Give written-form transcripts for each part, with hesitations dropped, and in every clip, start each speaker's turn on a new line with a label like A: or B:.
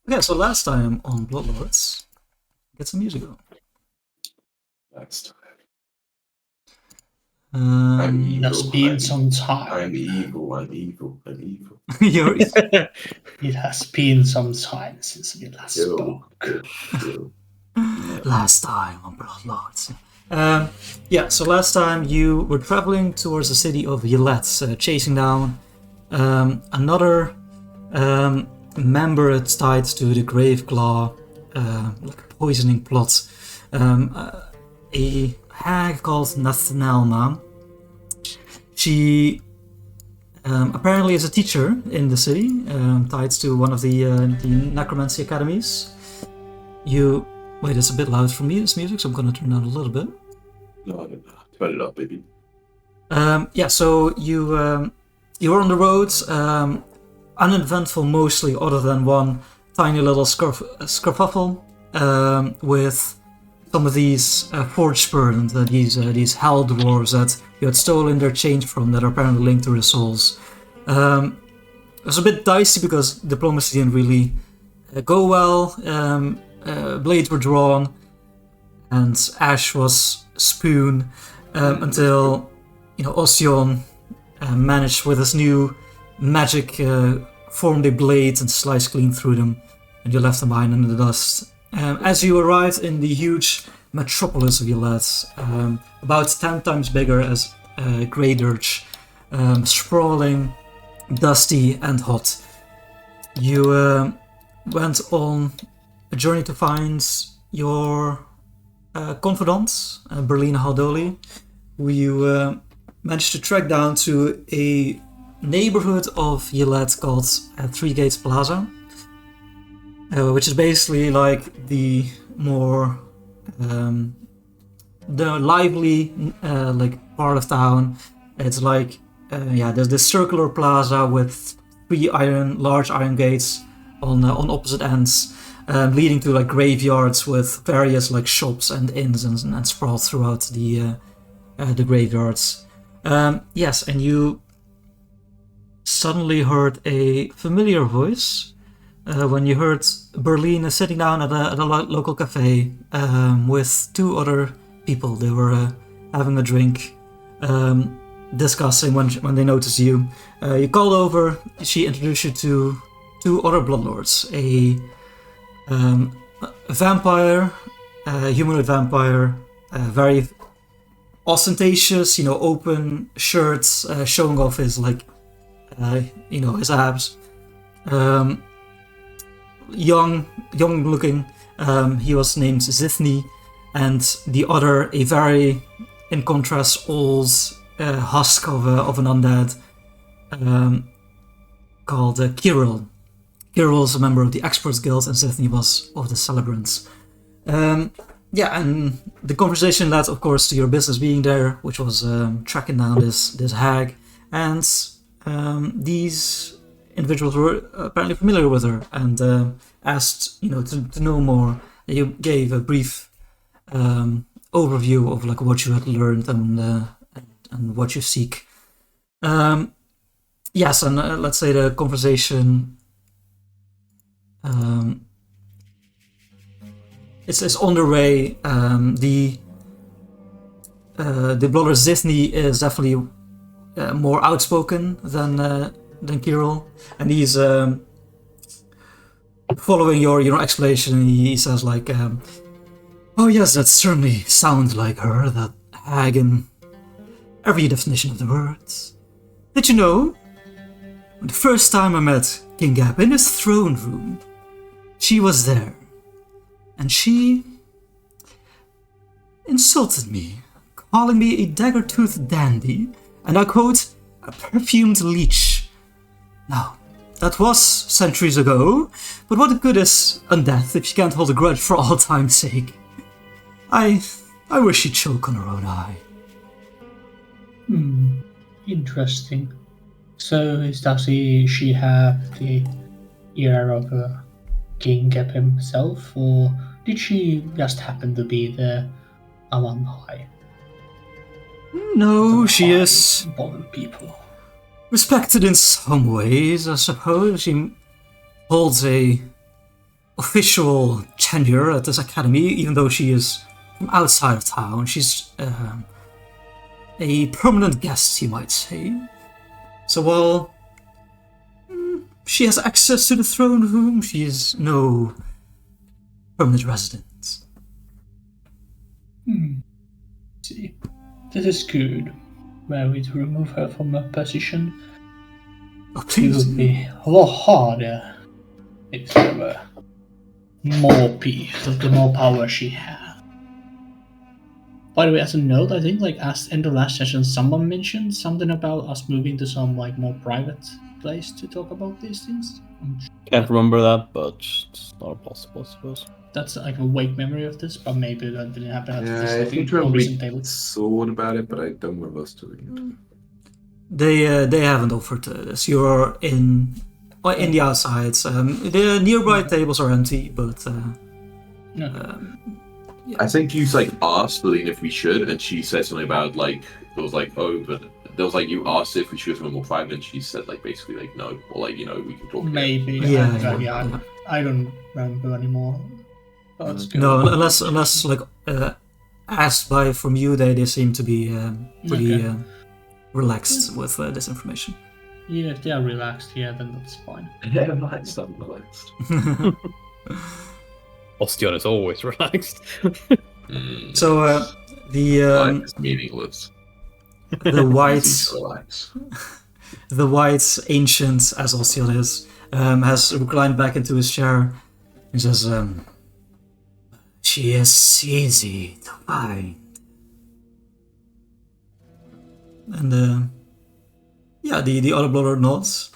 A: Okay, so last time on Bloodlords, get some music on.
B: Last time. I'm
A: Um,
B: evil.
C: There's been some
B: I'm
C: time.
B: evil. I'm evil. I'm evil.
A: you're,
C: It has been some time since we last
B: Kill.
C: spoke.
B: Kill.
A: last time on Bloodlords. Yeah, so last time you were traveling towards the city of Yelets, chasing down another member tied to the Graveclaw, like a poisoning plot. A hag called Nathanelma. She apparently is a teacher in the city, tied to one of the necromancy academies. Wait, it's a bit loud for me, this music, so I'm gonna turn down a little bit.
B: No. Turn it up, baby.
A: Yeah, so you were on the roads, uneventful mostly, other than one tiny little skerfuffle with some of these forge spurns, these hell dwarves that you had stolen their change from, that are apparently linked to the souls. It was a bit dicey because diplomacy didn't really go well. Blades were drawn, and ash was spewn until Osion managed with his new magic form the blades and slice clean through them, and you left them behind in the dust. As you arrived in the huge metropolis of Yelets, about 10 times bigger as Grey Dirge, sprawling, dusty, and hot, you went on a journey to find your confidant, Berlin Haldoli, who you managed to track down to a neighborhood of Yelets called Three Gates Plaza, which is basically like the more the lively like part of town. It's like there's this circular plaza with three large iron gates on opposite ends, leading to like graveyards with various like shops and inns and sprawled throughout the graveyards. Yes, and you suddenly heard a familiar voice when you heard Berlin sitting down at a local cafe with two other people. They were having a drink, discussing when they noticed you. You called over. She introduced you to two other bloodlords, a vampire, humanoid vampire, very ostentatious, open shirts, showing off his his abs. Young looking. He was named Zithni, and the other, a very, in contrast, old husk of an undead, called Kirill. Kirill is a member of the Experts Guild, and Zithni was of the Celebrants. And the conversation led, of course, to your business being there, which was tracking down this hag, and these individuals were apparently familiar with her and asked to know more. You gave a brief overview of like what you had learned and what you seek. Yes, and let's say the conversation it's on the way. The blogger Zithni is definitely more outspoken than Kirill, and he's following your explanation. He says like, "Oh yes, that certainly sounds like her. That hag in every definition of the words. Did you know? The first time I met King Gap in his throne room, she was there, and she insulted me, calling me a dagger-toothed dandy, and I quote, a perfumed leech. Now, that was centuries ago, but what good is undeath if she can't hold a grudge for all time's sake? I wish she'd choke on her own eye."
C: Interesting. So does she have the ear of King Gap himself, or did she just happen to be there among high?
A: No, she is
C: Important people.
A: respected in some ways, I suppose. She holds a official tenure at this academy, even though she is from outside of town. She's a permanent guest, you might say. So while she has access to the throne room, she is no permanent resident.
C: See, this is good. Were we to remove her from her position,
A: Oh,
C: it
A: please.
C: would be a lot harder if there were more the more power she had. By the way, as a note, I think as in the last session, someone mentioned something about us moving to some more private place to talk about these things.
D: Can't remember that, but it's not impossible, I suppose.
C: That's a vague memory of this, but maybe that didn't happen at
B: Yeah,
C: this
B: I think we
C: recent table.
B: thought about it, but I don't remember us doing it.
A: They haven't offered this. You're in the outsides. The nearby tables are empty, but
B: I think you asked Lillian if we should, and she said something about it was but there was you asked if we should go more private, and she said basically no, or we can talk.
C: Maybe.
A: Yeah.
C: I don't remember anymore. But it's good.
A: no, unless asked by from you, they seem to be pretty relaxed with this information.
C: Yeah, if they are relaxed, then that's fine.
B: Yeah, relaxed. I'm relaxed.
D: Ostion is always relaxed.
A: So the
B: Life is meaningless.
A: the white
B: Relax.
A: the white ancient, as Ostion is, has reclined back into his chair and says, "She is easy to find." And the other brother nods.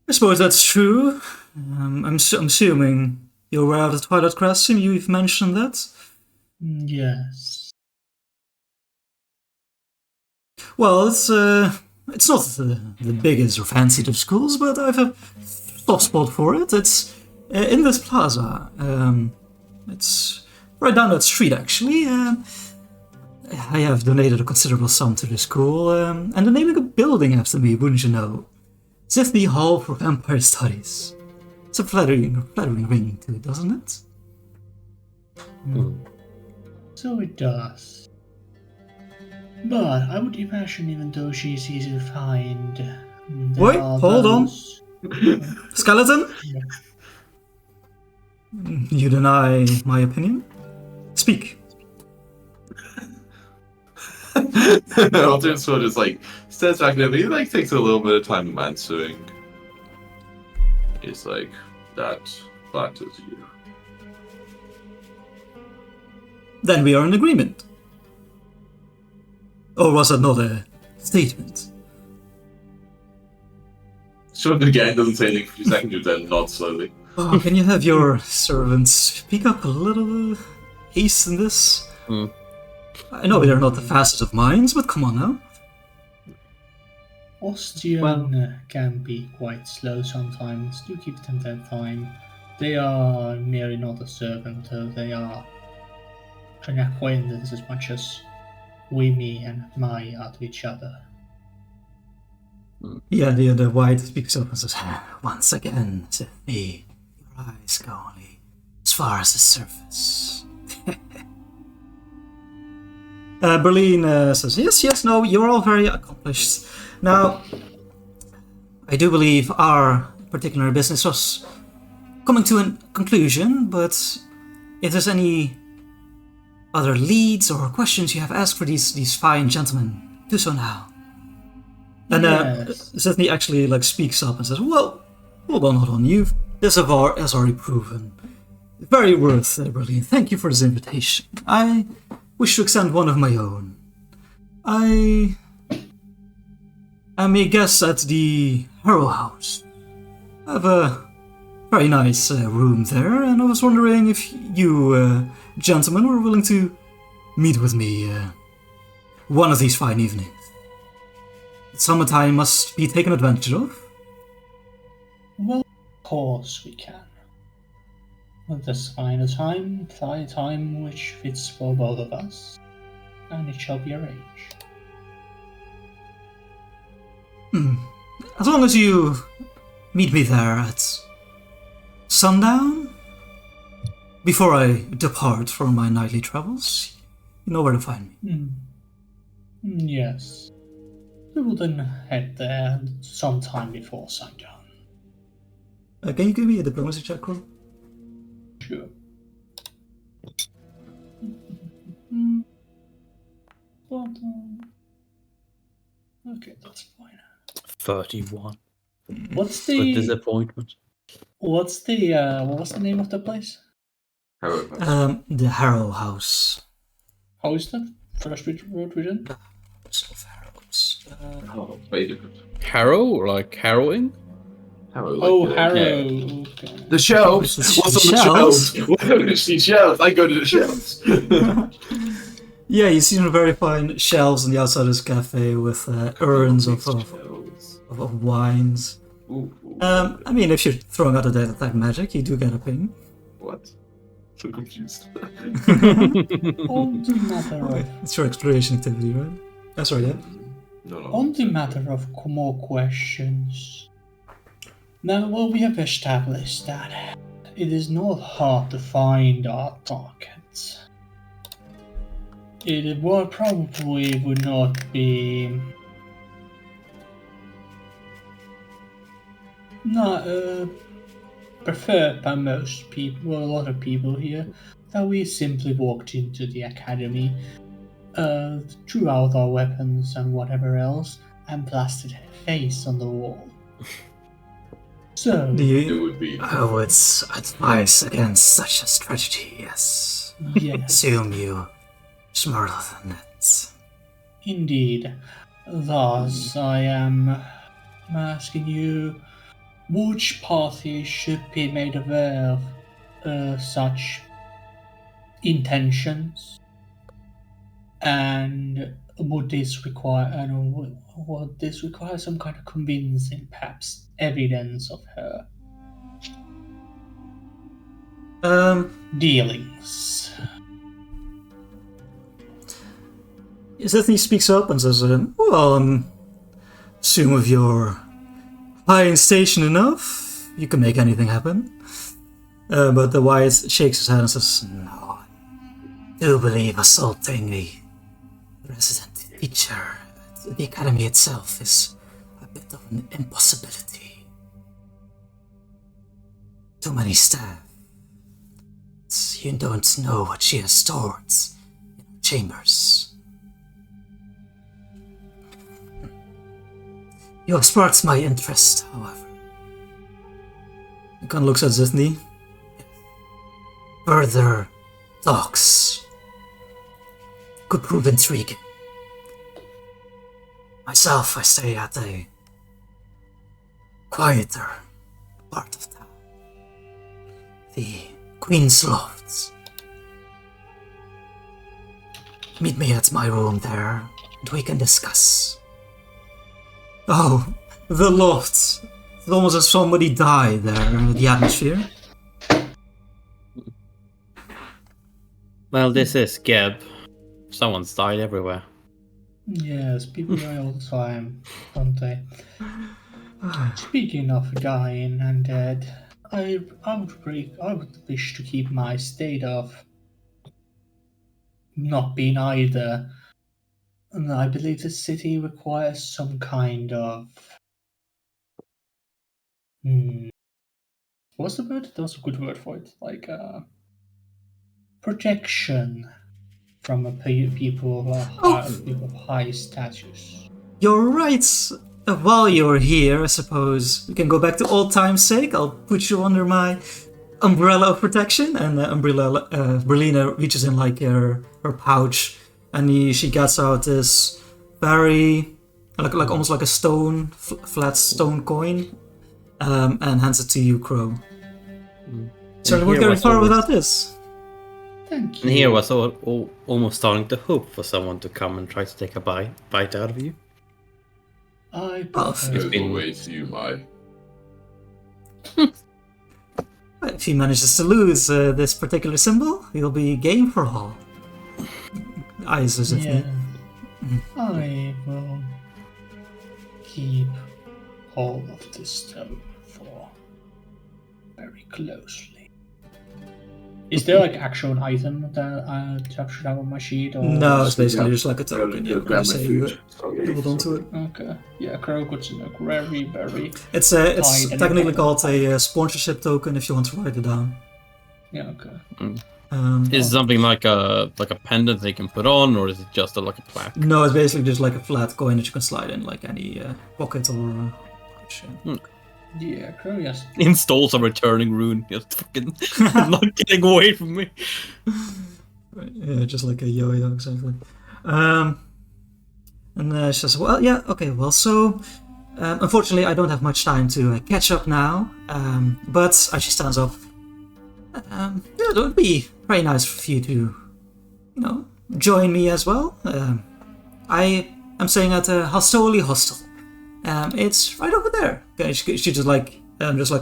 A: I suppose that's true. I'm assuming you're aware of the Twilight Crest. You've mentioned that.
C: Yes.
A: Well, it's not the biggest or fanciest of schools, but I've a soft spot for it. It's in this plaza. It's right down that street, actually. I have donated a considerable sum to the school, and they're naming a building after me, wouldn't you know? Sithny Hall for Vampire Studies. It's a flattering ring to it, doesn't it?
C: So it does. But I would imagine, even though she's easy to find, there
A: Wait,
C: are
A: hold on.
C: those-
A: Skeleton?
C: Yeah.
A: You deny my opinion? Speak.
B: Alton sort of just stands back there, but he takes a little bit of time answering. He's that flatters you.
A: Then we are in agreement. Or was that not a statement?
B: Sort of again doesn't say anything for a few seconds, but then nods slowly.
A: Oh, can you have your servants speak up a little? Hasten this? I know they're not the fastest of minds, but come on now.
C: Ostion can be quite slow sometimes. Do keep them that time. They are merely not a servant, though they are an acquaintance as much as me and Mai are to each other.
A: Yeah, the white speaks up and says, "Once again, Sithny, your eyes go only as far as the surface." Berlin says, yes, no, you're all very accomplished. Now, I do believe our particular business was coming to a conclusion, but if there's any other leads or questions you have asked for these fine gentlemen, do so now. And
C: Yes.
A: Sethny actually speaks up and says, "Well, hold on, this has already proven very worth Berlin. Thank you for this invitation. I wish to extend one of my own. I am a guest at the Harrow House. I have a very nice room there, and I was wondering if you gentlemen were willing to meet with me one of these fine evenings. Summertime must be taken advantage of."
C: Well, of course we can. Let us find a time which fits for both of us, and it shall be arranged.
A: As long as you meet me there at sundown? Before I depart for my nightly travels, you know where to find me.
C: Yes. We will then head there sometime before sundown.
A: Can you give me a diplomacy check, Crow?
C: Sure. But, okay, that's fine.
D: 31.
C: What's
D: With
C: the
D: disappointment.
C: what was the name of the place?
B: However,
A: The Harrow House.
C: How is that? First road region?
A: Of Harrows.
B: wait.
D: Harrow? Like harrowing?
B: Harrow,
C: Oh,
B: like,
C: Harrow.
B: yeah.
C: Okay.
B: The shelves.
A: The
B: What's on the
A: shelves?
B: shelves? What are the shelves? I go to the shelves.
A: Yeah, you see some very fine shelves on the outside of this cafe with urns of wines.
B: Ooh.
A: I mean, if you're throwing out a dead attack magic, you do get a ping.
B: What? So confused.
C: On the matter of
A: It's your exploration activity, right? Oh, sorry, yeah.
B: No.
C: On the matter of more questions. Now, well, we have established that it is not hard to find our targets. It probably would not be not preferred by most people, well, a lot of people here, that we simply walked into the academy, drew out our weapons and whatever else, and blasted her face on the wall. So,
B: It would be.
A: I would advise against such a strategy, yes.
C: yes,
A: Assume you smarter than that.
C: indeed. Thus, I am asking you, which party should be made aware of such intentions, and would this require some kind of convincing, perhaps evidence of her dealings?
A: Zethny speaks up and says, well, assume if you're high in station enough, you can make anything happen. But the Wyatt shakes his head and says, no, I do believe assaulting a resident teacher at the academy itself is a bit of an impossibility. Too many staff. You don't know what she has stored in her chambers. You have sparked my interest, however. Khan looks at Zithni. Further talks could prove intriguing. Myself, I stay at a quieter part of town. The Queen's Lofts. Meet me at my room there, and we can discuss. Oh, the Lofts. It's almost as somebody died there in the atmosphere.
D: Well, this is Geb. Someone's died everywhere.
C: Yes, people die all the time, don't they? Speaking of dying and dead, I would wish to keep my state of not being either. And I believe the city requires some kind of what's the word? That's a good word for it. Like protection from people of high status.
A: You're right. While you're here, I suppose we can go back to old time's sake. I'll put you under my umbrella of protection. And Berlina reaches in like her pouch, and she gets out this very like almost like a stone, flat stone coin, and hands it to you, Crow. Certainly won't get far without this.
C: Thank you.
D: And here was almost starting to hope for someone to come and try to take a bite out of you.
C: I
B: As always, you lie.
A: If he manages to lose this particular symbol, he'll be game for all. Eyes as if
C: yeah, I will keep all of this stone for very closely. Is there like actual item that I should have on my sheet? Or
A: No, it's
B: So,
A: basically
B: yeah,
A: just like a token. Yeah,
B: grab
A: you
B: my
A: say
B: food.
A: you
B: Sorry,
A: hold on to it.
C: Okay. Yeah, Crow good to know. Very, very.
A: It's
C: Tied and
A: technically
C: important.
A: called a sponsorship token if you want to write it down.
C: Yeah, okay.
D: Is it something like a pendant they can put on, or is it just like a plaque?
A: No, it's basically just like a flat coin that you can slide in like any pocket or pouch.
C: Yeah, Crow, yes.
D: Installs a returning rune, just fucking not getting away from me.
A: Yeah, just like a yo-yo, exactly. And she says, well, yeah, okay, well, so unfortunately I don't have much time to catch up now, but as she stands up, yeah, it would be very nice for you to, join me as well. I am staying at Hostoli Hostel. It's right over there. Okay, she just like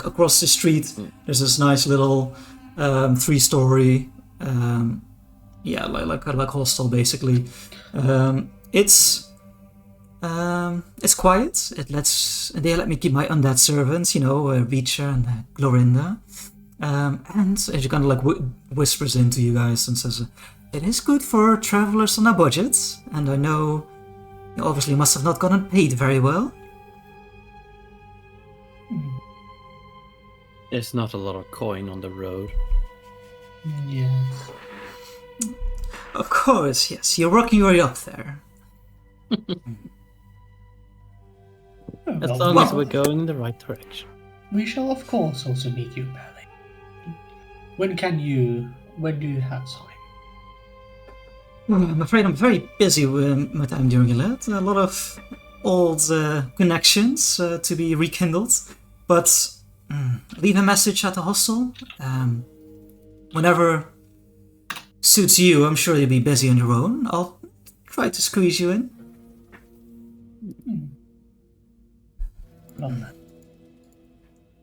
A: across the street. There's this nice little 3-story, like hostel basically. It's quiet. They let me keep my undead servants, Reacher and Glorinda. And she kind of like whispers into you guys and says, "It is good for travelers on a budget, and I know you obviously must have not gotten paid very well."
D: There's not a lot of coin on the road.
C: Yes.
A: Of course, yes. You're working your way up there.
D: As
C: Well,
D: long as we're going in the right direction.
C: we shall of course also meet you, Belly. When do you have time?
A: Well, I'm afraid I'm very busy with my time during Gillette. A lot of old connections to be rekindled. But leave a message at the hostel. Whenever suits you, I'm sure you'll be busy on your own. I'll try to squeeze you in.
C: Lovely.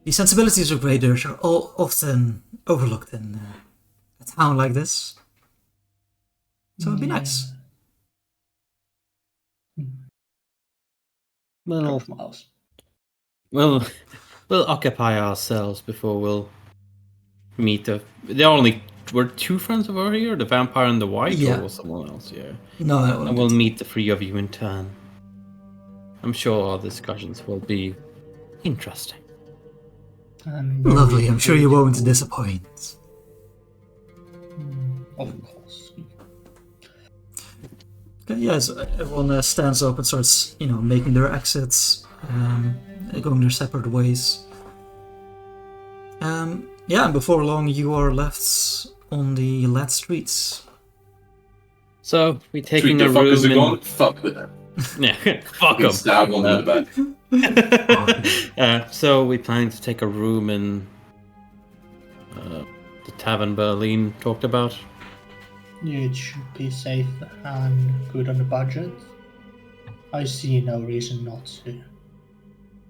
A: The sensibilities of raiders are all often overlooked in a town like this. So it'd be nice.
D: Well,
C: Miles.
D: we'll occupy ourselves before we'll meet were 2 friends over here, the vampire and the white,
A: Yeah.
D: or was someone else? Yeah.
A: No,
D: And we'll meet the 3 of you in turn. I'm sure our discussions will be interesting.
C: And
A: lovely. I'm sure you won't disappoint.
C: Of course.
A: Okay, yes, everyone stands up and starts, making their exits, going their separate ways. Yeah, and before long, you are left on the lead streets.
D: So, we
B: Treat
D: taking
B: the
D: a
B: fuckers
D: room
B: are
D: in...
B: gone. Fuck them.
D: Yeah, fuck
B: Fucking
D: them.
B: stab one in the back.
D: So, we planning to take a room in the tavern Berlin talked about.
C: Yeah, it should be safe and good on the budget. I see no reason not to.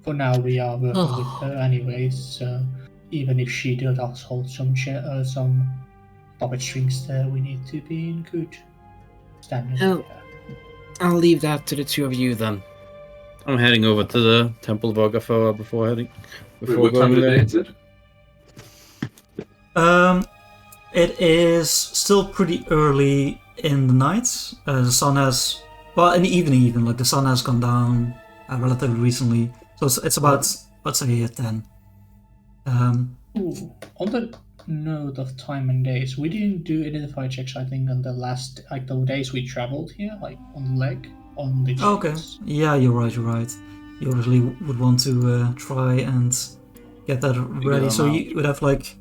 C: For now, we are working with her anyways, so even if she does hold some puppet strings there, we need to be in good standing.
D: Hell. I'll leave that to the 2 of you then. I'm heading over to the Temple of Ogafoa before
B: Wait, what time of the day is it?
A: It is still pretty early in the night. The sun has, in the evening even, like the sun has gone down relatively recently. So it's about, let's say, 10.
C: Ooh, on the note of time and days, we didn't do identify checks, I think, on the last, like the days we traveled here, like on the leg, on the
A: Okay.
C: cheeks.
A: Yeah, you're right. You obviously would want to try and get that ready. So you would have like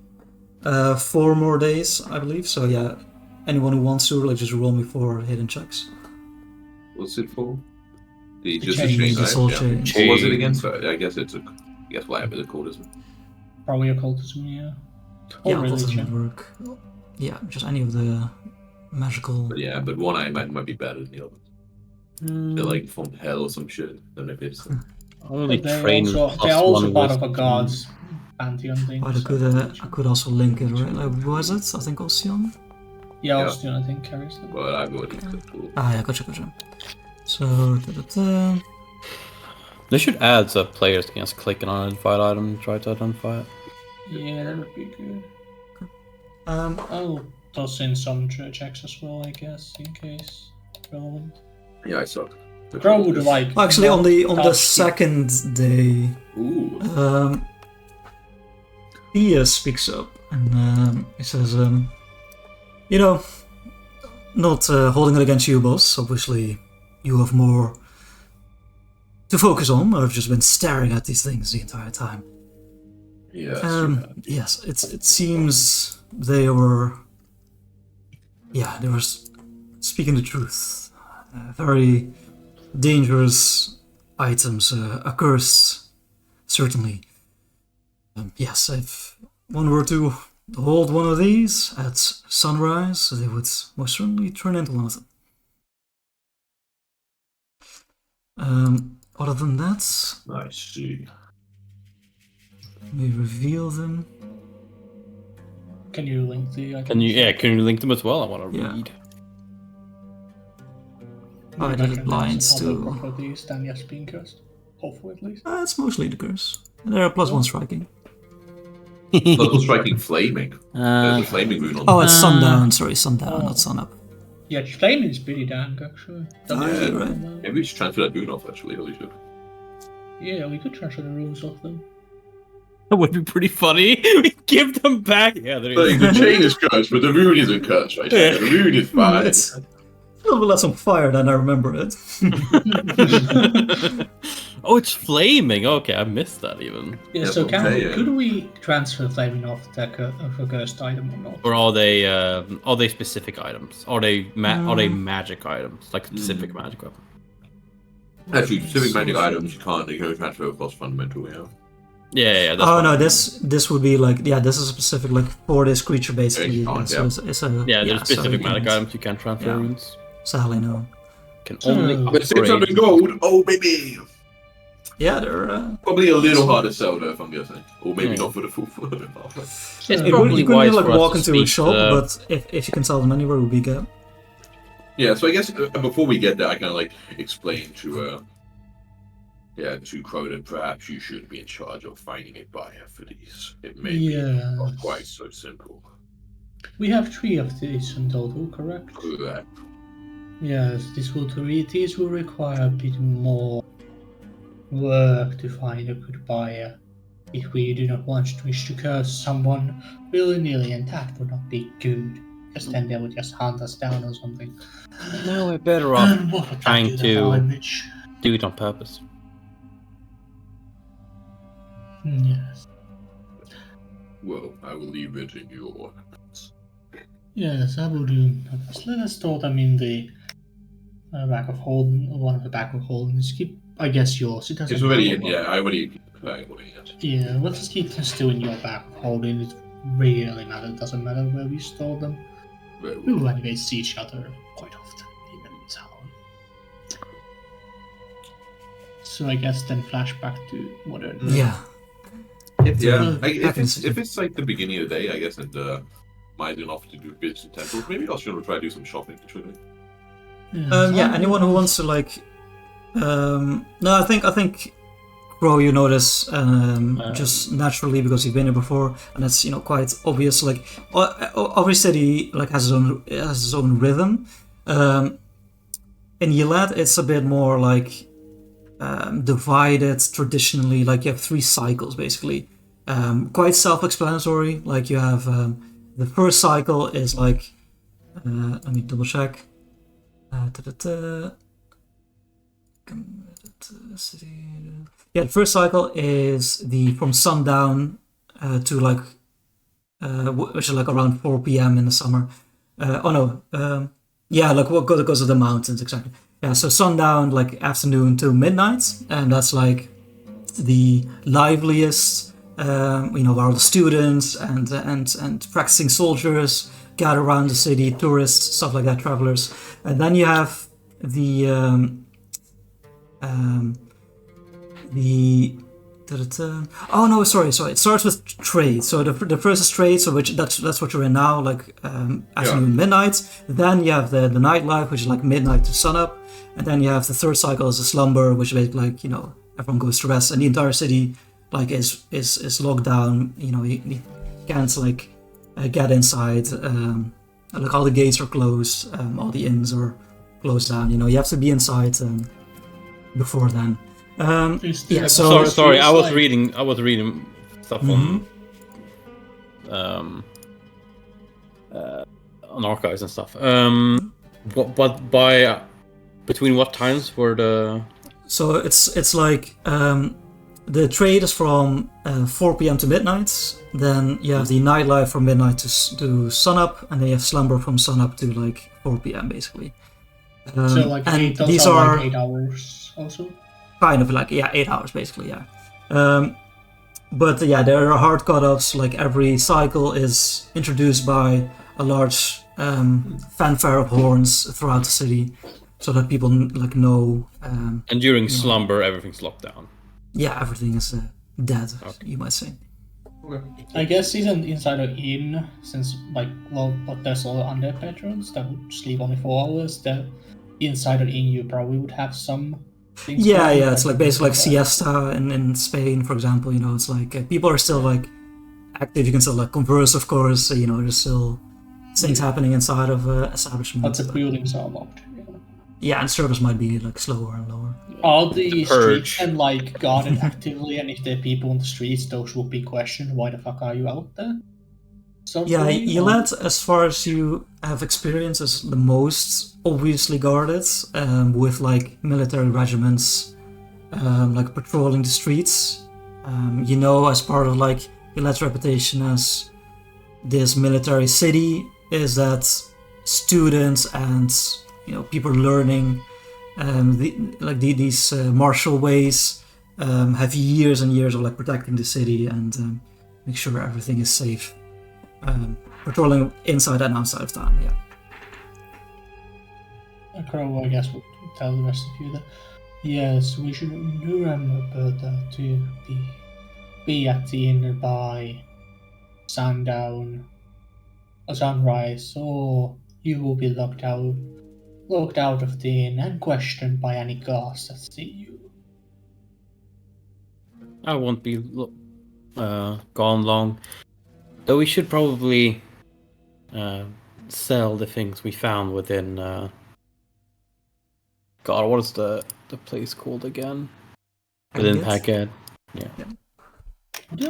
A: 4 more days, I believe. So yeah, anyone who wants to, just roll me 4 hidden checks.
B: What's it for?
C: The
B: Just
C: chain.
B: a chain,
A: The
B: right?
A: soul
B: Yeah.
A: chain.
B: What was it again? Sorry, I guess whatever the code is.
C: Probably occultism, yeah. Or
A: Yeah, occultism would
C: religion.
A: work. Yeah, just any of the magical.
B: But one I imagine might be better than the other. They're like from hell or some shit. Don't know if it's.
D: Only
C: But
D: train
C: they're also part of a
D: wisdom.
C: god's pantheon thing.
A: I could also link it, right? Like, who was it? I think Ocean.
C: Yeah,
B: Yeah.
C: Austin, I think, carries them.
B: Well, I've already clicked all.
A: Yeah, gotcha. So,
D: They should add so players can just click on an identified item and try to identify it.
C: Yeah, that would be good.
A: Um,
C: I'll toss in some checks as well, I guess, in case relevant.
B: Yeah, I suck.
C: Crow would like.
A: actually, on the
C: touch the-
A: second day,
B: Ooh.
A: Thea speaks up and he says, you know, not holding it against you, boss. Obviously, you have more to focus on. I've just been staring at these things the entire time.
B: Yes.
A: Yes, it seems they were. Yeah, they were speaking the truth. Very dangerous items, accursed, certainly. Yes, if one were to hold one of these at sunrise, they would most certainly turn into one of them. Other than that,
B: I see.
A: we reveal them.
C: Can you link the items?
D: Can you link them as well? I want to
A: Yeah.
D: read.
A: I did it blinds too.
C: Properties than just being cursed. Hopefully, at least.
A: It's mostly the curse. And there are +1 striking.
B: Local striking flaming. There's a flaming rune on
A: Oh, it's sundown. Sorry, sundown, not sunup.
C: Yeah, flaming is pretty dank, actually.
B: Yeah,
A: right.
B: Maybe we should transfer that rune off, actually. Holy shit.
C: Yeah, we could transfer the runes off them.
D: That would be pretty funny. We give them back. Yeah, there
B: Like,
D: you
B: the chain is cursed, but the rune isn't cursed, right?
D: Yeah.
B: The rune is fine.
A: It's a little bit less on fire than I remember it.
D: go. Oh, it's flaming. Okay, I missed that even.
C: Yeah,
B: Yeah,
C: so
B: but they,
C: could we transfer flaming off the of a cursed item or not?
D: Or are they specific items? Are they magic items, like specific magic weapon?
B: Actually, specific magic items you can only transfer across fundamental, yeah.
D: Yeah. That's
A: Oh
D: what
A: no,
D: I mean.
A: this would be like, yeah, this is specific like for this creature basically.
B: Yeah,
A: Yeah, so it's a,
D: There's specific
A: so
D: magic items you can transfer
A: Yeah.
D: runes.
A: Sadly, no.
D: Can only
C: Hmm.
B: But 600
D: upgrade.
B: gold, oh baby!
A: Yeah, they're.
B: Probably a little hard to sell though, if I'm guessing. Or maybe
D: Yeah.
B: not for the full
D: It's
A: You
D: probably
A: couldn't
D: wise
A: really, like
D: for us
A: walk
D: to
A: into a
D: speak
A: shop,
D: to-
A: but if you can sell them anywhere, it would be good.
B: Yeah, so I guess before we get there, I kind of like explain to Crow that perhaps you should be in charge of finding a buyer for these. It may be not quite so simple.
C: We have 3 of these in total, correct?
B: Correct.
C: Yes, these will require a bit more work to find a good buyer. If we do not wish to curse someone willy-nilly, and that would not be good. Because then they would just hunt us down or something.
D: No, we're better off
C: And what would that
D: trying
C: do
D: to-
C: our image?
D: do it on purpose.
C: Yes.
B: Well, I will leave it in your hands.
C: Yes, I will do. Let us store them in the back of holding, one of the back of holding. Just keep, I guess, yours. It doesn't
B: It's already in,
C: matter.
B: yeah, I already it.
C: Yeah, we'll just keep them still in your back of holding. It really matters. It doesn't matter where we store them.
B: Very
C: We
B: well.
C: will anyway see each other quite often, even in town. So I guess then flashback to modern.
A: Yeah.
B: Yeah,
A: I
B: if
A: can
B: it's
A: see.
B: if it's like the beginning of the day, I guess, and might enough to do bits and temples, maybe I'll try to do some shopping.
A: Yeah, anyone who wants to like, no, I think, Crow, you notice just naturally because you've been here before, and it's quite obvious. Like, every city like has its own rhythm. In Yelad, it's a bit more like divided traditionally. Like you have 3 cycles basically, quite self-explanatory. Like you have the first cycle is like, let me double check. Yeah, the first cycle is from sundown to like which is like around 4 p.m. in the summer. Like what goes to the mountains exactly. Yeah, so sundown, like afternoon to midnight, and that's like the liveliest. Where all the students and practicing soldiers gather around the city, tourists, stuff like that, travelers. And then you have the oh no, sorry. It starts with trade. So the first is trade, so that's what you're in now, like afternoon, midnight. Then you have the nightlife, which is like midnight to sunup, and then you have the third cycle is the slumber, which is like everyone goes to rest, and the entire city like is locked down. You know, you can't like get inside. Like all the gates are closed, all the inns are closed down. You know, you have to be inside before then. Yeah. So
D: sorry, I was
C: like-
D: reading stuff on archives and stuff. What by between what times were the?
A: So it's like the trade is from 4 p.m. to midnight. Then you have the nightlife from midnight to sunup, and then you have slumber from sunup to like 4 p.m. basically.
C: So like
A: and
C: those
A: these
C: are
A: are
C: like 8 hours also.
A: kind of like 8 hours basically, yeah. But yeah, there are hard cutoffs. Like every cycle is introduced by a large fanfare of horns throughout the city, so that people like know.
D: And during slumber, everything's locked down.
A: Yeah, everything is dead.
D: Okay.
A: You might say.
C: I guess even inside an inn, since like but there's all undead patrons that would sleep only 4 hours. Then inside an inn, you probably would have some things.
A: Yeah,
C: going,
A: yeah. It's like basically like
C: that.
A: siesta in Spain, for example. You know, it's like people are still like active. You can still like converse, of course. You know, there's still things happening inside of establishments.
C: But the buildings are locked.
A: Yeah, and service might be like slower and lower.
C: Are the
D: purge.
C: streets and like guarded actively? And if there are people on the streets, those will be questioned. Why the fuck are you out there?
A: Yeah,
C: Something, or-
A: Elat, as far as you have experience, is the most obviously guarded, with like military regiments, like patrolling the streets. You know, as part of like Elat's reputation as this military city, is that students and people learning these martial ways have years and years of like protecting the city and make sure everything is safe. Patrolling inside and outside of town, yeah.
C: Crow, I guess, would tell the rest of you that yes, we should remember that to be at the inn by sundown or sunrise, or you will be locked out of the inn and questioned by any guards that see you.
D: I won't be gone long. Though we should probably sell the things we found within. God, what is the place called again? Within Packhead. Yeah.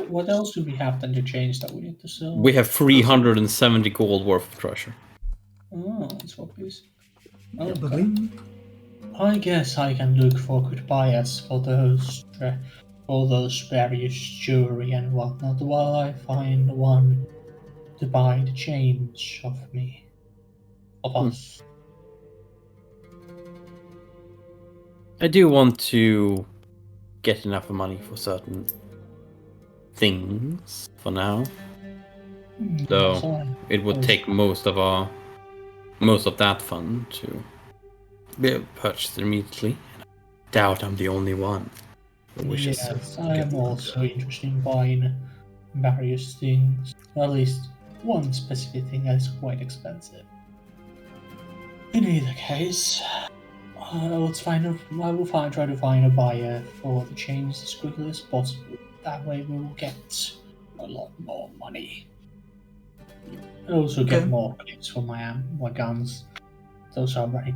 C: What else do we have then to change that we need to sell?
D: We have 370 gold worth of treasure.
C: Oh, that's what we.
A: Yeah,
C: Okay.
A: but
C: I guess I can look for good buyers for those various jewelry and whatnot while I find one to buy the change of us.
D: I do want to get enough money for certain things for now. So
C: So,
D: it would take most of that fund to be purchased immediately. Doubt I'm the only one who wishes to
C: yes, I
D: get
C: am
D: the
C: also interested in buying various things. At least one specific thing that is quite expensive. In either case, I will try to find a buyer for the change as quickly as possible. That way we will get a lot more money. I also get
A: Okay.
C: more clips for my guns. Those are right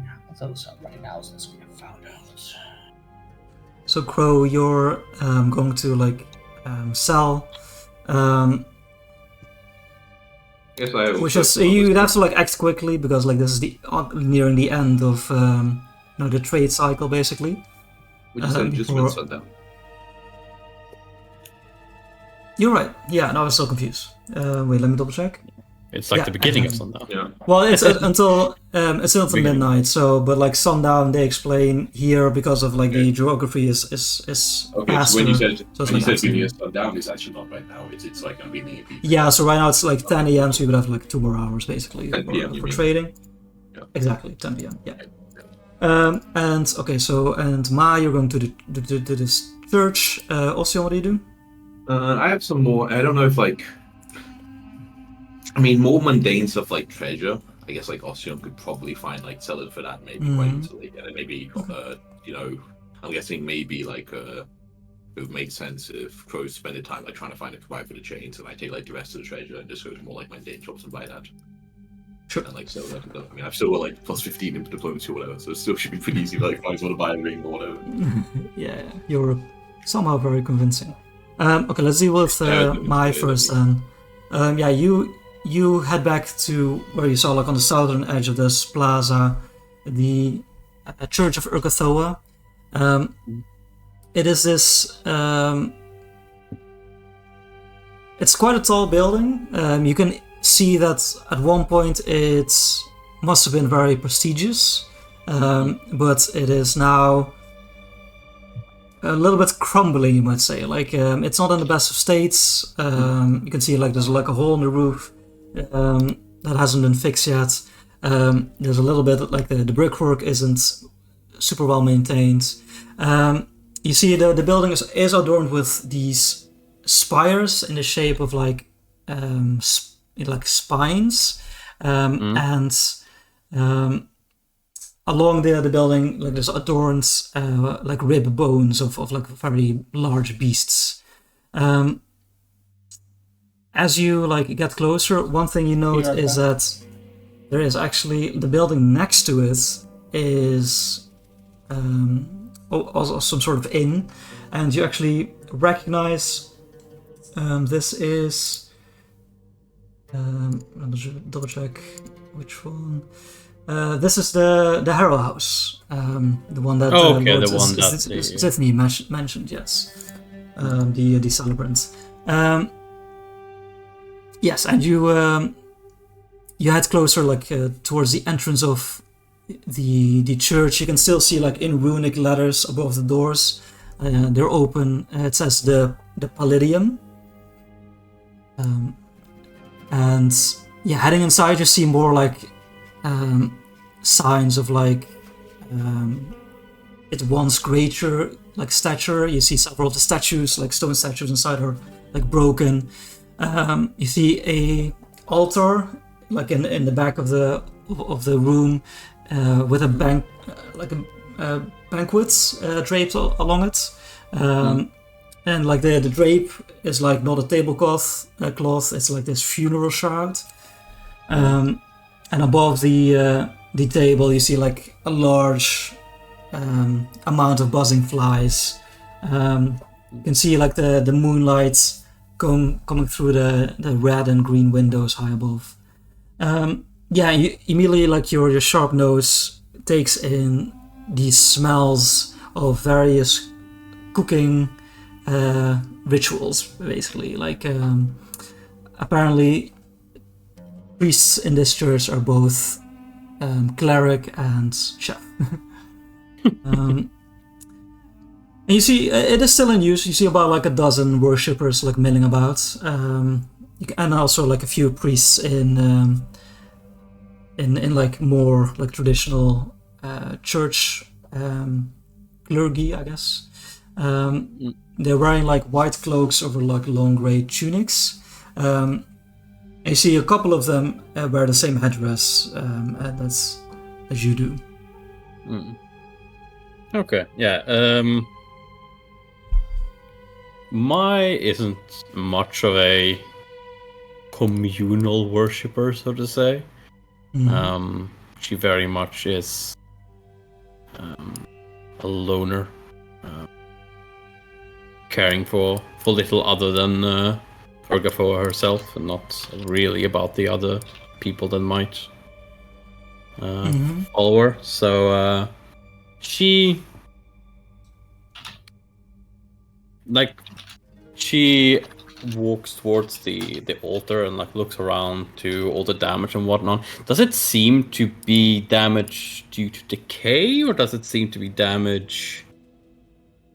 C: now since we have found out.
A: So Crow, you're going to like sell,
B: Yes, I
A: which is you have to like act quickly because like this is nearing the end of the trade cycle basically.
B: We just said just
A: before-
B: went sundown.
A: You're right. Yeah, no, I was so confused. Wait, let me double check.
D: It's like
A: Yeah,
D: the beginning of
A: and-
D: sundown.
B: Yeah.
A: Well, it's until
B: Beginning.
A: midnight. So, but like sundown, they explain here because of like the geography is
B: Okay, so
A: faster.
B: when you said
A: so it's
B: when you
A: like
B: said
A: afternoon.
B: beginning of sundown, it's actually not right now. It's like I'm beginning of evening.
A: Yeah, so right now it's like 10 a.m. So you would have like 2 more hours basically
B: 10 p.m. you
A: for
B: mean.
A: trading.
B: Yeah.
A: Exactly, 10 p.m. Yeah. And okay, so and Ma, you're going to this church. Ossian, what do you do?
B: I have some more. I don't know if like. I mean, more mundane stuff like treasure. I guess like Ossian could probably find like sell it for that maybe quite easily, and then maybe I'm guessing maybe like it would make sense if Crow spending time like trying to find a provider for the chains, and I take like the rest of the treasure and just go to more like mundane shops and buy that.
A: Sure.
B: And like so, like, I mean, I've still got like plus 15 in diplomacy or whatever, so it still should be pretty easy. Like, I just want to buy a ring or whatever.
A: Yeah, you're somehow very convincing. Okay, let's deal with my first then. Yeah, you head back to where you saw, like on the southern edge of this plaza, the Church of Urgathoa. It is this. It's quite a tall building. You can see that at one point it must have been very prestigious, but it is now a little bit crumbling, you might say. Like it's not in the best of states. You can see like there's like a hole in the roof that hasn't been fixed yet. There's a little bit like the brickwork isn't super well maintained. You see the building is adorned with these spires in the shape of like spines, and along the building, like there's adorned like rib bones of like very large beasts. As you like get closer, one thing you note is that there is actually the building next to it is also some sort of inn, and you actually recognize this is. Let me double check which one. This is the Harrow House, the one that
D: the one that
A: Tiffany mentioned. Yes, the celebrant. Yes, and you head closer, like towards the entrance of the church. You can still see like in runic letters above the doors. They're open. It says the Palladium. And yeah, heading inside, you see more like signs of like it once greater like stature. You see several of the statues, like stone statues inside, are like broken. You see a altar like in the back of the room with a banquet draped along it. And like the drape is like not a tablecloth, it's like this funeral shroud. And above the table you see like a large amount of buzzing flies. You can see like the moonlight coming through the red and green windows high above. Yeah, you immediately like your sharp nose takes in these smells of various cooking rituals, basically. Like apparently priests in this church are both cleric and chef. And you see it is still in use. You see about like a dozen worshippers like milling about, and also like a few priests in like more like traditional church clergy, I guess. They're wearing like white cloaks over like long grey tunics. And you see a couple of them wear the same headdress as you do.
D: Okay, yeah. Mai isn't much of a communal worshipper, so to say. She very much is a loner, caring for little other than Urgathoa herself, and not really about the other people that might follow her. So she walks towards the altar and like looks around to all the damage and whatnot. Does it seem to be damage due to decay, or does it seem to be damage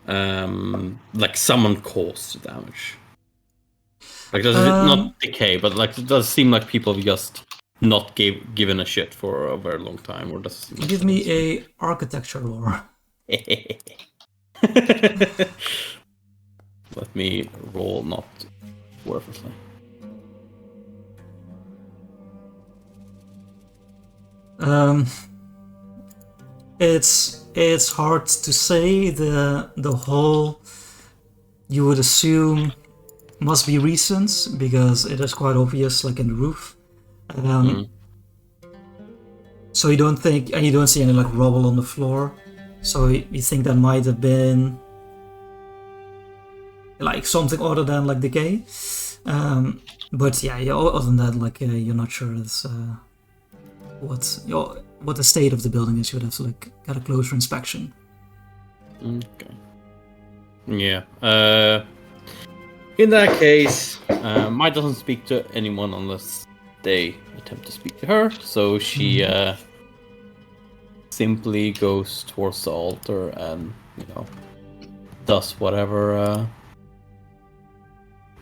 D: like someone caused the damage? Like does it not decay, but like it does seem like people have just not given a shit for a very long time, or does it seem like
A: give me a architecture lore.
D: Let me roll not worthlessly.
A: It's hard to say. The whole you would assume must be recent because it is quite obvious, like in the roof. So you don't think, and you don't see any like rubble on the floor. So you think that might have been like something other than like decay. But yeah, other than that, like you're not sure it's what the state of the building is. You would have to like get a closer inspection.
D: Okay. Yeah. In that case, Mai doesn't speak to anyone unless they attempt to speak to her. So she simply goes towards the altar and, does whatever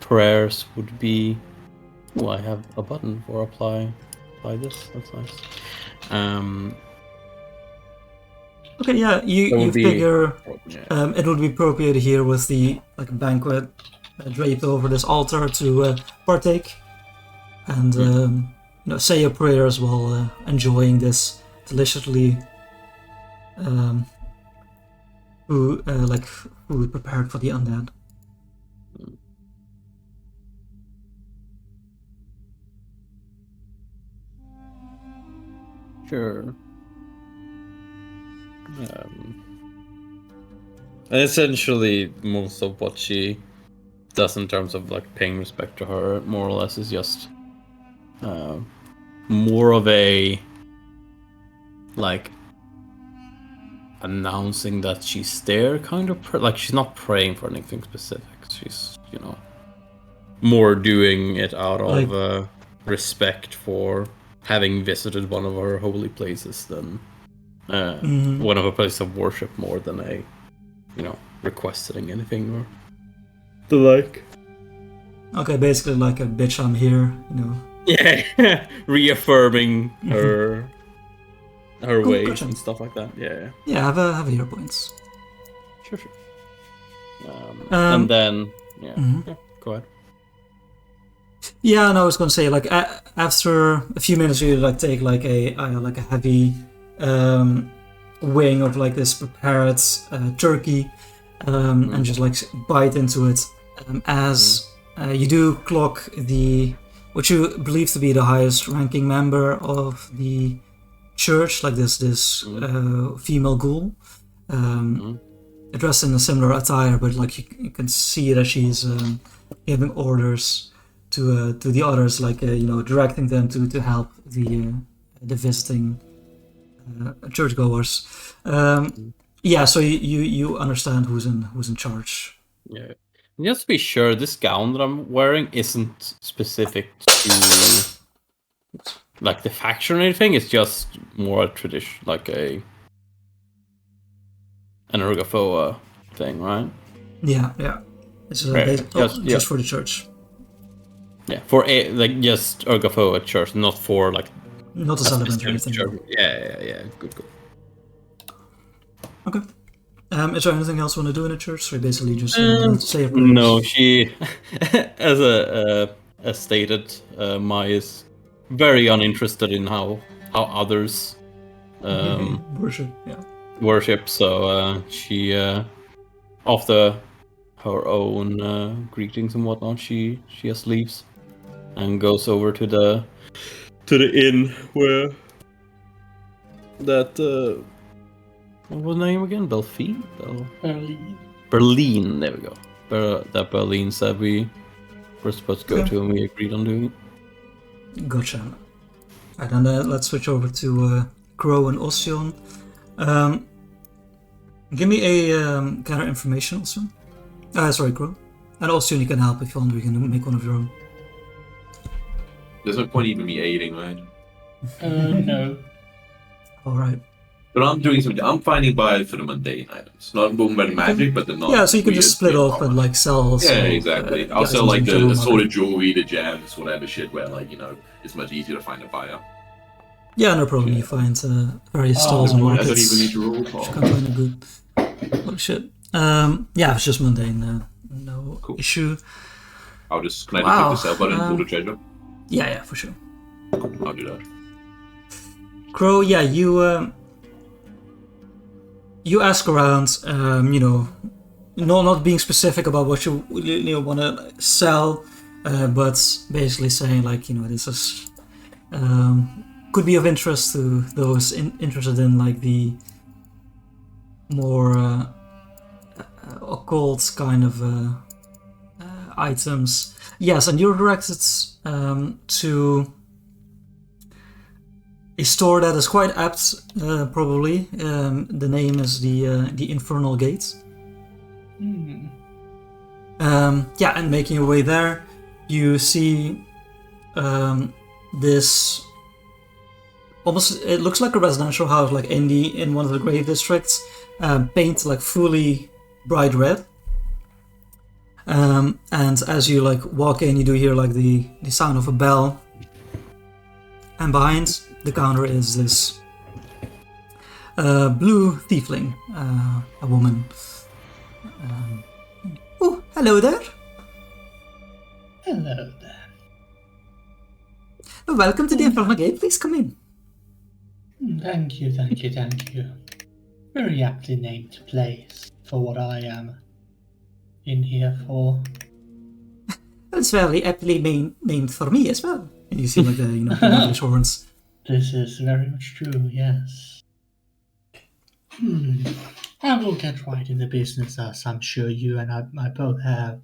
D: prayers would be. Oh, I have a button for apply this. That's nice.
A: Okay, yeah, you figure it would be appropriate here with the like banquet draped over this altar to partake and say your prayers while enjoying this deliciously food prepared for the undead.
D: Sure. Essentially, most of what she does in terms of like paying respect to her, more or less, is just more of a like announcing that she's there, kind of like she's not praying for anything specific. She's more doing it out of respect for having visited one of her holy places than one of her places of worship, more than a requesting anything or the like.
A: Okay, basically like a bitch, I'm here,
D: Yeah, reaffirming her ways
A: gotcha.
D: and stuff like that. Yeah.
A: Yeah, have a hero points.
D: Sure. And then yeah, go ahead.
A: Yeah, and I was gonna say like after a few minutes, you like take like a heavy wing of like this prepared turkey and just like bite into it as you do clock what you believe to be the highest ranking member of the church, like this female ghoul dressed in a similar attire, but like you can see that she's giving orders to the others, like directing them to help the visiting churchgoers. Yeah, so you understand who's in charge.
D: Yeah. Just to be sure, this gown that I'm wearing isn't specific to like the faction or anything. It's just more a tradition, like an Ergofoa thing, right?
A: Yeah. It's just for the church.
D: Yeah, for just Ergofoa church, not for like
A: not a celebrant or anything.
D: Church. Yeah. Good.
A: Okay. Is there anything else you want to do in a church? So you basically just say a prayer?
D: No, she, as as stated, Mai is very uninterested in how others worship. So she, after her own greetings and whatnot, she just leaves and goes over to the inn where that. What was the name again? Berlin. Berlin. There we go. That Berlin said we were supposed to go to, and we agreed on doing it.
A: Gotcha. Alright, and let's switch over to Crow and Ocean. Give me a kind of information also. Sorry, Crow. And Ocean, you can help if you want. We can make one of your own.
B: There's no point even me aiding, right?
C: No.
A: All right.
B: But I'm finding buyers for the mundane items. Not talking about magic, but the non.
A: Yeah, so you can just split off and like sell.
B: Yeah, exactly. I'll sell like the assorted jewelry, the gems, whatever shit where like it's much easier to find a buyer.
A: Yeah, no problem. You find various stalls and markets.
B: I don't even need to roll.
A: Can't find a good. Oh shit. Yeah, it's just mundane. No issue.
B: I'll just click the sell button and pull the treasure.
A: Yeah, for sure.
B: I'll do that.
A: Crow, you ask around, not being specific about what you want to sell, but basically saying like, this is could be of interest to those interested in like the more occult kind of items. Yes, and you're directed to a store that is quite apt, probably. The name is the Infernal Gate. And making your way there, you see this almost, it looks like a residential house, like in one of the grave districts, painted like fully bright red. And as you like walk in, you do hear like the sound of a bell, and behind the counter is this blue tiefling, a woman. Oh, hello there.
C: Hello there.
A: Welcome to the Infernal Gate. Please come in.
C: Thank you. Very aptly named place for what I am in here for.
A: It's very aptly named for me as well. And you see like the English horns.
C: This is very much true, yes. I will get right into business, as I'm sure you and I both have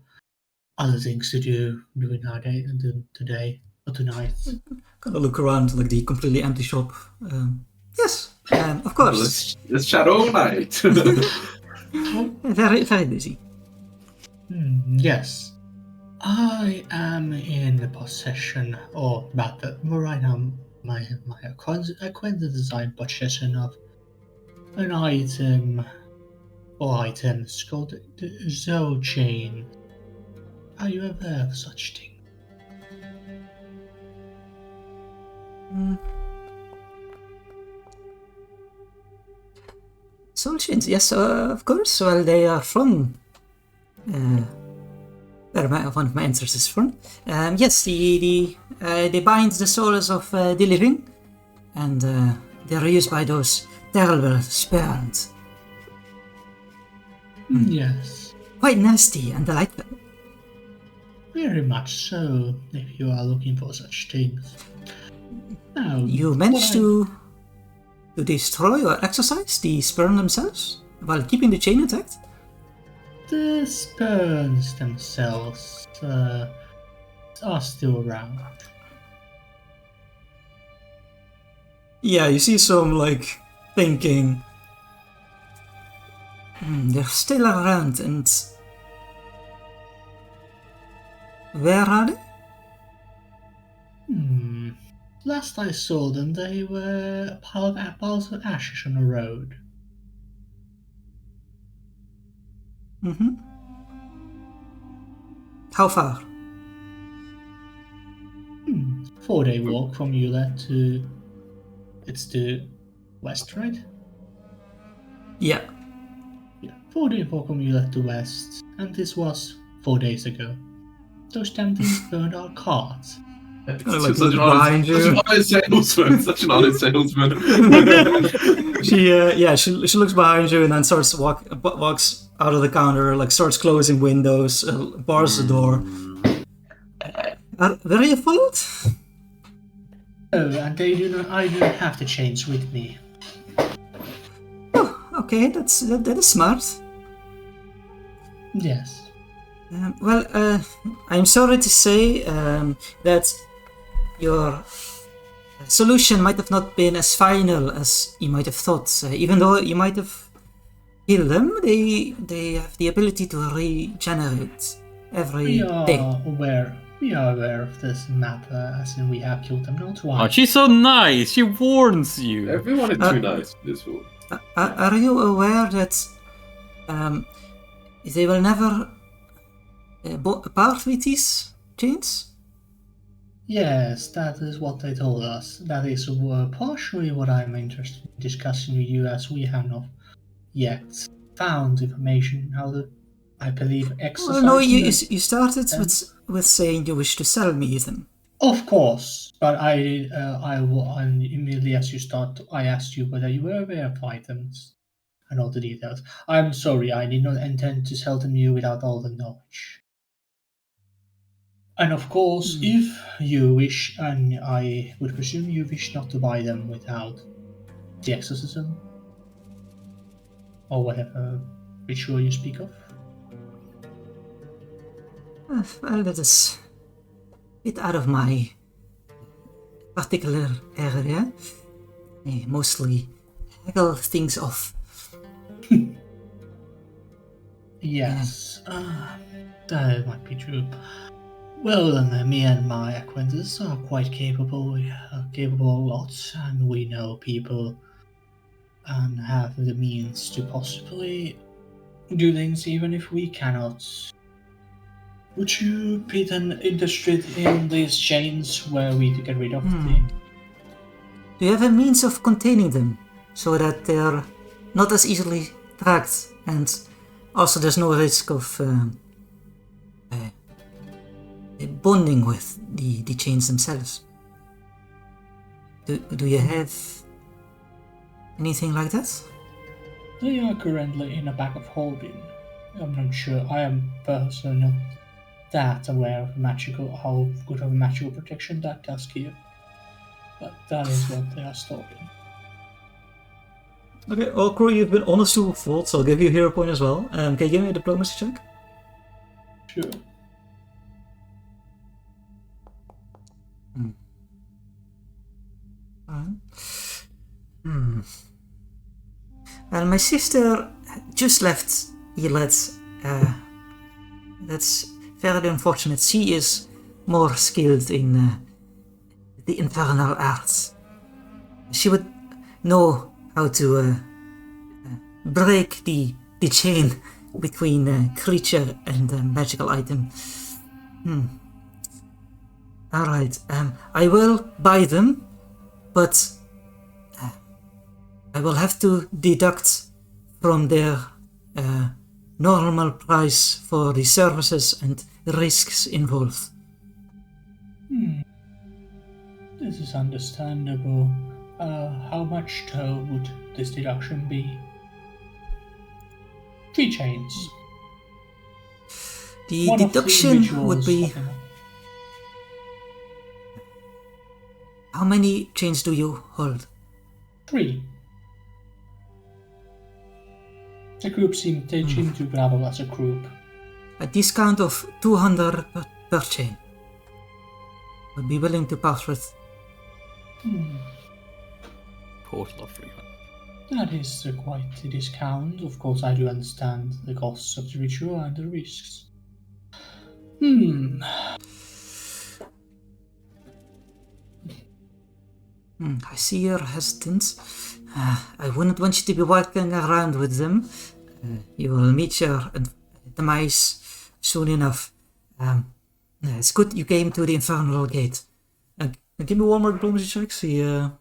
C: other things to do during our day today or tonight.
A: Kind of look around like the completely empty shop. Yes, of course.
B: Let's chat all night.
A: Very, very busy.
C: Yes. I am in the possession, or rather, right now, my acquaintance is in possession of an item or items called the Zoe Chain. Are you aware of such thing?
A: Soul chains, yes, of course. Well, they are from where one of my interests is from. Yes, they bind the souls of the living, and they are used by those terrible spirits.
C: Yes.
A: Quite nasty and delightful.
C: Very much so, if you are looking for such things. Now,
A: You managed to destroy or exorcise the sperm themselves while keeping the chain intact?
C: the spurns themselves are still around.
A: Yeah, you see some like thinking. They're still around, and where are they?
C: Last I saw them, they were a pile of piles of ashes on the road.
A: How far?
C: 4-day walk from Eula to... It's the west, right?
A: Yeah.
C: Yeah, 4-day walk from Eula to west, and this was 4 days ago. Those damn things burned our carts.
A: Like
B: Such
A: look
B: an
A: behind you.
B: honest salesman. Such an honest salesman.
A: She looks behind you and then starts walks out of the counter, like starts closing windows, bars the door. Were you followed?
C: Oh, and they do not. I do not have the chains with me.
A: Oh, okay, that is smart.
C: Yes.
A: I'm sorry to say that your solution might have not been as final as you might have thought. Even though you might have killed them, they have the ability to regenerate every day.
C: We are aware of this matter, as in we have killed them not
D: Oh,
C: once.
D: she's so nice. She warns you.
B: Everyone is too nice for this one.
A: Are you aware that they will never part with these chains?
C: Yes, that is what they told us. That is partially what I'm interested in discussing with you, as we have not yet found information how to, I believe, exercise.
A: Well, no, you started with saying you wish to sell me them.
C: Of course, but and immediately as you start, I asked you whether you were aware of items, and all the details. I'm sorry, I did not intend to sell them you without all the knowledge. And of course, if you wish, and I would presume you wish not to buy them without the exorcism, or whatever ritual you speak of.
A: Well, that is a bit out of my particular area. I mostly haggle things off.
C: Yes, that might be true. Well, then, me and my acquaintances are quite capable. We are capable a lot, and we know people and have the means to possibly do things even if we cannot. Would you be then interested in these chains where we to get rid of the...
A: Do you have a means of containing them so that they're not as easily tracked, and also there's no risk of bonding with the chains themselves? Do you have anything like that?
C: They are currently in a bag of holding. I'm not sure. I am personally not that aware of how good of a magical protection that does give. But that is what they are stalking.
A: Okay, well, Crow, you've been honest to a fault, so I'll give you a hero point as well. Can you give me a diplomacy check?
C: Sure.
A: Well, my sister just left Elet. That's very unfortunate. She is more skilled in the infernal arts. She would know how to break the chain between creature and magical item. Alright, I will buy them, but I will have to deduct from their normal price for the services and risks involved.
C: This is understandable. How much though would this deduction be? 3 chains.
A: The
C: One of the
A: deduction would
C: individuals
A: be...
C: of them.
A: How many chains do you hold?
C: 3. The group seem to travel as a group.
A: A discount of 200 per chain. Would be willing to part with.
D: Total of 300.
C: That is quite a discount. Of course, I do understand the costs of the ritual and the risks.
A: I see you're hesitant. I wouldn't want you to be walking around with them. You will meet your demise soon enough. It's good you came to the infernal gate. Give me one more diplomacy check. See how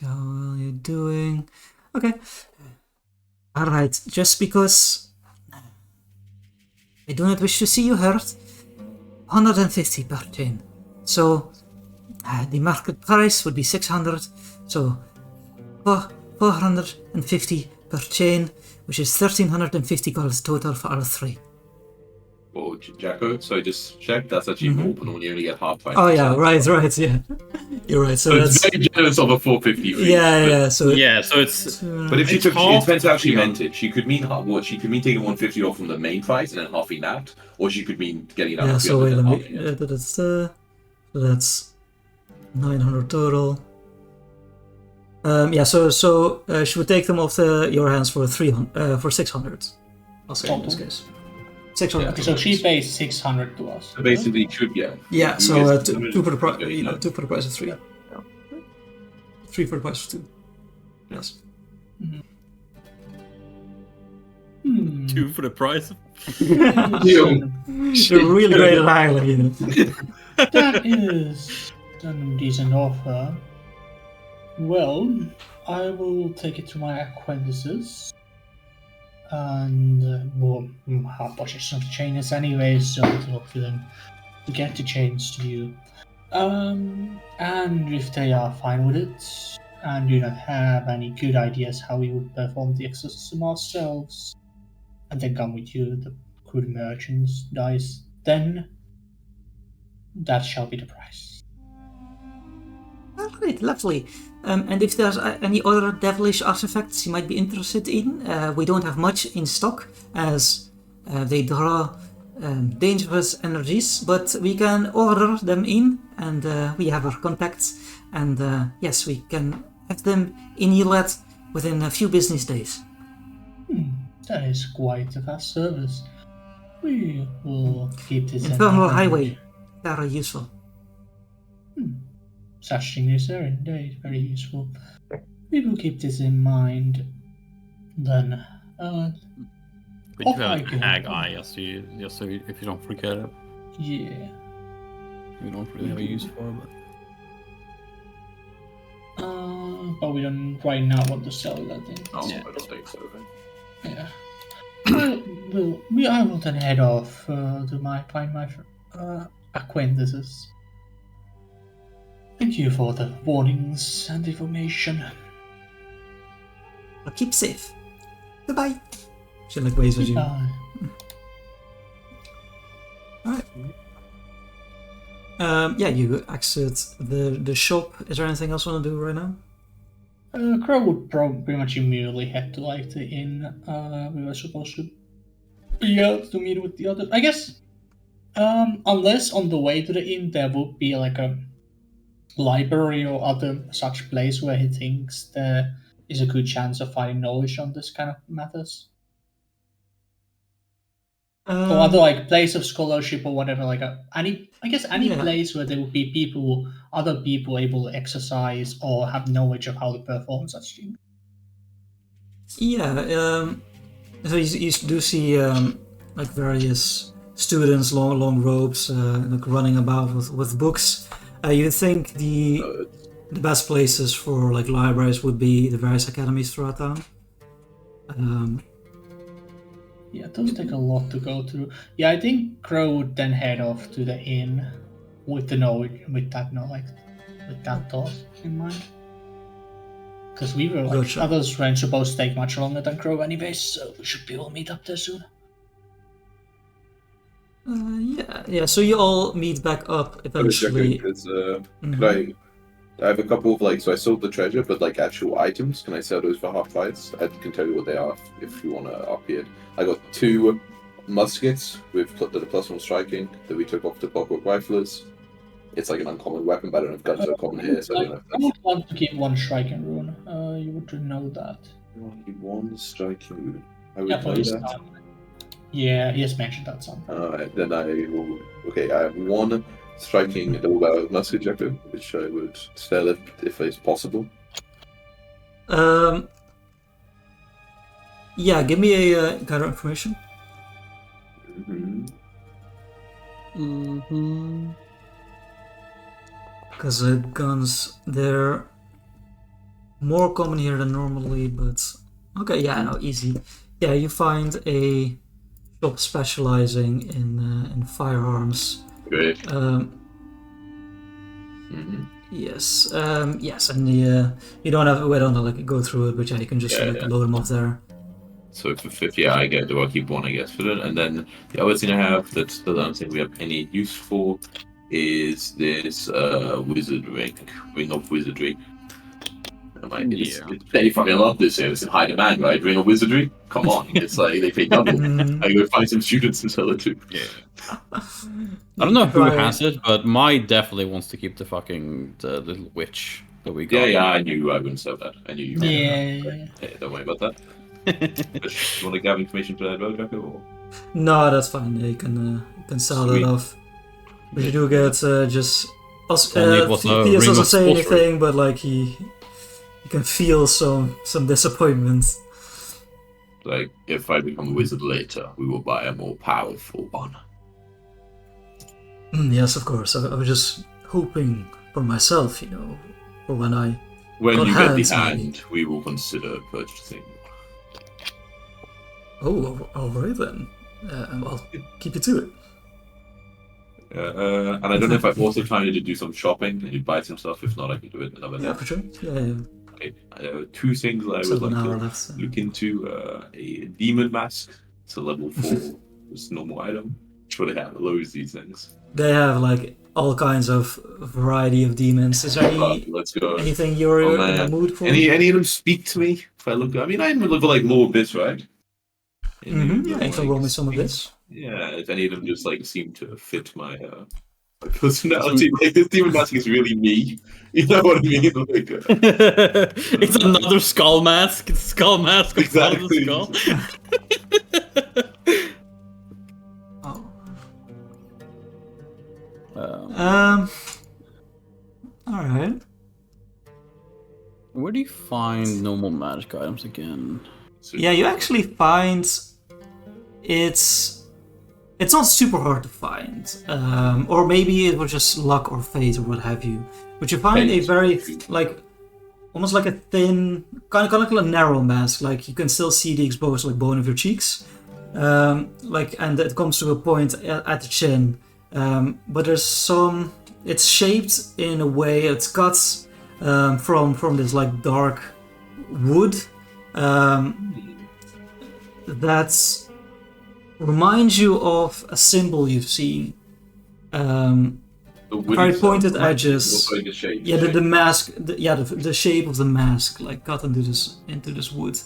A: well you're doing. Okay. Alright, just because I do not wish to see you hurt, 150 per chain. So the market price would be 600, so 450 per chain, which is 1350 gold total for all 3.
B: Oh, Jacko, so I just checked. That's actually more than when you only get half price.
A: Oh yeah, right, yeah. You're right. So
B: it's
A: that's
B: very generous of a 450 fee.
A: yeah. So
D: it's
B: But if she
D: It's
B: took, it
D: half-
B: depends how she meant it. She could mean what? She could mean taking 150 off from the main price and then halving that, or she could mean getting it out.
A: yeah.
B: of
A: So
B: the
A: wait,
B: other
A: let
B: and
A: me.
B: halving it.
A: That's 900 total. Yeah. So she would take them off your hands for 600. I'll say in this case. 600.
C: Okay, so she pays 600 to us.
B: So basically, it should
A: Yeah.
B: You
A: So
B: guys-
A: 2 for the price.
B: Yeah.
A: 2 for the price of 3. 3 for the price of 2. Yes.
D: 2 for the price.
A: You're really great at haggling, you know.
C: That is a decent offer. Well, I will take it to my acquaintances. And, half budgets of the chainers anyway, so I'll talk to them to get the chains to you. And if they are fine with it, and do not have any good ideas how we would perform the exorcism ourselves, and then come with you the good merchandise, then that shall be the price.
A: Alright, lovely. And if there's any other devilish artifacts you might be interested in, we don't have much in stock, as they draw dangerous energies, but we can order them in, and we have our contacts, and yes, we can have them in Elat within a few business days.
C: That is quite a fast service. We will keep this in
A: Infernal
C: mind.
A: Highway, very useful.
C: Such things are indeed very useful. We will keep this in mind. Then,
D: But you
C: Oh
D: have
C: my
D: a
C: God.
D: hag eye, just so if you don't forget it.
C: yeah.
D: We don't really have a use for it,
C: But we don't right now want to sell that thing.
B: Oh,
D: Yeah.
B: I don't think so.
C: Yeah. I will then head off to find my acquaintances. Thank you for the warnings and information.
A: Well, keep safe. Goodbye. She like waves at you.
C: Bye.
A: Alright. Yeah, you exit the shop. Is there anything else you want to do right now?
C: Crow would pretty much immediately head to like the inn. We were supposed to be out to meet with the others. I guess, unless on the way to the inn there would be like a library or other such place where he thinks there is a good chance of finding knowledge on this kind of matters. Or other like place of scholarship or whatever, like any
A: Yeah.
C: place where there would be other people able to exercise or have knowledge of how to perform such things.
A: Yeah, so you do see like various students, long robes, like running about with books. You think the best places for like libraries would be the various academies throughout town.
C: Yeah, those take a lot to go through. Yeah, I think Crow would then head off to the inn with that thought in mind. Because we were like,
A: Gotcha.
C: others weren't supposed to take much longer than Crow anyways, so we should be able to meet up there soon.
A: Yeah. So you all meet back up
B: I was checking
A: eventually.
B: because I have a couple of so I sold the treasure, but like actual items, can I sell those for half price? I can tell you what they are if you want to up it. I got 2 muskets with the +1 striking that we took off the Clockwork Riflers. It's like an uncommon weapon, but I don't know if guns are common here, so I don't know if
C: I
B: that's.
C: would want to keep 1 striking rune. You would know that.
B: Only 1 striking rune. I would
C: Yeah, for
B: know
C: this
B: that.
C: time. Yeah, he has mentioned that something.
B: Alright, then I will. Okay, I have 1 striking double musket jacket, which I would sell if it's possible.
A: Yeah, give me a kind of information. Because guns, they're more common here than normally, but okay, yeah, no, easy. Yeah, you find a shop specializing in firearms.
B: Great.
A: Yes, yes, and you don't have we don't like go through it, but yeah, you can just load them off there.
B: So for 50, I get the keep 1, I guess, for it. And then the other thing I have that still I don't think we have any use for is this wizard ring of wizardry. It's they fucking love this here. It's in high demand, right? Ring of wizardry. Come on, it's like they pay double. I go find some students and sell it too.
D: Yeah. I don't know who has it, but Mai definitely wants to keep the little witch that we got.
B: Yeah, I knew I wouldn't sell that. I knew you.
C: Yeah.
B: Don't worry about that. You want to gather information for that road tracker or?
A: No, that's fine. Yeah, you can sell that off. But you do get just. He doesn't say anything, but like you can feel some disappointment.
B: Like, if I become a wizard later, we will buy a more powerful one.
A: Yes, of course. I was just hoping for myself, for when I.
B: When you get the hand,
A: maybe.
B: we will consider purchasing.
A: Oh, alright then. I'll keep you to it.
B: And I don't know if I've also tried to do some shopping and you buy some stuff. If not, I can do it another day.
A: Yeah, for sure. Yeah.
B: Okay. Two things I
A: Still
B: would
A: an
B: like
A: hour
B: to
A: left. So.
B: look into: a demon mask. It's a level 4, just normal item. Sure, they have loads of these things.
A: They have like all kinds of variety of demons. Is there
B: Let's go.
A: anything you're
B: Oh,
A: in the
B: man.
A: mood for?
B: Any of them speak to me? If I look, I mean, I look for like lower bits, right?
A: Yeah, you can roll me some of this.
B: Yeah, if any of them just like seem to fit my personality, like this demon mask is really me. You know what I mean? Like,
D: It's another skull mask. It's a skull mask on top of the skull.
A: All right.
D: Where do you find normal magic items again?
A: Yeah, you actually find it's not super hard to find, or maybe it was just luck or fate or what have you. But you find a very like almost like a thin, kind of like a narrow mask. Like you can still see the exposed like bone of your cheeks, like, and it comes to a point at the chin. But there's some. It's shaped in a way. It's cut from this like dark wood that reminds you of a symbol you've seen. Very pointed edges. Yeah, the mask. The shape of the mask, like cut into this wood.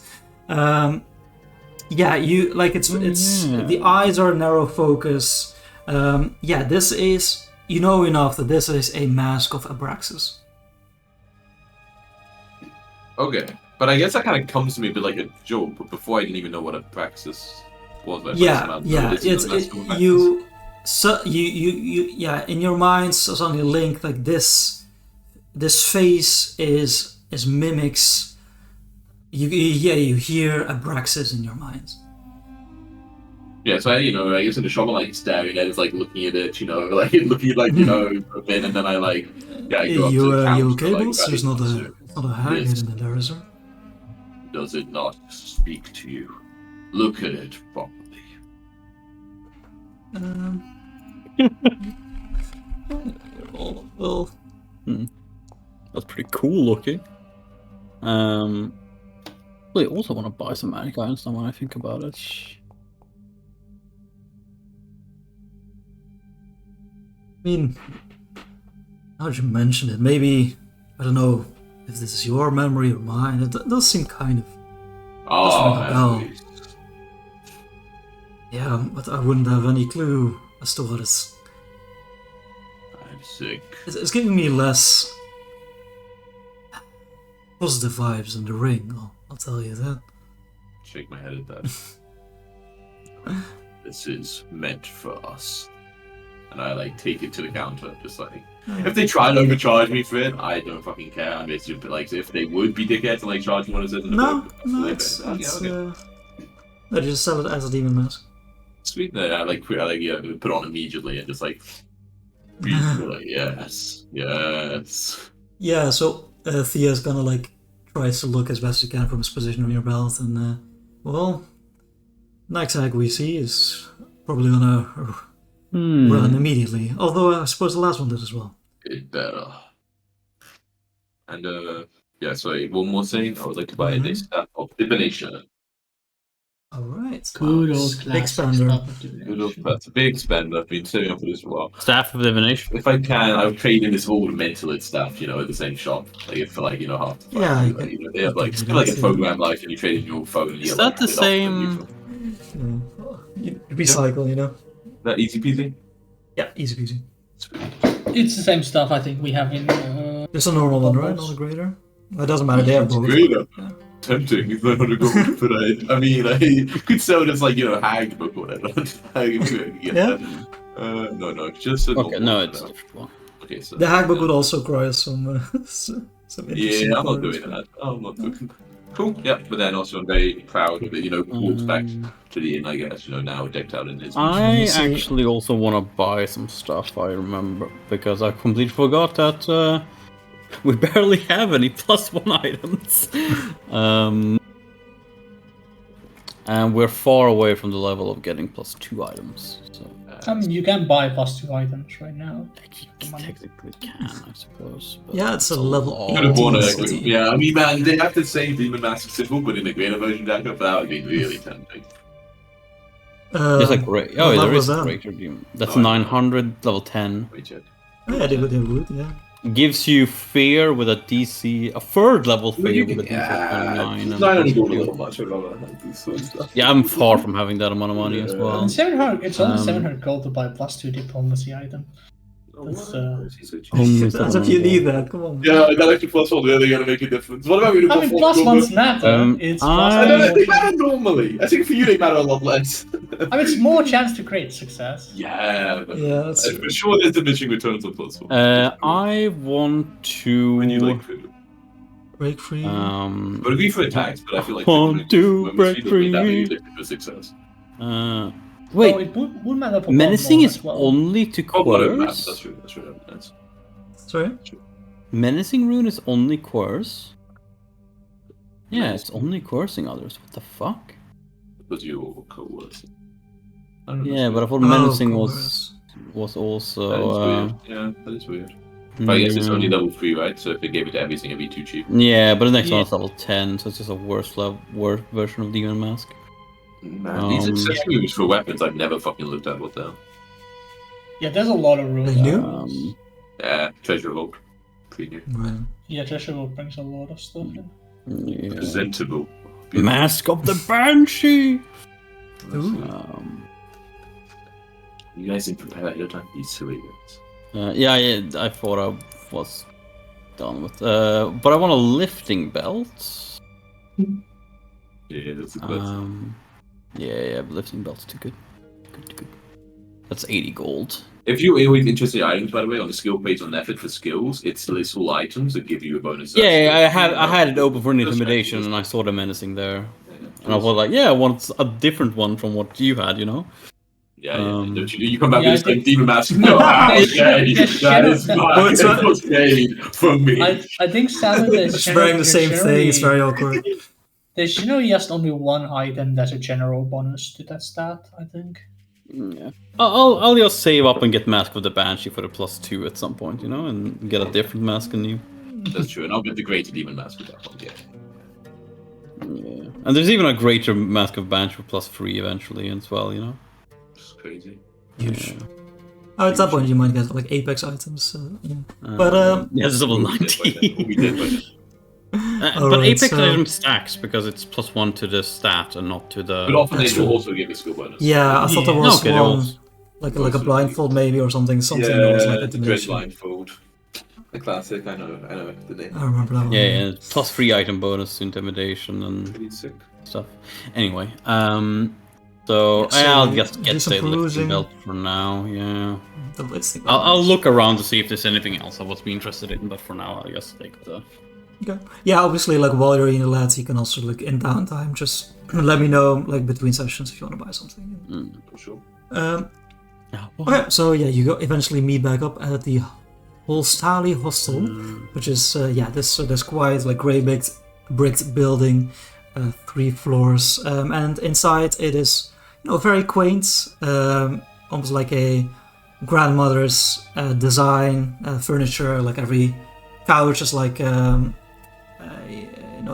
A: Yeah, you like it's the eyes are narrow focus. Yeah, this is enough that this is a mask of Abraxas.
B: Okay, but I guess that kind of comes to me a bit like a joke. But before I didn't even know what Abraxas was.
A: Yeah. Yeah. In your mind, suddenly link like this face is mimics. You hear Abraxas in your mind.
B: Yeah, so I guess in the shop I'm like staring at it, like looking at it, like looking like a bit, and then I like I go up to the counter.
A: You okay,
B: like,
A: boss? There's not a hag in there, is there?
B: Does it not speak to you? Look at it properly.
A: Well,
D: that's pretty cool looking. I also want to buy some magic items now when I think about it.
A: I mean, now that you mention it, maybe, I don't know if this is your memory or mine, it does seem kind of...
B: Oh,
A: yeah, but I wouldn't have any clue as to what it's...
B: I'm sick.
A: It's giving me less positive vibes than the ring, I'll tell you that.
B: Shake my head at that. This is meant for us. And I like take it to the counter, just like if they try and overcharge me for it, I don't fucking care. I'm basically like if they would be dickheads and like charge me what it says in the book.
A: No, it's they just sell it as a demon mask.
B: Sweet. I like put it on immediately and just like like yes.
A: Yeah, so Thea's gonna like tries to look as best he can from his position on your belt, and well, next hag we see is probably gonna run immediately. Although I suppose the last one did as well.
B: It better. And sorry, one more thing. I would like to buy a staff of divination.
A: Alright.
C: Good old
A: big
C: classic
A: spender.
C: stuff of divination.
B: Good old, that's a big spend. I've been saving up for this for a while.
D: Staff of divination.
B: If I can, I would trade in this old mentalist stuff, at the same shop. Like for like half the price.
A: Yeah,
B: they have like a program like and you trade in your phone.
D: Is that the same?
A: You recycle,
B: That easy peasy?
A: Yeah, easy peasy.
C: It's the same stuff I think we have in.
A: There's a normal one, right? Not a greater. It doesn't matter. They have both.
B: Greater. Yeah. Tempting if they're not a gold, but I could sell it as like hag book or whatever.
A: Yeah.
B: No, just a
D: okay. No, it's a different one.
B: Okay, so
A: the hag book would also require some
B: yeah, I'm not doing that. I'm not doing. Cool. Yeah, but then also I'm very proud of it. Walks back to the inn, I guess. Now decked out in his.
D: I actually also want to buy some stuff. I remember because I completely forgot that. We barely have any +1 items. And we're far away from the level of getting +2 items. So
C: You can buy +2 items right now.
D: You technically can, I suppose. But
A: Yeah, it's a level
D: lot.
B: Could have worn
A: 18
B: a,
A: city.
B: yeah, I mean, man, they have to say Demon Mask symbol, but in a greater version deck, that would be really tempting.
D: There's a great.
A: What
D: Oh,
A: level
D: there is
A: is
D: a
A: that?
D: greater demon. That's
B: Oh,
D: 900, level 10.
B: Wait, check.
A: Oh, yeah, they would, yeah.
D: Gives you fear with a DC, a third level
B: Well, you
D: fear with a
B: can,
D: DC of 29. and
B: 900 gold a
D: plus
B: little much. I'd rather have this sort of stuff.
D: Yeah, I'm far from having that amount of money as
B: Yeah.
C: I
D: well.
C: mean, 700. It's only
D: Um,
C: 700 gold to buy +2 diplomacy item.
B: Oh,
C: That's,
B: what? She's so cheap.
D: Only
A: As if you need that, come on.
B: Yeah, that extra +1 really gonna make a difference. What about you?
C: I mean, +1s matter. It's
B: I don't know if they
C: +1.
B: matter normally. I think for you they matter a lot less.
C: I mean, it's more chance to create success.
B: Yeah, but
A: Yeah, that's
B: for sure there's diminishing returns on +1.
D: I want to.
B: When you like food.
A: Break free.
B: But agree for attacks, but I feel like
D: Want to break
B: that means
D: free.
B: for success.
D: Wait,
C: Oh, it would matter for
D: menacing
C: more
D: is
C: as well.
D: only to
B: Oh, well, that's
D: coerce.
B: true. That's true. That's
A: Sorry?
D: Menacing rune is only coerce. Yeah, it's only coercing others. What the fuck?
B: because you're coercing. I don't know.
D: Yeah, but I thought
A: Oh,
D: menacing
A: of
D: was
A: course.
D: also.
B: That is weird. Yeah, that is weird. But I guess it's only level 3, right? So if they gave it to everything, it'd be too cheap.
D: Yeah, but the next
C: Yeah.
D: one is level 10, so it's just a worse version of Demon Mask.
B: Man, these accessory moves for weapons I've never fucking looked at what they're.
C: Yeah, there's a lot of rules.
A: They do?
B: Yeah, treasure vault. Pretty new.
A: Right.
C: Yeah, Treasure Vault brings a lot of stuff in.
D: Yeah.
B: Presentable.
D: Mask of the Banshee!
A: Ooh.
B: You guys didn't prepare ahead of time, you silly guys.
D: Yeah, I thought I was done with. But I want a lifting belt.
B: Yeah, that's a good.
D: Yeah, lifting belt's too good. Good. That's 80 gold.
B: If you're interested in items, by the way, on the skill page on effort for skills, it's lists all items that give you a bonus.
D: Yeah, I had it open for an intimidation, and I saw the menacing there, and I was like, yeah, I want a different one from what you had, you know.
B: Yeah, you come back
C: Yeah,
B: with this
C: I
B: like demon mask. No, okay, that is
C: But-
B: fine. Okay, from me.
C: I think Salad is
A: It's wearing the same thing, it's very awkward.
C: There's just only one item that's a general bonus to that stat, I think.
D: Yeah, I'll just save up and get Mask of the Banshee for the +2 at some point, you know, and get a different mask than you.
B: That's true, and I'll get the greater demon mask with that one.
D: Yeah, and there's even a greater Mask of Banshee for +3 eventually as well, you know.
B: It's crazy.
A: Huge. Oh, at that point you might get like Apex items. Yeah. But
D: yeah, it's level
B: We did
D: 90.
B: by then.
D: But
A: Alright,
D: Apex
A: so-
D: item stacks because it's +1 to the stat and not to the.
B: But often they
A: That's
B: will
A: true.
B: also give a skill bonus.
A: yeah, I thought there
C: Yeah.
A: was
D: Okay, there
A: one
D: was.
A: like a blindfold maybe or something that was like
B: the dread
A: intimidation.
B: blindfold. The classic, I know the name.
A: I remember that one.
D: Yeah, +3 item bonus to intimidation and
B: Pretty sick.
D: stuff. Anyway, so
A: Yeah, so
D: I'll just
A: do
D: get
A: some
D: the lifting
A: perusing.
D: belt for now. Yeah,
A: The listing.
D: I'll look around to see if there's anything else I would be interested in, but for now I'll just take the.
A: Okay. Yeah, obviously, like while you're in the lads, you can also like in downtime just let me know like between sessions if you want to buy something.
B: For sure.
A: Okay, so yeah, you go eventually meet back up at the Holstali Hostel, which is this quiet like grey bricked building, 3 floors, and inside it is very quaint, almost like a grandmother's design furniture. Like every couch is like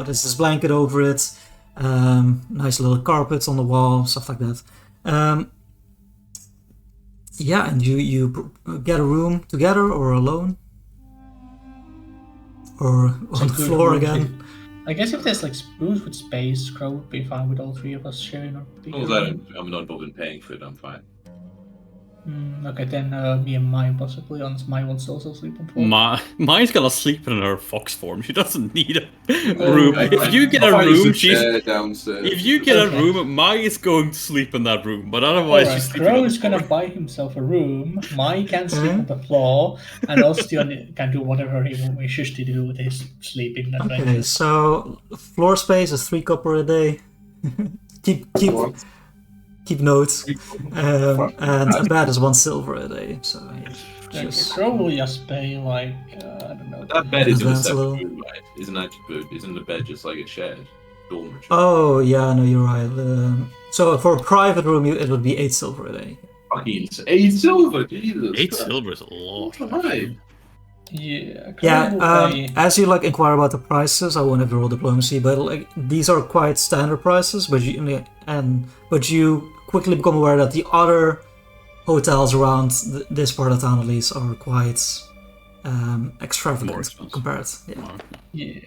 A: there's this blanket over it, nice little carpets on the wall, stuff like that. Yeah, and you get a room together or alone, or on the floor again.
C: I guess if there's like rooms with space, Crow would be fine with all 3 of us sharing a
B: As
C: bigger
B: long as
C: room.
B: I'm not involved in paying for it, I'm fine.
C: Okay, then me and Mai possibly, unless Mai wants to also sleep on floor.
D: Mai's gonna sleep in her fox form. She doesn't need a
C: Oh,
D: room.
C: right.
D: If you get
B: I'll
D: a
B: find
D: room,
B: some
D: she's.
B: chair downstairs.
D: If you get
C: Okay.
D: a room, Mai is going to sleep in that room, but otherwise
C: Alright,
D: she's sleeping
C: Crow
D: on
C: is
D: the
C: gonna
D: floor.
C: buy himself a room. Mai can sleep on the floor, and Ostian can do whatever he wishes to do with his sleeping
A: Okay,
C: adventures.
A: so floor space is 3 copper a day. keep notes, and a bed is 1 silver a day. So yeah,
C: Okay,
A: just
C: Crow will just pay like I don't know.
B: That bed is in a
A: Advance a
B: separate
A: little.
B: room, right? Isn't that good? Isn't the bed just like a shared dormitory?
A: oh yeah, no, you're right. So for a private room, it would be 8 silver a day.
B: Fucking 8 silver, Jesus.
D: 8
B: Christ.
D: silver is a lot.
B: Right.
D: Actually.
C: Yeah,
A: Yeah,
C: Crow will pay.
A: as you like inquire about the prices, I won't have to roll diplomacy, but like these are quite standard prices. But you quickly become aware that the other hotels around this part of town, at least, are quite extravagant
D: More expensive.
A: compared. Yeah.
C: Yeah.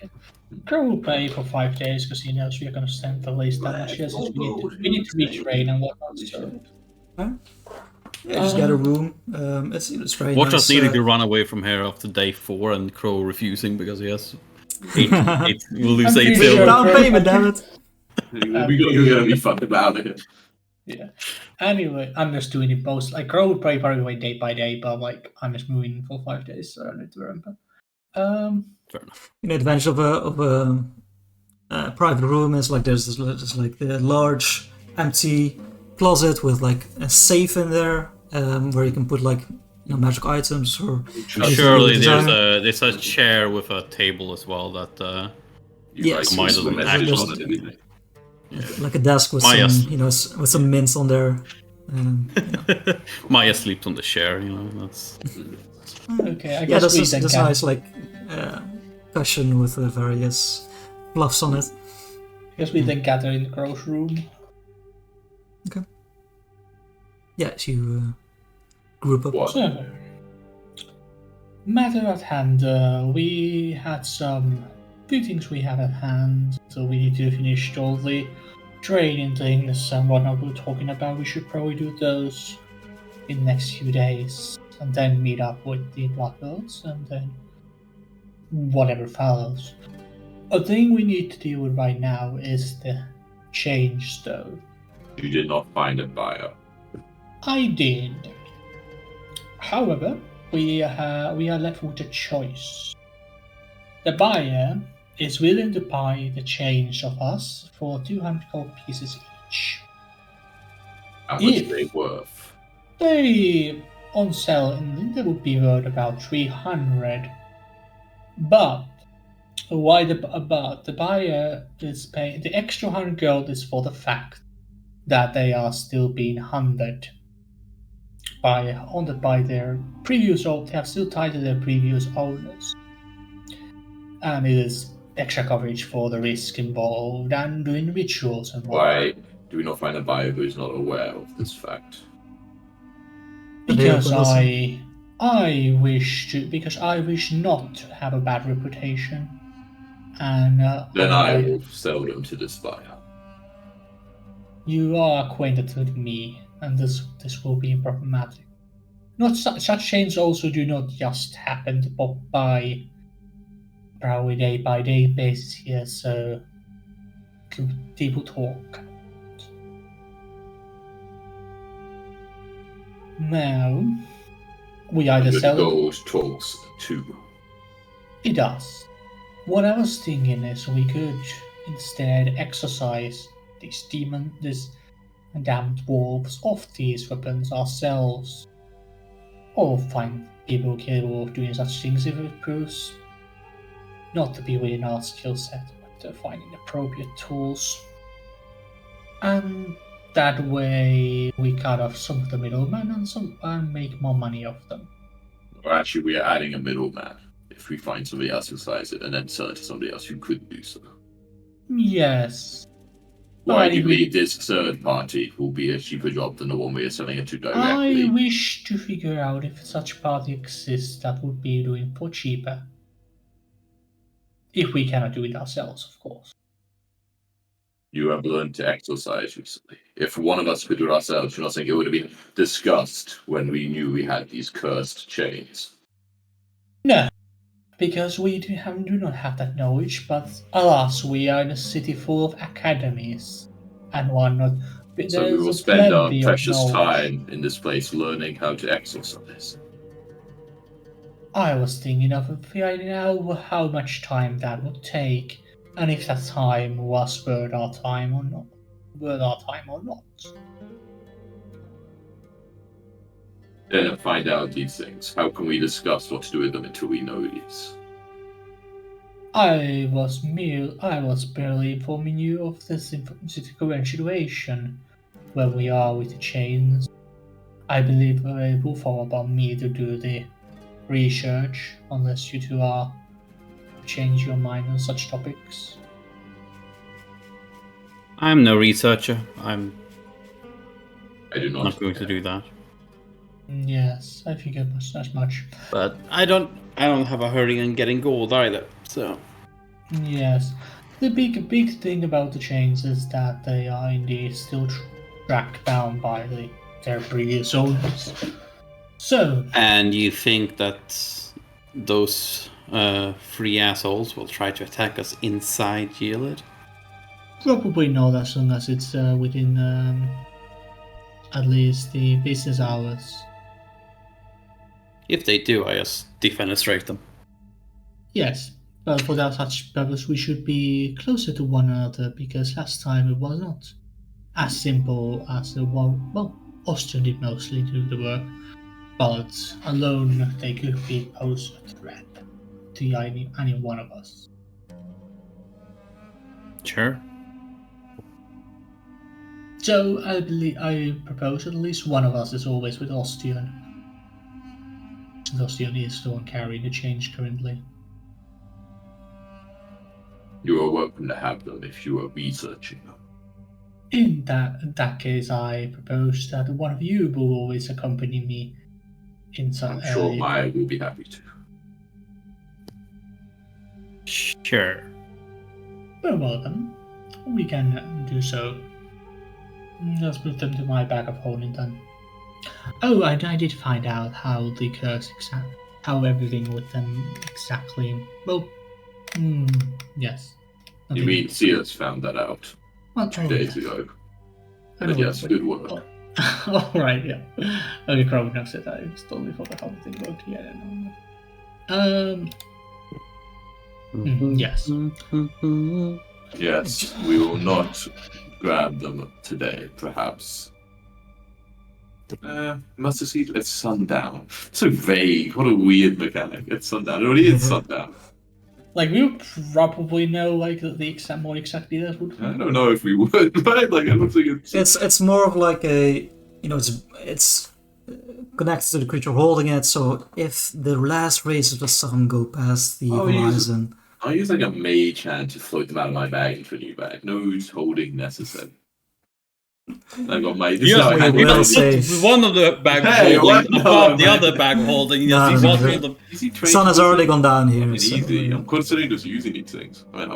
C: Crow will pay for 5 days because he knows we are going to stand the least that much. Yes, we need to reach rain and whatnot. So
A: Yeah, just get a room. It's very
D: Watch
A: nice.
D: us needing to run away from here after day 4 and Crow refusing because he has 8. We'll lose
C: I'm
D: 8
C: pretty
D: silver.
C: sure-
A: Down payment, damn it.
B: We're gonna be fucked about it.
C: yeah. Anyway, I'm just doing it both. Like Crow will pay probably day by day, but like I'm just moving for 5 days, so I need to remember.
D: Fair enough.
A: The advantage of a private room is like there's like a large empty closet with like a safe in there where you can put like magic items or
D: Surely
A: designer.
D: there's a chair with a table as well that
A: Yes,
D: mine
A: yes,
D: doesn't
A: there's
D: actually
A: just
D: on it anything.
A: like a desk with
D: Maya
A: some with some mints on there.
D: Maya sleeps on the chair, that's
C: Okay, I
A: Yeah,
C: guess
A: that's
C: we
A: this
C: then can.
A: nice like cushion with various fluffs on it.
C: I guess we then gather in the Crow's room.
A: Yes, you group up.
B: What?
C: So, matter at hand. We had some few things we have at hand, so we need to finish all the training things and whatnot we were talking about. We should probably do those in the next few days, and then meet up with the Blackbirds, and then whatever follows. A thing we need to deal with right now is the change stone.
B: You did not find a buyer.
C: I did. However, we are left with a choice. The buyer is willing to buy the change of us for 200 gold pieces each.
B: How much
C: If-
B: are they worth?
C: They on sale, and they would be worth about 300. But why the buyer is paying the extra 100 gold is for the fact that they are still being hunted by their previous owners. They have still tied to their previous owners, and it is extra coverage for the risk involved and doing rituals and whatnot.
B: Why do we not find a buyer who is not aware of this fact?
C: Because
A: Yeah,
C: I wish not to have a bad reputation, and
B: Then I will sell them to this buyer.
C: you are acquainted with me, and this will be problematic. Not such chains also do not just happen to pop by, probably day by day basis here. So people talk. Now we either
B: 100
C: sell it.
B: gold talks too.
C: It does. What I was thinking is we could instead exercise these damned dwarves of these weapons ourselves, or find people capable of doing such things if it proves not to be within our skill set, but finding appropriate tools. And that way we cut off some of the middlemen and make more money off them.
B: Or actually, we are adding a middleman if we find somebody else who buys it and then sell it to somebody else who could do so.
C: Yes.
B: Why
C: I
B: do you
C: agree.
B: believe this third party will be a cheaper job than the one we are selling it to
C: I
B: directly?
C: wish to figure out if such party exists that would be doing for cheaper. If we cannot do it ourselves, of course.
B: You have learned to exercise recently. If one of us could do it ourselves, you're not saying it would have been discussed when we knew we had these cursed chains.
C: No, because we do not have that knowledge, but alas, we are in a city full of academies and whatnot.
B: So we will spend our precious time in this place learning how to exercise.
C: I was thinking of figuring out how much time that would take, and if that time was worth our time or not.
B: Then find out these things. How can we discuss what to do with them until we know these?
C: I was barely informing you of this current situation, where we are with the chains. I believe it will fall upon me to do the research, unless you two are change your mind on such topics.
D: I'm no researcher. I'm
B: I do not.
D: not going to do that.
C: Yes, I figured as much.
D: But I don't have a hurry in getting gold either. So
C: Yes, the big thing about the chains is that they are indeed still tracked down by their previous owners. So,
D: and you think that those free assholes will try to attack us inside Gilead?
C: probably not as long as it's within at least the business hours.
D: If they do, I just defenestrate them.
C: Yes, but for that such purpose, we should be closer to one another because last time it was not as simple as the one. Well, Austin did mostly do the work, but alone they could be pose a threat to any one of us.
D: Sure.
C: So I propose at least one of us is always with Ostian. Since Ostian is the one carrying the change currently.
B: You are welcome to have them if you are researching them.
C: In that case, I propose that one of you will always accompany me inside.
B: I'm sure Maya will be happy to.
D: Sure.
C: Well, welcome. We can do so. Let's put them to my bag of holding then. Oh, I did find out how the curse how everything with them exactly. Well, yes.
B: You mean Sears found that out
C: Well,
B: 2 days ago?
C: I know
B: Yes,
C: it,
B: good work.
C: Oh, alright, yeah. Okay, Crow knows it. I totally forgot how the thing worked. Yeah, yes.
B: Yes, we will not grab them today, perhaps. Must have seen it's sundown. So vague. What a weird mechanic. It's sundown. It already is sundown.
C: Like, we would probably know, like, the exact, more exact details, would we?
B: I don't know if we would, right? Like, I don't think
A: It's more of like a, it's connected to the creature holding it. So if the last rays of the sun go past the horizon,
B: I use like a mage hand to float them out of my bag into a new bag. No holding necessary. I got my. This
D: Yes,
B: is how I
A: we will
B: handle
A: say.
D: one of the bag
B: Hey, what?
D: holding
B: No,
D: above the
B: man.
D: other bag holding.
A: No,
D: Yes,
A: no,
D: he
A: no.
D: was them.
B: Easy
A: the sun has already gone down here. So,
B: Easy. I'm considering just using these things. I mean,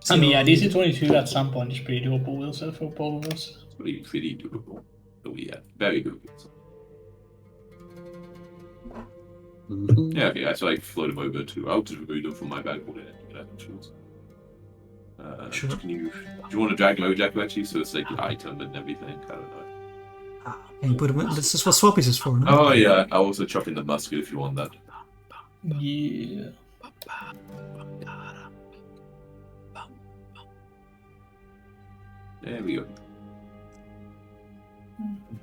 C: I mean, yeah, DC-22 at some point is pretty doable, will say, for both of us.
B: it's pretty doable. So yeah, very good. Yeah, okay, so I float them over to. I'll just remove them from my bag holding it.
A: Sure.
B: Do you want to drag them over, Jack, actually, so it's like the item and everything? I don't know.
A: Can you put them in? This is what Swappies is for, no?
B: Oh yeah, I'll also chuck in the musket if you want that.
C: Yeah.
B: There we go.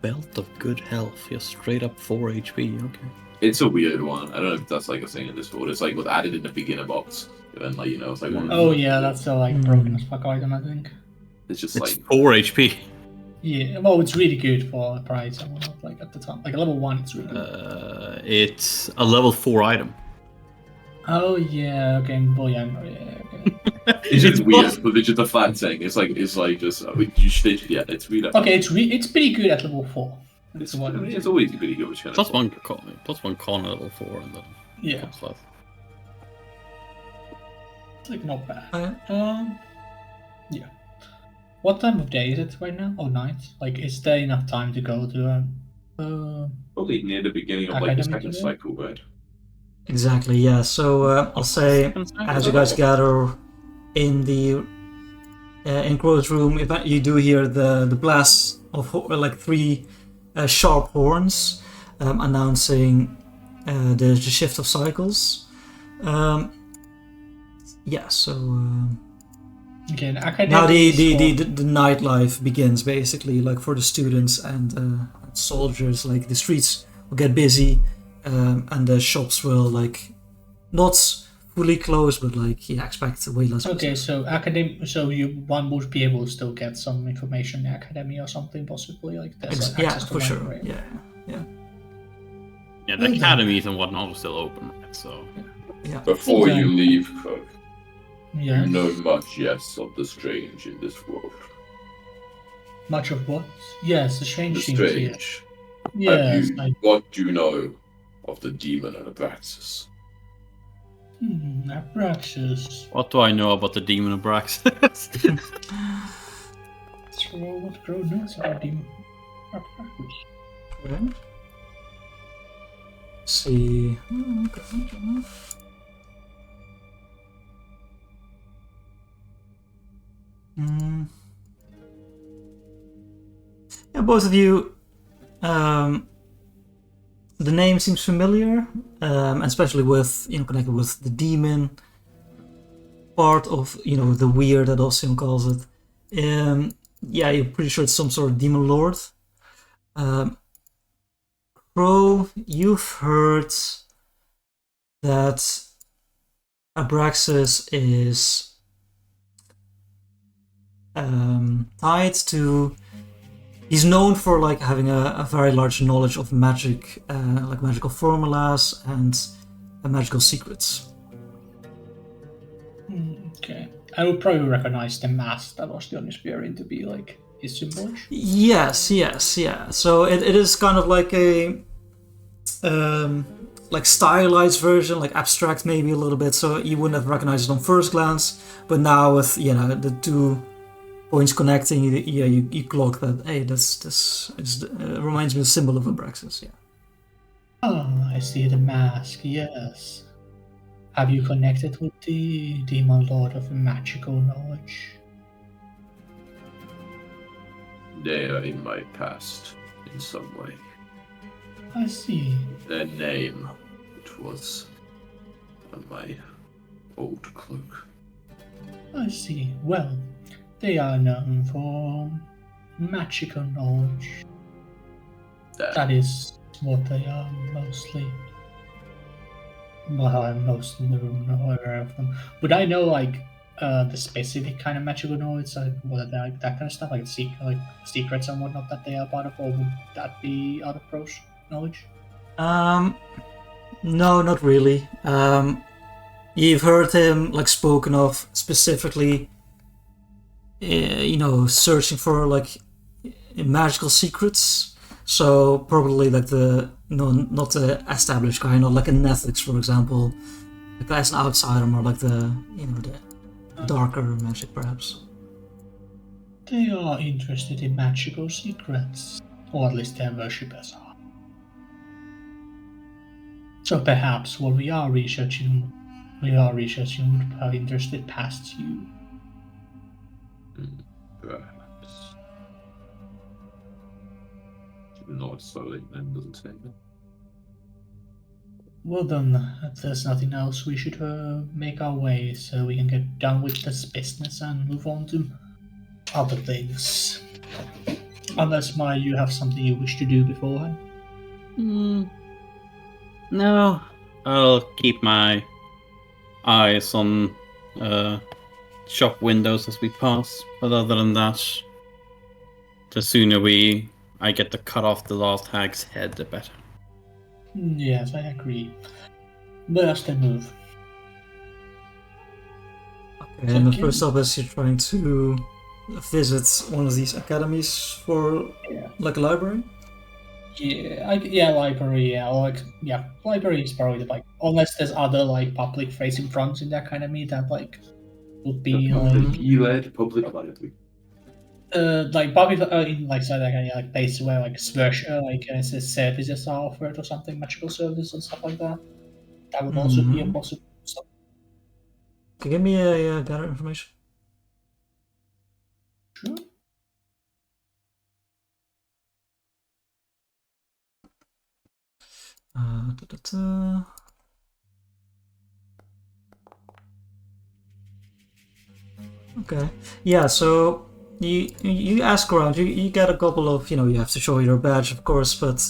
D: Belt of good health. You're straight up 4 HP. Okay.
B: It's a weird one. I don't know if that's like a thing in this world. It's like was added in the beginner box. And then, like, it's like one of
C: Oh, yeah, that's a, like, broken as fuck item, I think.
B: It's just
D: It's
B: like
D: 4 HP.
C: Yeah, well, it's really good for the price and whatnot, like, at the time. Like, a level 1, it's really good.
D: It's a level 4 item.
C: Oh, yeah, okay, boy, yeah, okay.
B: it's just weird, but it's just a flat thing. It's like just you should, yeah, it's weird.
C: Okay, it's pretty good at level 4.
B: It's always pretty good. Which kind
D: Plus
B: of
D: one con at level 4 and then
C: Yeah,
D: plus.
C: it's like not bad.
A: Oh,
C: Yeah. What time of day is it right now? Oh, night? Like, is there enough time to go to
B: probably near the beginning of like the
C: Academy
B: second
C: today?
B: cycle, right?
A: exactly, yeah. So I'll say, as you guys gather in the enclosed room, you do hear the blast of like 3 sharp horns announcing the shift of cycles. Yeah, so
C: Okay, the academy
A: now
C: is
A: the nightlife begins basically, like for the students and soldiers. Like the streets will get busy, and the shops will like not fully closed, but like expect way less.
C: Okay, so one would be able to still get some information in the academy or something, possibly like there's
A: Yeah,
C: access to
A: for sure.
C: library.
A: Yeah.
D: Yeah, the academies and whatnot are still open, right? So
B: Before
C: Okay.
B: you leave, Kirk,
C: Yes.
B: you know much, yes, of the strange in this world.
C: Much of what? Yes, the
B: The
C: strange things here.
B: strange.
C: Yes,
B: What do you know of the demon and Abraxas?
C: Abraxas.
D: what do I know about the demon of Braxis?
C: So what Crow knows about demon Abraxas?
A: Okay. See. Yeah, both of you. The name seems familiar, especially with connected with the demon part of the weird that Ossian calls it. Yeah, you're pretty sure it's some sort of demon lord. Crow, you've heard that Abraxas is tied to. He's known for like having a very large knowledge of magic, like magical formulas and magical secrets.
C: Okay. I would probably recognize the mask that was the Spearing to be like his symbol.
A: Yes, yeah. So it is kind of like a like stylized version, like abstract maybe a little bit. So you wouldn't have recognized it on first glance, but now with the two points connecting, you clock that. Hey, this reminds me of the symbol of Abraxas. Yeah.
C: Oh, I see the mask. Yes. Have you connected with the demon lord of magical knowledge?
B: They are in my past, in some way.
C: I see.
B: Their name, it was on my old cloak.
C: I see. Well, they are known for magical knowledge. That is what they are mostly. Well, I'm most in the room not aware of them. Would I know like the specific kind of magical knowledge, like what like that kind of stuff, like secrets and whatnot that they are part of, or would that be other pros knowledge?
A: No, not really. You've heard him like spoken of specifically. Searching for like magical secrets. So probably like not the established guy, not like an ethics, for example. Like as an outsider, more like the darker magic, perhaps.
C: They are interested in magical secrets, or at least their worshippers are. So perhaps what we are researching would have interested past you.
B: Perhaps. Not slowly, then doesn't say that.
C: Well then, if there's nothing else, we should make our way so we can get done with this business and move on to other things. Unless, Maya, you have something you wish to do beforehand.
D: No, I'll keep my eyes on shop windows as we pass. But other than that, the sooner I get to cut off the last hag's head, the better.
C: Yes, I agree. Let us then move.
A: Okay, and the first up is you're trying to visit one of these academies for like a library.
C: Library. Library is probably like, unless there's other like public facing fronts in the academy that like would be
B: Public library.
C: like public in like so like places where like services are offered or something, magical service and stuff like that. That would also be a possible.
A: Can you give me a gather information?
C: Sure.
A: Okay. Yeah, so you ask around, you get a couple of, you have to show your badge, of course, but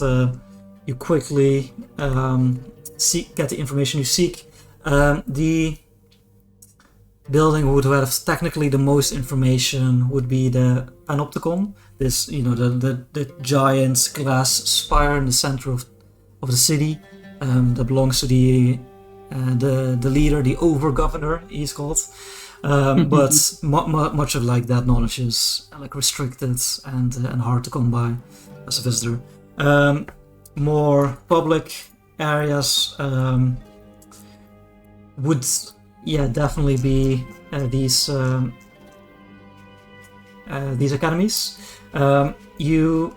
A: you quickly get the information you seek. The building who would have technically the most information would be the Panopticon. This, the giant glass spire in the center of the city that belongs to the leader, the over governor, he's called. But much of like that knowledge is like restricted and hard to come by as a visitor. More public areas would definitely be these academies. You've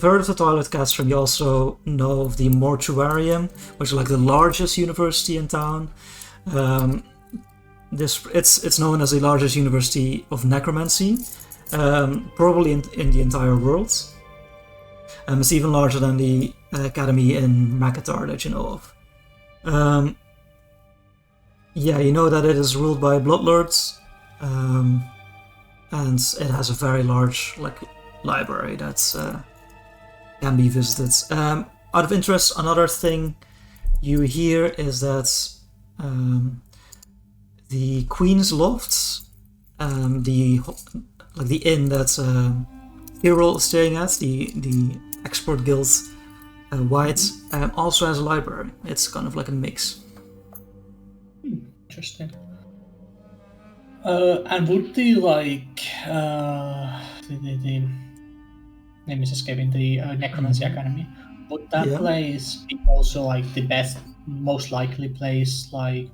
A: heard of the Toilet Castrum. You also know of the Mortuarium, which is like the largest university in town. It's known as the largest university of necromancy, probably in the entire world. It's even larger than the academy in Makatar that you know of. You know that it is ruled by bloodlords, and it has a very large library that can be visited. Out of interest, another thing you hear is that the Queen's Lofts, the inn that Hero is staying at, the Export Guild White, also has a library. It's kind of like a mix.
C: Interesting. And would the name is escaping, the Necromancy Academy, would that place be also like the best, most likely place for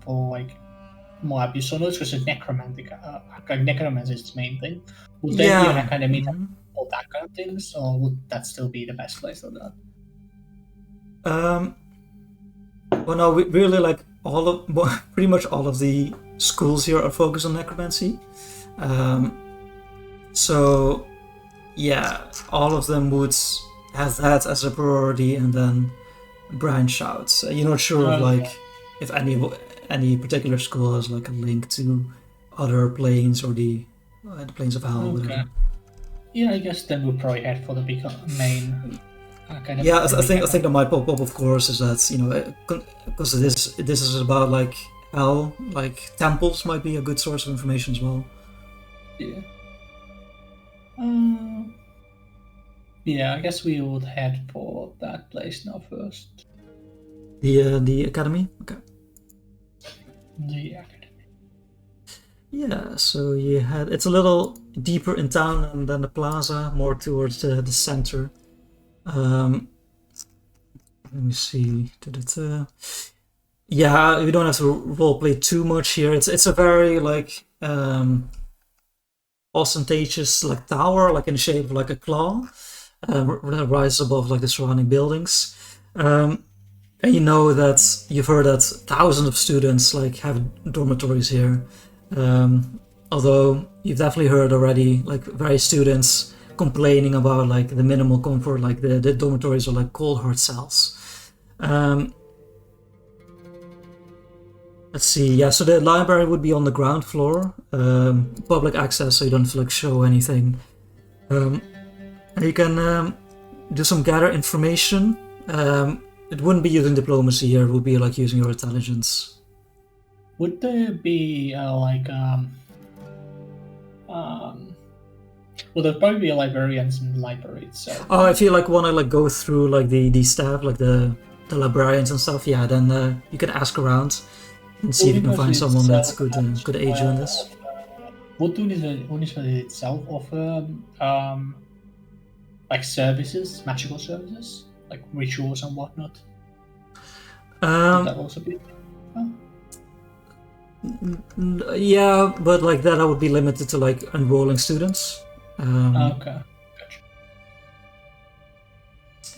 C: more abusonos, because it's necromancy is its main thing? Would there be an academy that all that kind of things, or would that still be the best place for that?
A: Well, no, we really pretty much all of the schools here are focused on necromancy. So all of them would have that as a priority and then branch out. So you're not sure of if any particular school has like a link to other planes or the planes of hell or whatever.
C: Yeah, I guess then we'll probably head for the big main.
A: I think that might pop up, of course, is that because this is about like hell, like temples might be a good source of information as well.
C: I guess we would head for that place now first.
A: The academy, okay.
C: The academy.
A: Yeah, so it's a little deeper in town than the plaza, more towards the center. Let me see. We don't have to roleplay too much here. It's a very ostentatious tower, in the shape of a claw, that rises above the surrounding buildings. And you know that you've heard that thousands of students have dormitories here. Although you've definitely heard already various students complaining about the minimal comfort, the dormitories are cold hard cells. Let's see. So the library would be on the ground floor, public access, so you don't have to show anything. And you can do some gather information. It wouldn't be using diplomacy here. It would be using your intelligence.
C: Would there be well, there'd probably be librarians in the library itself.
A: Oh, if you want to go through the staff, the librarians and stuff, then you can ask around and see if you can find someone that could aid you in this.
C: Would the university itself offer services, magical services, rituals and whatnot? Would that also be?
A: Yeah, but that would be limited to enrolling students.
C: Okay, gotcha.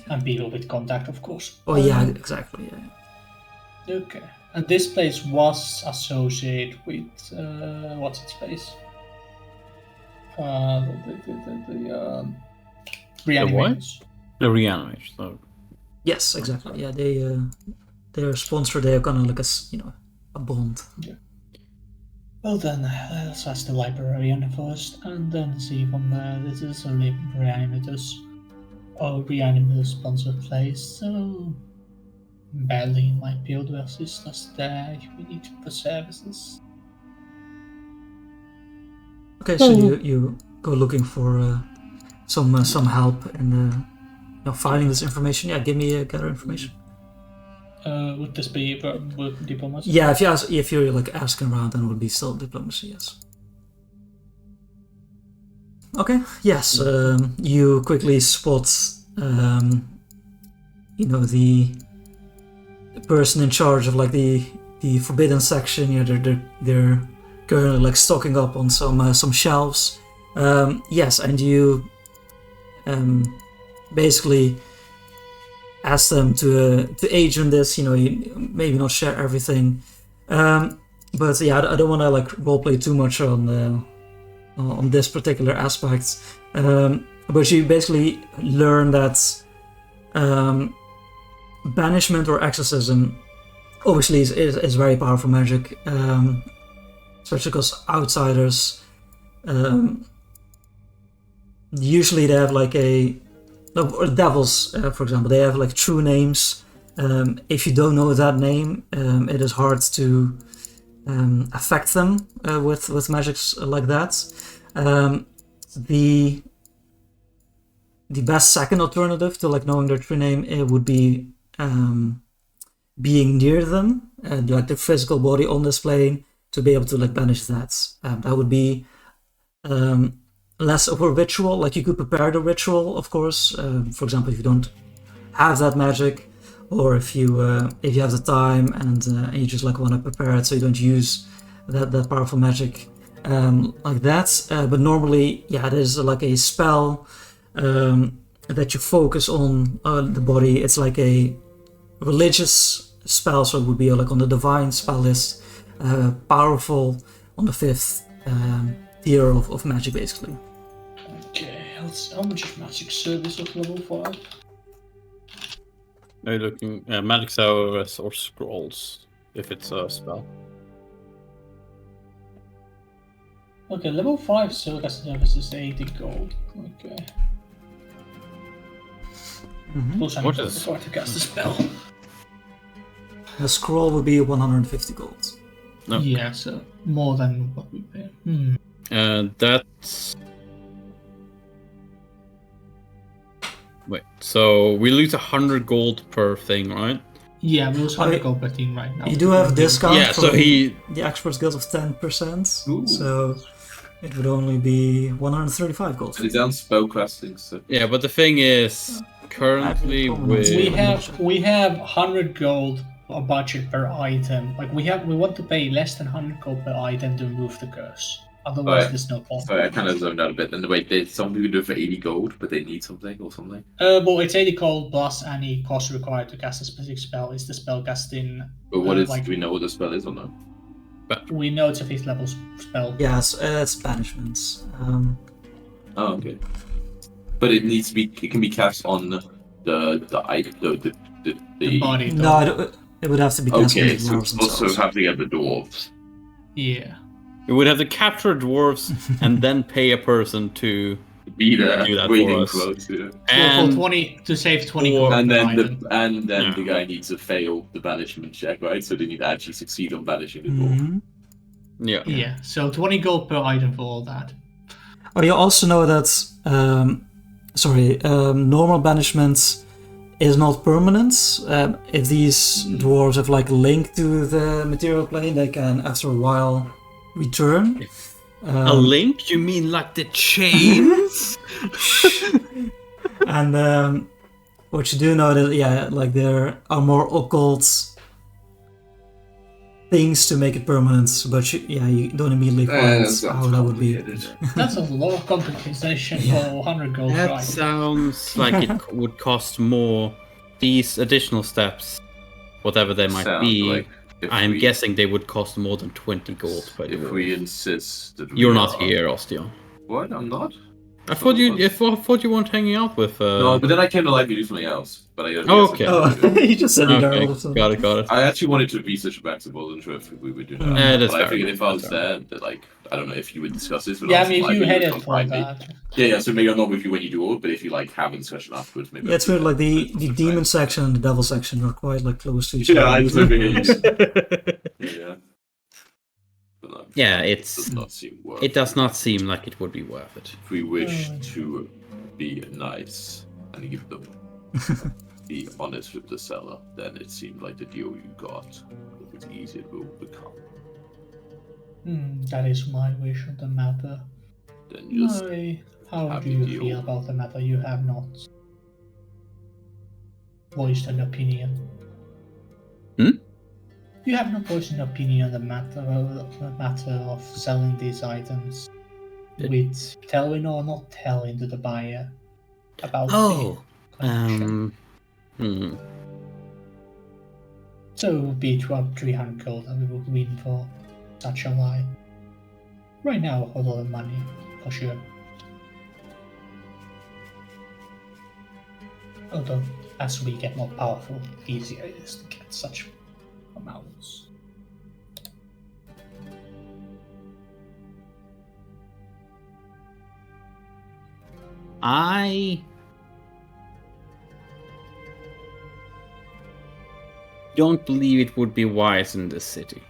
C: And people with contact, of course.
A: Oh yeah, exactly. Yeah.
C: Okay, and this place was associated with what's its face? The reanimators.
D: The reanimators. So.
A: Yes, exactly. Yeah, they're sponsored. They're kind of a bond.
C: Yeah. Well then, let's ask the librarian first, and then see from there. This is a reanimators sponsored place, so Berlin might be able to assist us there if we need the services.
A: Okay, so you go looking for some help in finding this information. Yeah, give me a gather information.
C: Would this be with diplomacy?
A: Yeah, if you're like asking around, then it would be still diplomacy. Yes. Okay. Yes. You quickly spot, the person in charge of like the forbidden section. They're currently like stocking up on some shelves. Yes, and you basically ask them to age in this. You maybe not share everything, but yeah, I don't want to like roleplay too much on this particular aspect. But you basically learn that banishment or exorcism obviously is very powerful magic, especially because outsiders usually they have like or devils, for example, they have like true names. If you don't know that name, it is hard to affect them with magics like that. The best second alternative to like knowing their true name, it would be being near them, like their physical body on this plane, to be able to like banish that. That would be less of a ritual. Like you could prepare the ritual, of course. For example, if you don't have that magic, or if you have the time and you just like want to prepare it, so you don't use that powerful magic like that. But normally, yeah, it is like a spell that you focus on the body. It's like a religious spell, so it would be like on the divine spell list, powerful on the 5th tier of magic, basically.
C: Okay, how much is magic service of level 5?
D: Are you looking magic service or scrolls if it's a spell?
C: Okay, level 5 service is 80 gold. Okay. Plus, I'm
D: What
C: going
D: is-
C: to cast a spell.
A: The scroll would be 150 gold.
D: No.
C: Yeah, so more than what we pay.
D: That's. Wait, so we lose 100 gold per thing, right?
C: Yeah, we also have a gold per team right now.
A: You do have a discount
D: Yeah,
A: from
D: so he.
A: the Experts Guild of 10%,
B: Ooh.
A: so it would only be 135 gold.
B: It's on spellcasting, so
D: Yeah, but the thing is, currently with.
C: We have 100 gold a budget per item. Like we want to pay less than 100 gold per item to remove the curse. Otherwise,
B: Right.
C: there's no point.
B: sorry, I kind of zoned out a bit. And wait, some people do it for 80 gold, but they need something or something.
C: Well, it's 80 gold plus any cost required to cast a specific spell. It's the spell casting.
B: But what is?
C: like-
B: Do we know what the spell is or no?
C: We know it's a 5th level spell.
A: Yes, it's banishments.
B: Oh, okay. But it needs to be. It can be cast on the
C: body.
A: No, it would have to be cast on the
B: Okay, so
A: dwarves
B: we also
A: themselves.
B: have to get the dwarves.
C: Yeah.
D: We would have to capture dwarves and then pay a person to.
B: Be there,
D: Do that
B: waiting
D: for us.
B: close. Yeah.
C: Well,
D: And
C: for 20 to save 20
D: Or-
C: gold
B: And
C: per
B: then
C: item.
B: the
D: Yeah.
B: guy needs to fail the banishment check, right? So they need to actually succeed on banishing the dwarf.
A: Mhm.
D: yeah.
C: Yeah, so 20 gold per item for all that.
A: Oh, you also know that normal banishment is not permanent. If these dwarves have like a link to the material plane, they can after a while return.
D: A link? You mean like the chains?
A: And what you do know that like there are more occult things to make it permanent, but you don't immediately find how that would be.
C: That's a lot of compensation for 100 gold per
D: That
C: item.
D: sounds like it would cost more. These additional steps, whatever they might
B: Sounds
D: be,
B: like
D: I'm guessing they would cost more than 20 gold per
B: if
D: dwarf.
B: we insist that
D: You're not here, Ostion.
B: What? I'm not.
D: I thought you weren't hanging out with.
B: No, but then I came to life to do something else. But I
D: Oh, okay.
A: Oh, he just said it there all
D: Okay,
A: of a sudden.
D: got it.
B: I actually wanted to research back, so I wasn't sure if we were doing that.
A: Yeah,
D: that's
B: but I
D: fair
B: figured
D: enough,
B: if I was
D: that's fair
B: there, that like I don't know if you would discuss this. But
C: Yeah, I
B: also,
C: mean, if you
B: would
C: headed
B: come
C: for
B: find me.
C: that.
B: Yeah. So maybe I'm not with you when you do it, but if you like have a discussion afterwards, maybe.
A: Yeah, it's weird. Like the demon section and the devil section are quite like close to each
B: Yeah,
A: other.
B: I just yeah. But no,
D: Yeah,
B: it does not seem worth
D: it does not seem like it would be worth it.
B: If we wish to be nice and give them be honest with the seller, then it seemed like the deal you got was easy it will become.
C: That is my wish on the matter.
B: Then just
C: How
B: have
C: do
B: a
C: you
B: deal.
C: feel about the matter? You have not voiced an opinion. You have not voiced an opinion on the matter of selling these items with telling or not telling to the buyer about
D: Oh,
C: the connection. So it would be 300 gold that we would win for such a lie. Right now, a lot of money, for sure. Although, as we get more powerful, easier it is to get such amounts.
D: I don't believe it would be wise in this city.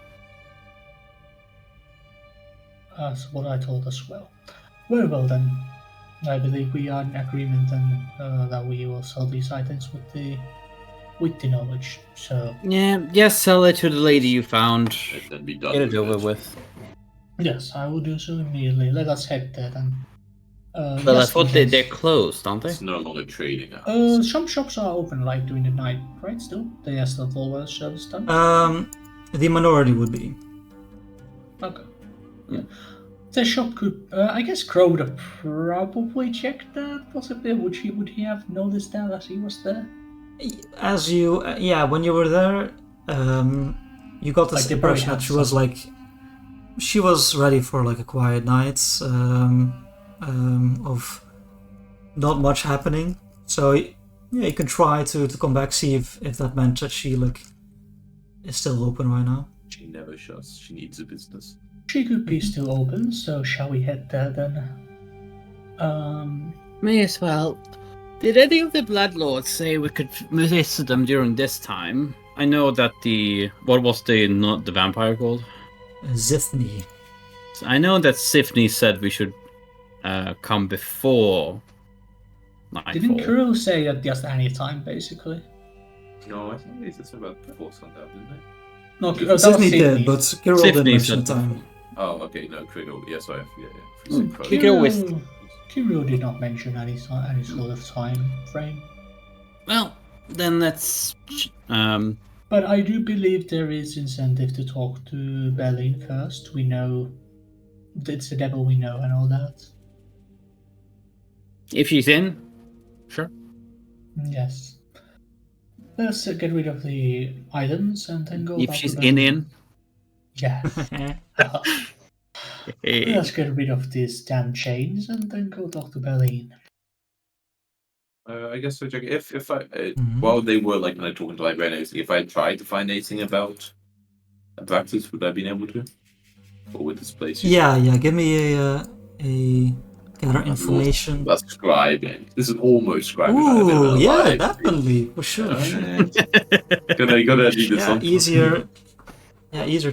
C: That's what I told as well. Very well then. I believe we are in agreement then that we will sell these items with the knowledge. So
D: Yeah, just sell it to the lady you found.
B: And then be done
D: Get
B: with
D: it over with.
C: yes, I will do so immediately. Let us head there then.
D: Well, I
C: yes,
D: thought
C: yes.
D: they're closed, aren't they?
B: It's no longer trading hours.
C: Some shops are open like during the night, right? Still, they are still full service done.
A: The minority would be.
C: Okay. Yeah. The shop could, I guess, Crowder probably checked that. Possibly, would he have noticed that as he was there?
A: As you, when you were there, you got this
C: Like, they
A: impression
C: probably
A: that she
C: had
A: was like, she was ready for like a quiet night, of not much happening. So yeah, you can try to come back, see if that meant that she like is still open right now.
B: She never shuts. She needs a business.
C: She could be still open, so shall we head there then?
D: May as well. Did any of the Bloodlords say we could visit them during this time? I know that what was the vampire called?
A: Zithny.
D: I know that Sifney said we should come before nightfall.
C: Didn't Kirill say that just any time, basically?
B: No, I think they said something about before sundown, didn't they?
C: No, that was
A: Zithny
C: Sydney.
A: did, but Kirill didn't
D: Sifney
A: mention the
D: said
A: time.
B: Oh, okay, no, Kriegel. Yeah, sorry. Yeah.
D: You can always-
C: Kirill did not mention any sort of time frame.
D: Well, then let's.
C: But I do believe there is incentive to talk to Berlin first. We know it's the devil we know and all that.
D: If she's in, sure.
C: Yes. Let's get rid of the items and then go
D: If
C: back
D: she's
C: to Berlin.
D: in.
C: Yes. Let's get rid of these damn chains and then go talk to Berlin.
B: I guess so, Jack. If I while they were like when I talking to librarians, if I tried to find anything about Abraxas, would I been able to? Or would this place?
A: Yeah. Give me a gather information.
B: That's scribing. This is almost scribing.
A: Ooh, yeah, definitely, for sure.
B: Gotta do this one.
A: Easier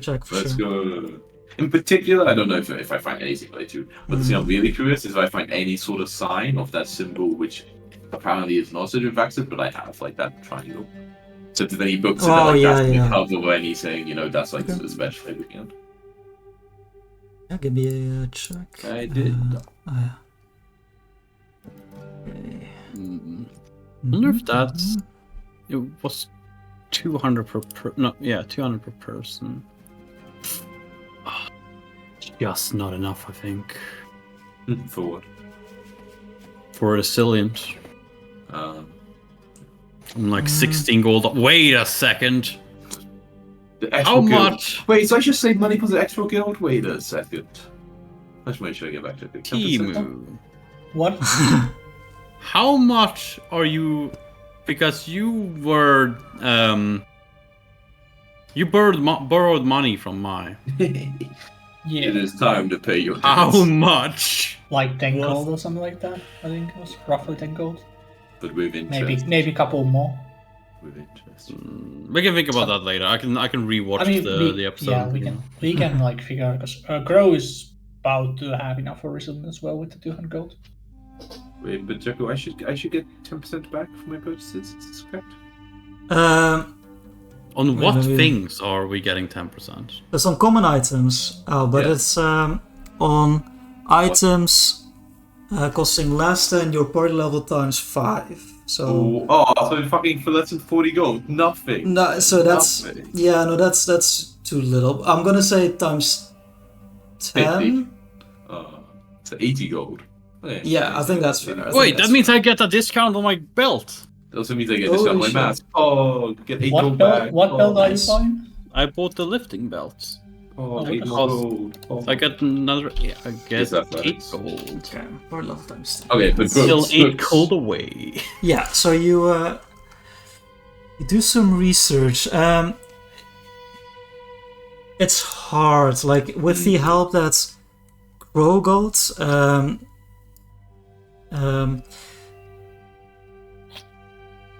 A: check for
B: Let's
A: sure.
B: go. In particular, I don't know if I find anything related, but the thing I'm really curious is if I find any sort of sign of that symbol, which apparently is not such a vaccine, but I have like that triangle. So to any books that like that's the cover or anything, that's like especially everything.
A: Yeah, give me a check.
B: I did.
A: Yeah. Okay.
D: I wonder if that's. It was 200 per 200 per person. Just not enough, I think.
B: For what?
D: For a resilient. I'm like 16 gold. Wait a second. How much?
B: Wait, so I should save money for the extra guild? Wait a second. Let's make sure I get back to the
D: Timu.
C: What?
D: How much are you? Because you were you borrowed money from my.
C: Yeah.
B: It is time to pay your
D: How
B: debts.
D: much?
C: Like 10
D: What?
C: gold or something like that. I think it was roughly 10 gold.
B: But with interest.
C: Maybe a couple more.
B: With interest.
D: We can think about that later. I can rewatch
C: I mean,
D: the episode.
C: yeah, we can like figure out because Grow is about to have enough for reason as well with the 200 gold.
B: Wait, but Jacko, I should get 10% back for my purchases. Is this correct?
D: On what
A: maybe-
D: things are we getting 10%?
A: There's some common items, but
B: Yeah.
A: it's on items costing less than your party level times 5. So
B: So fucking for less than 40 gold, nothing.
A: no, so that's
B: Nothing.
A: that's too little. I'm gonna say times 10.
B: So 80 gold.
A: Yeah, I think that's fair. I think
D: Wait,
A: that's
D: that means I get a discount on my belt.
B: That also means I get this on my
A: Holy
B: mask. Oh, get 8
C: What
B: gold
C: belt?
B: back.
C: What belt are you
A: nice.
C: buying?
D: I bought the lifting belts.
B: Oh,
C: Oh,
B: 8
C: what
B: gold. Oh.
D: I get another. Yeah, I get
B: Is that
D: 8
B: right?
D: gold.
A: Okay, party level times 10.
B: Okay, but
D: Still
B: books,
D: 8
B: books.
D: gold away.
A: Yeah, so you do some research. It's hard, like with the help that Crow got.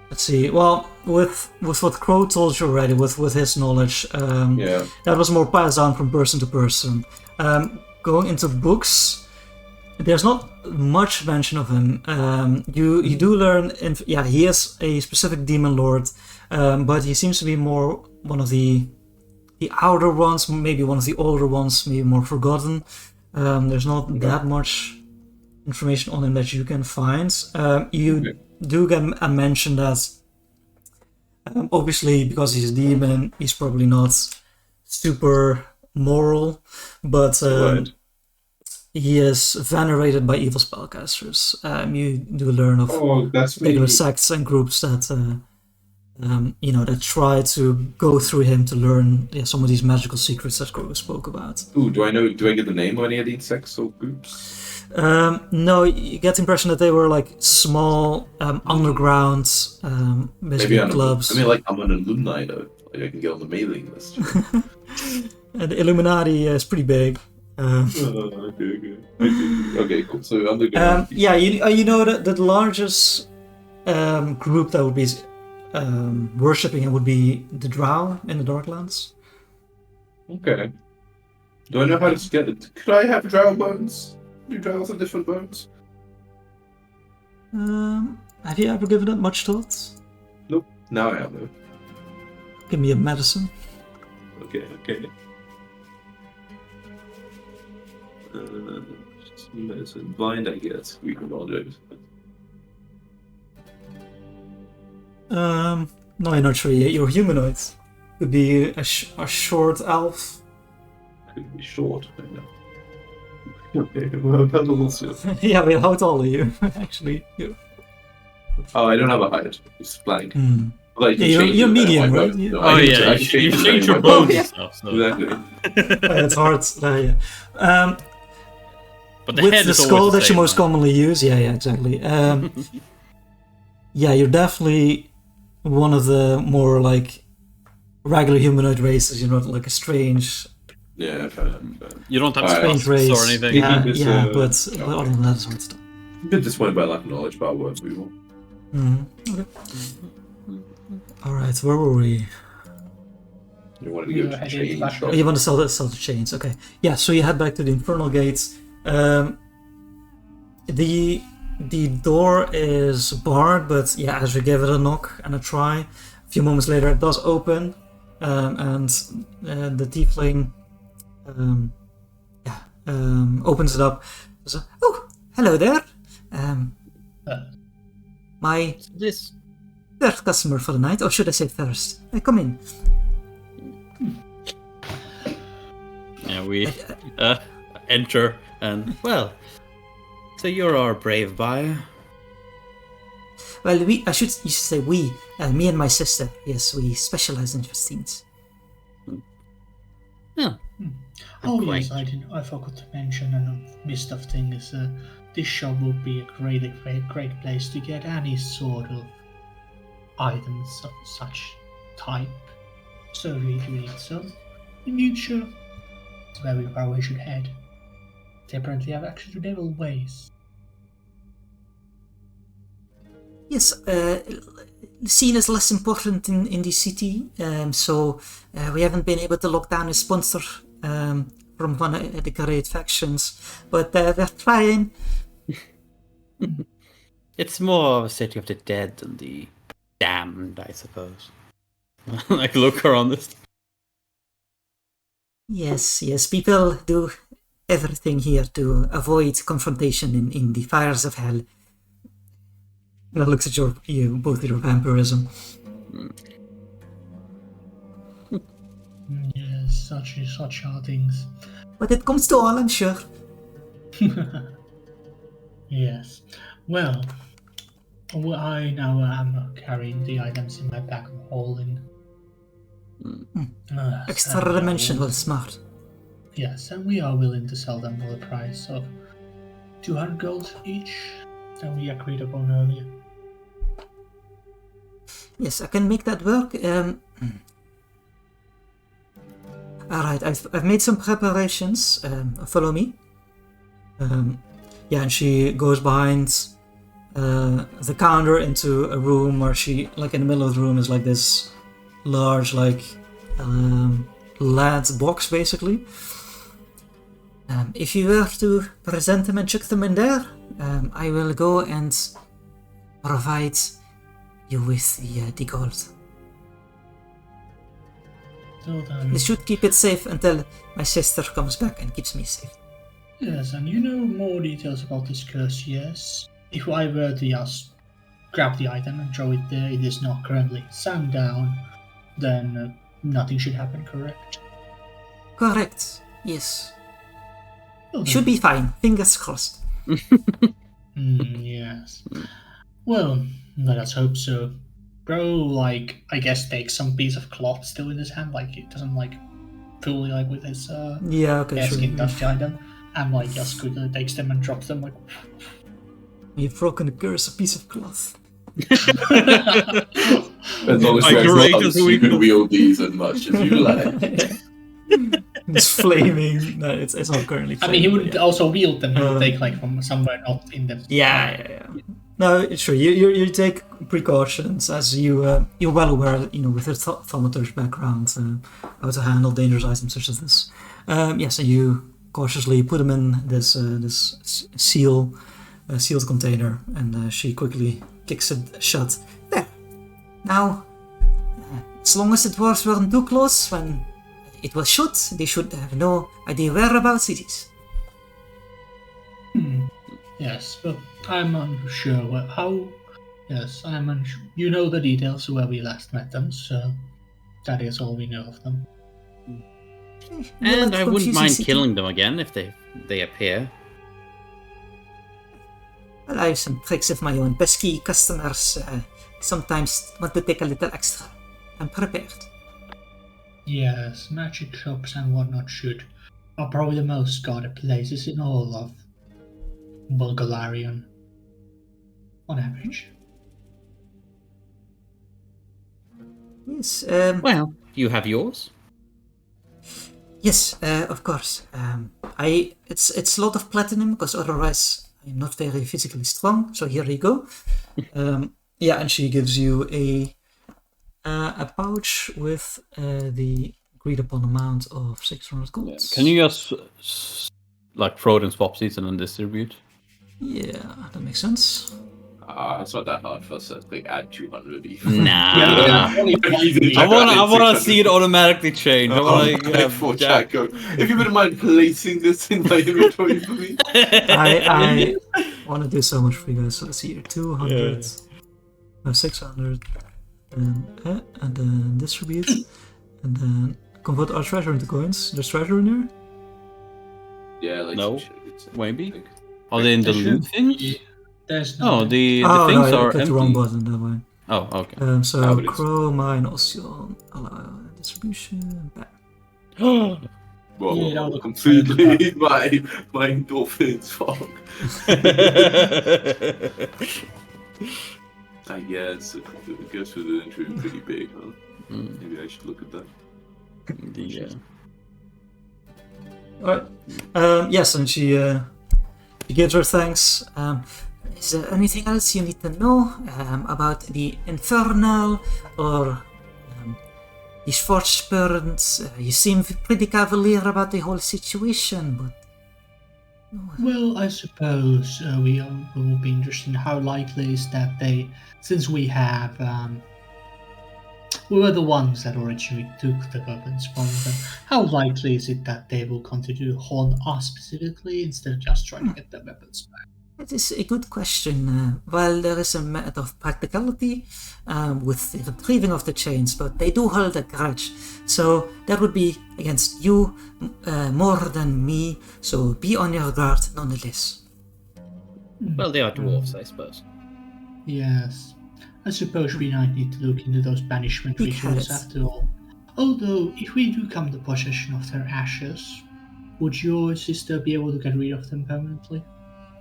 A: Let's see. Well, with what Crow told you already, with his knowledge,
B: Yeah.
A: that was more passed down from person to person. Going into books, there's not much mention of him. You do learn, he is a specific demon lord, but he seems to be more one of the outer ones, maybe one of the older ones, maybe more forgotten. There's not that much information on him that you can find. You do get a mention that obviously because he's a demon, he's probably not super moral, but
B: Right.
A: he is venerated by evil spellcasters. You do learn of
B: Oh, that's
A: particular
B: really...
A: sects and groups that that try to go through him to learn some of these magical secrets that Crow spoke about.
B: Ooh, do I get the name of any of these sects or groups?
A: No, you get the impression that they were like small underground, basically clubs.
B: I'm an alumni though. Like I can get on the mailing list.
A: And the Illuminati is pretty big.
B: Okay, cool. So underground.
A: You know that the largest group that would be worshipping him would be the Drow in the Darklands.
B: Okay. Do I know how to get it? Could I have drow bones? Do drows have different bones?
A: Have you ever given it much thought?
B: Nope. Now I have though.
A: Give me a medicine.
B: Okay. Medicine. Blind, I guess. We can all do it.
A: No, you're not sure yet. You're humanoid. Could be a short elf.
B: Could be short. I know. Okay, well, also.
A: Yeah, wait, how tall are you? Actually, you.
B: Oh, I don't have a height. It's blank. Well, I can
A: Yeah,
B: change
A: you're
B: it
A: medium,
B: anyway,
A: right?
B: but-
A: Yeah.
B: no,
D: Oh
B: I can-
D: yeah,
B: I
D: you
B: can
D: change
B: it
D: your
B: anyway.
D: bones
A: yeah.
D: and stuff. So.
B: Exactly.
A: It's hard. Yeah.
D: But the
A: With
D: head
A: the
D: is
A: skull
D: always the
A: that you
D: same,
A: most
D: right?
A: commonly use, yeah, exactly. Yeah, you're definitely one of the more like regular humanoid races. You're not like a strange
B: Yeah, fair.
D: You don't have
B: Alright.
A: strange race.
D: spots or anything.
A: Yeah,
B: It's,
A: yeah,
B: uh,
A: but other than that, it's hard stuff.
B: I'm a bit disappointed by lack of knowledge about what we want.
A: Okay. All right, where were we?
B: You wanted to
C: We
B: go
C: were
B: to
C: headed
B: change
C: back
B: shop.
A: Oh, you want to sell the chains? Okay. Yeah. So you head back to the Infernal Gates. The door is barred, but yeah, as we give it a knock and a try, a few moments later it does open, and the tiefling, opens it up. So, oh, hello there. My
D: This.
A: third customer for the night, or should I say first? Come in.
D: Yeah, we enter and so you're our brave buyer.
A: Well, you should say we. Me and my sister. Yes, we specialize in these things.
D: Yeah.
C: Oh
D: Quite.
C: yes, I forgot to mention and a mist of things. this shop would be a great place to get any sort of items of such type. So if you need some, in future, that's where we probably should head. They apparently have access to naval ways.
A: Yes, scene is less important in the city, so we haven't been able to lock down a sponsor from one of the great factions, but we're trying.
D: It's more of a city of the dead than the damned, I suppose. Like, look around this.
A: Yes, people do everything here to avoid confrontation in the fires of hell. And that looks at both your vampirism.
C: Yes, such are things.
A: But it comes to all, I'm sure.
C: Yes. Well, I now am carrying the items in my back of holding.
A: Extra-dimensional smart.
C: Yes, and we are willing to sell them for the price of 200 gold each that we agreed upon earlier.
A: Yes, I can make that work. Alright, I've made some preparations. Follow me. Yeah, and she goes behind the counter into a room where she, like in the middle of the room is like this large, like, lead box basically. If you were to present them and chuck them in there, I will go and provide you with the gold.
C: So then,
A: You should keep it safe until my sister comes back and keeps me safe.
C: yes, and you know more details about this curse, yes? If I were to just grab the item and throw it there, it is not currently sand down, then nothing should happen, correct?
A: Correct. Yes.
C: Well, then-
A: Should be fine. Fingers crossed.
C: Yes. Well, let us hope so. Bro, like, I guess takes some piece of cloth still in his hand, like it doesn't like fully like with his
A: Yeah, okay, sure.
C: skin touch the item, and like just quickly takes them and drops them like.
A: You've broken the curse, a piece of cloth.
B: As long as
D: My
B: you have
D: greatest
B: gloves, you
D: weakness.
B: can wield these as much as you like.
A: It's flaming. No, it's not currently
C: I
A: flaming.
C: mean, he
A: but
C: would
A: yeah.
C: also wield them. He would take like from somewhere not in the.
A: Yeah. No, sure. You take precautions as you're well aware, with your thaumaturge background, how to handle dangerous items such as this. Yes, and you cautiously put them in this sealed container, and she quickly kicks it shut. There. Now, as long as the dwarves weren't too close when it was shut, they should have no idea whereabouts it is.
C: Yes, but I'm unsure how. Yes, I'm unsure. You know the details of where we last met them, so that is all we know of them.
D: And I wouldn't mind killing them again if they appear.
A: Well, I have some tricks of my own. Pesky customers sometimes want to take a little extra. I'm prepared.
C: Yes, magic shops and whatnot are probably the most guarded places in all of Bulgarian, on average.
A: Yes.
D: Well, you have yours.
A: Yes, of course. It's a lot of platinum because otherwise I'm not very physically strong. So here you go. Yeah, and she gives you a pouch with the agreed upon amount of 600 gold.
D: Yeah. Can you just like throw it in swapsies and then distribute?
A: Yeah, that makes sense.
B: It's not that hard for us to add 200 even.
D: Nah. I wanna see it automatically change. I wanna,
B: for Jacko. If you wouldn't mind placing this in my inventory for me.
A: I want to do so much for you guys. So let's see here. 200, 600, and then distribute, and then convert our treasure into coins. There's treasure in there?
B: Yeah, like
D: No,
B: some shit,
D: maybe.
B: I think.
D: Are they in the
C: There
D: loot
C: should
D: things?
C: be. There's
D: Oh,
C: no.
D: the
A: Oh,
D: things
A: no, I
D: are
A: clicked the wrong
D: empty.
A: button that way.
D: Oh, okay.
B: Ah, but it's-
A: Crow, mine, Ocean, allow distribution, back.
B: Well,
C: Yeah, that would
B: completely my endorphins fuck. I guess we're doing pretty big, huh? Maybe I should look at that.
A: Alright. Yes, and she gives her thanks. Is there anything else you need to know about the Infernal or these Forgespurns? You seem pretty cavalier about the whole situation, but...
C: Well, I suppose we will be interested in how likely is that they, since we have, we were the ones that originally took the weapons from them, how likely is it that they will continue to haunt us specifically instead of just trying to get the weapons back?
A: It is a good question. While there is a matter of practicality with the retrieving of the chains, but they do hold a grudge. So that would be against you more than me, so be on your guard nonetheless.
D: Well, they are dwarves, I suppose.
C: Yes. I suppose we might need to look into those banishment
A: Big
C: rituals
A: heads.
C: after all. Although, if we do come to possession of their ashes, would your sister be able to get rid of them permanently?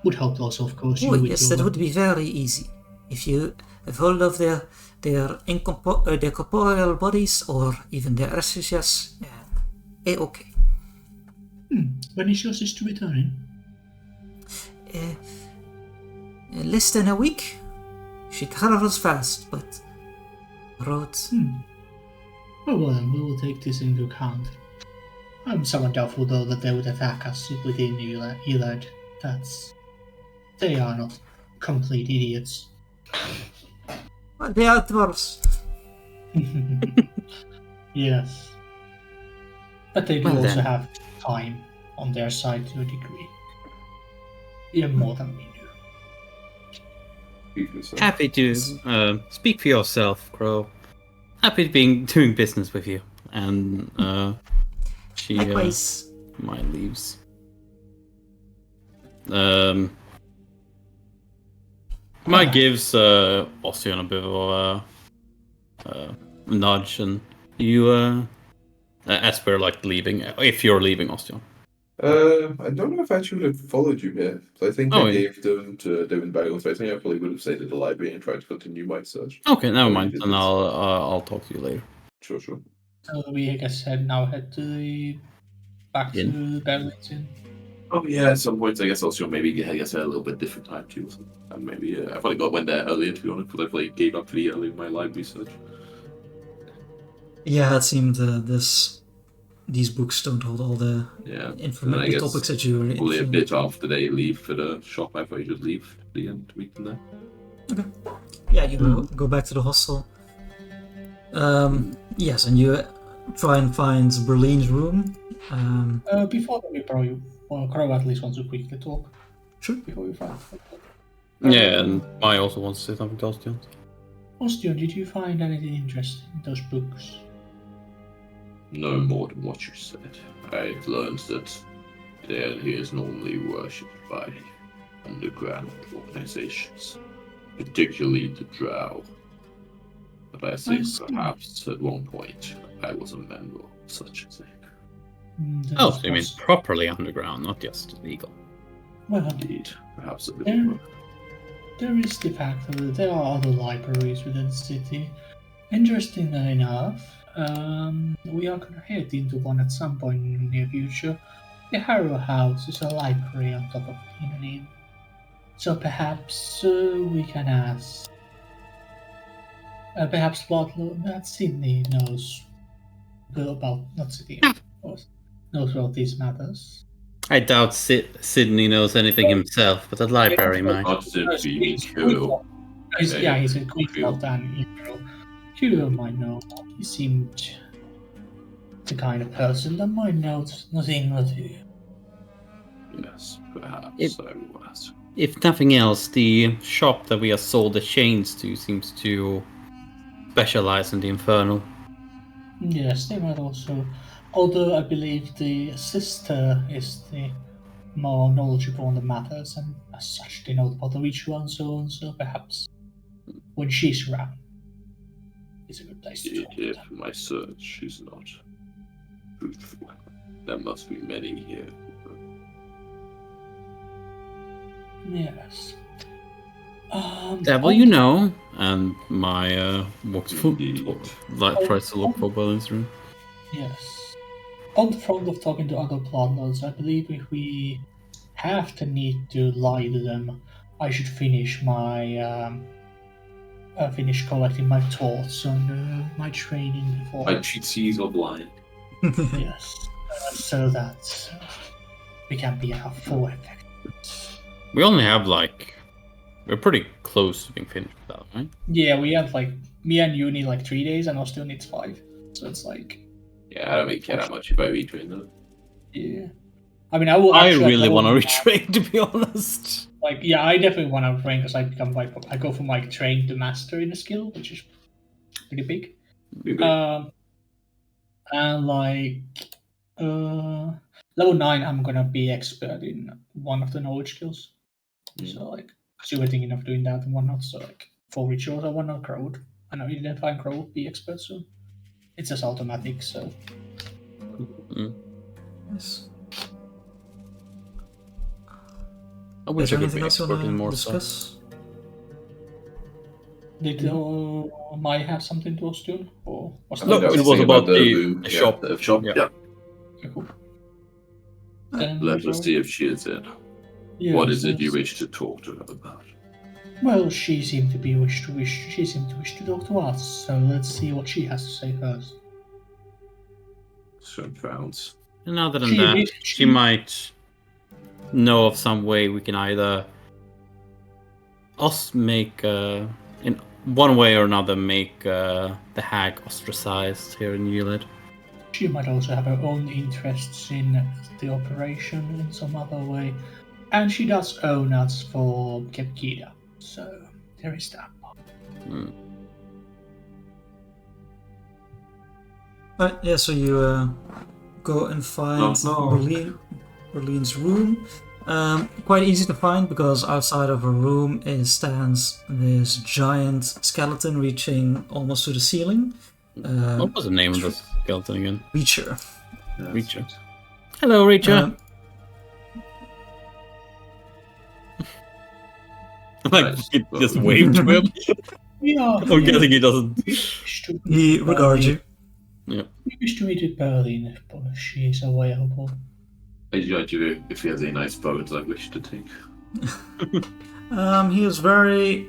C: Would help also, of course,
A: Oh
C: you with
A: yes,
C: your
A: that would be very easy. If you have hold of their corporeal bodies or even their ashes, yes, okay.
C: When is your sister returning?
A: Less than a week. She travels fast, but roads.
C: Oh, well, then we will take this into account. I'm somewhat doubtful, though, that they would attack us within Elad. They are not complete idiots.
A: Well, they are dwarves.
C: Yes. But they do
D: Well,
C: also
D: then.
C: have time on their side to a degree. Even more than we do.
D: Happy to speak for yourself, Crow. Happy to be doing business with you. And she
A: Likewise.
D: mine leaves. Mike gives Osteon a bit of a nudge, and you as we're like leaving, if you're leaving Osteon.
B: I don't know if I should have followed you here. I think
D: Oh,
B: I
D: yeah.
B: gave them to Devin Bagels. I think I probably would have stayed at the library and tried to continue my search.
D: Okay, never
B: Oh, you
D: mind.
B: did
D: Then
B: this.
D: I'll talk to you later.
B: Sure.
C: So we, I guess, now head to back to Burlington.
B: Oh yeah, at some points I guess also maybe at a little bit different time too. And maybe I probably went there earlier to be honest, because I probably gave up pretty early in my live research.
A: Yeah, it seemed these books don't hold all the
B: And I
A: the
B: guess
A: topics that you were
B: probably a
A: interested in.
B: bit after they leave for the shop, I probably just leave at the end to meet them there.
A: Okay. Yeah, you go back to the hostel. Yes, and you try and find Berlin's room.
C: Before that, we probably, well, Crow at least wants to quickly talk.
A: Sure.
C: Before we find.
D: Yeah, and I also want to say something to Osteon.
C: Osteon, did you find anything interesting in those books?
B: No more than what you said. I've learned that he is normally worshipped by underground organizations, particularly the Drow. But I think perhaps at one point I was a member of such a thing.
D: Oh, so you mean properly underground, not just legal.
C: Well,
B: Indeed, perhaps a bit more.
C: there is the fact that there are other libraries within the city. Interestingly enough, we are going to head into one at some point in the near future. The Harrow House is a library on top of an inn. So perhaps we can ask. Perhaps Sydney knows about, not Sydney, of course, knows about these matters.
D: I doubt Sydney knows anything himself, but the library might.
B: Not simply Kirill.
C: Yeah, he's a Greek and Kirill might know. He seemed the kind of person that might know nothing or two.
B: Yes, perhaps I will ask.
D: If nothing else, the shop that we have sold the chains to seems to specialize in the Infernal.
C: Yes, they might also. Although I believe the sister is the more knowledgeable on the matters, and as such they know about the ritual and so on, so perhaps when she's around, it's a good place to talk to
B: If
C: them.
B: my search is not fruitful. There must be many here.
C: Yes.
D: Devil, you know. And Maya walks
B: Indeed.
D: tries to look for Berlin's room.
C: Yes. On the front of talking to other plot I believe if we have the need to lie to them, I should finish finish collecting my thoughts on my training before.
B: My cheatsies of lying.
C: Yes. So that we can be at full effect.
D: We only have we're pretty close to being finished with that, right?
C: Yeah, we have me and you need 3 days, and Austin needs 5. So it's
B: Yeah, I don't really care that much if I retrain them.
C: yeah. I mean, I will.
D: I
C: actually
D: really
C: go
D: want to
C: with-
D: retrain, to be honest.
C: Yeah, I definitely want to train because I go from train to master in a skill, which is pretty big. And level 9, I'm gonna be expert in one of the knowledge skills. So so we're thinking of doing that and whatnot. So for rituals, I want to grow. I know identify and grow, be expert soon. It's just automatic, so.
A: Nice.
D: I wish
A: Is
D: I
A: there
D: could be
A: anything else you
D: expert in
A: want
D: more
A: to
D: stuff.
A: discuss?
C: Did Mai have something to us too? Or was
D: No,
C: that
D: it was about the
B: room,
D: shop.
B: The shop,
D: Yeah.
B: yeah.
C: Okay, cool. Then
B: Let us see if she is in.
C: yes,
B: What is it you
C: yes.
B: wish to talk to her about?
C: Well, she seemed to wish to talk to us, so let's see what she has to say first.
B: Some frowns.
D: And other than
C: She-
D: that,
C: she-
D: she might know of some way we can either in one way or another make the hag ostracized here in Yulid.
C: She might also have her own interests in the operation in some other way. And she does own us for Kepkida, so there is that part.
A: Yeah, so you go and find Berlin's room. Quite easy to find because outside of her room stands this giant skeleton reaching almost to the ceiling.
D: What was the name of the skeleton again?
A: Reacher.
D: Reacher. Hello, Reacher. He just waved to him.
C: Yeah,
D: I'm guessing he doesn't.
A: He regards you.
C: We wish to meet with Berlin if she is available.
B: I judge you if he has any nice bones I wish to take.
A: He has very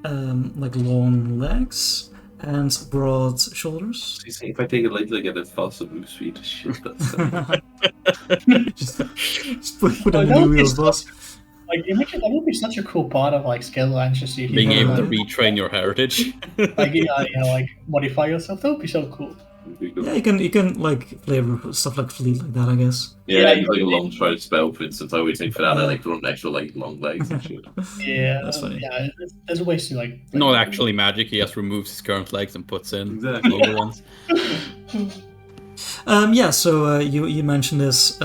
A: long legs and broad shoulders.
B: You say if I take it later, I get a faster move speed. Shit, that's
A: just put on the new wheels, boss.
C: Imagine that would be such a cool part of Skilllands, just if
D: Being
C: you
D: able to
C: can,
D: retrain your heritage.
C: modify yourself. That would be so cool.
A: Yeah, you can play with stuff like fleet like that, I guess.
B: Yeah, like a long stride spell, for instance. I always think for that, I like to run extra long legs and shit.
C: Yeah,
A: That's funny.
C: Yeah, there's ways to
D: Not actually magic. He just removes his current legs and puts in
B: Exactly.
D: longer ones.
A: So you mentioned this.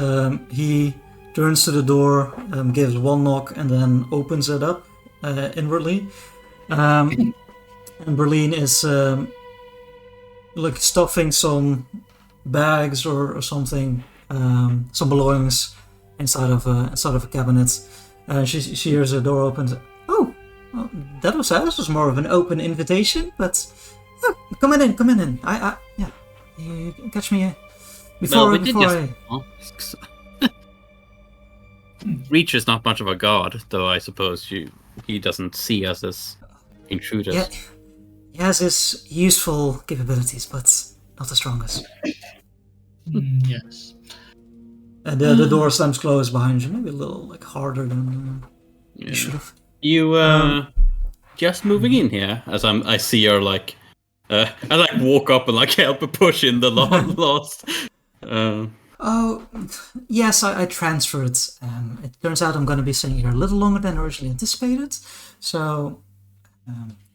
A: He turns to the door, gives one knock, and then opens it up inwardly. And Berlin is stuffing some bags or something, some belongings inside of a cabinet. She hears the door open. Oh, well, that was more of an open invitation, but come in. You can catch me before
D: Well, we did
A: I.
D: just. Reacher's not much of a god, though. I suppose he doesn't see us as intruders.
A: Yeah, he has his useful capabilities, but not the strongest.
C: Yes.
A: And the door slams closed behind you, maybe a little harder than you should have.
D: You just moving in here as I see her as I walk up and help her push in the last.
A: Oh, yes, I transferred. It turns out I'm going to be staying here a little longer than originally anticipated, so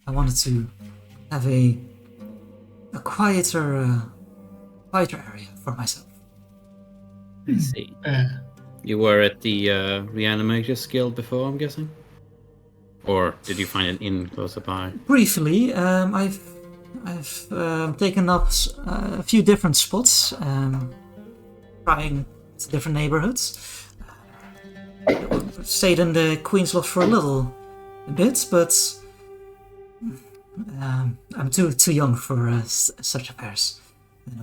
A: I wanted to have a quieter area for myself.
D: I see. You were at the Reanimators Guild before, I'm guessing? Or did you find an inn closer by?
A: Briefly, I've taken up a few different spots. trying different neighborhoods. Stayed in the Queen's Lodge for a little bit, but I'm too young for such affairs.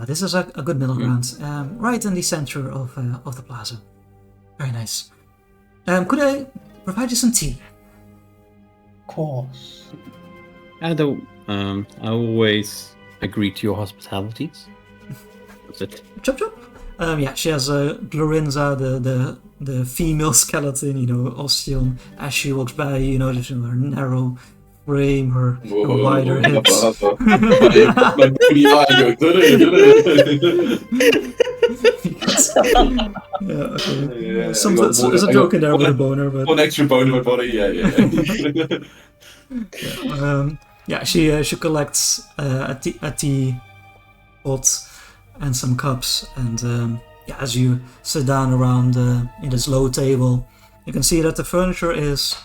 A: This is a good middle ground, right in the center of the plaza. Very nice. Could I provide you some tea?
C: Of course.
D: I always agree to your hospitalities. That's it.
A: Chop chop. Yeah, she has Glorinza, the female skeleton, Ostion, as she walks by, just her narrow frame, her wider hips.
B: My booty line
A: Yeah, okay.
B: Yeah,
A: There's a joke in there with a boner, but
B: one extra bone in my body. Yeah.
A: yeah, she collects a tea pot and some cups, and as you sit down around in this low table, you can see that the furniture is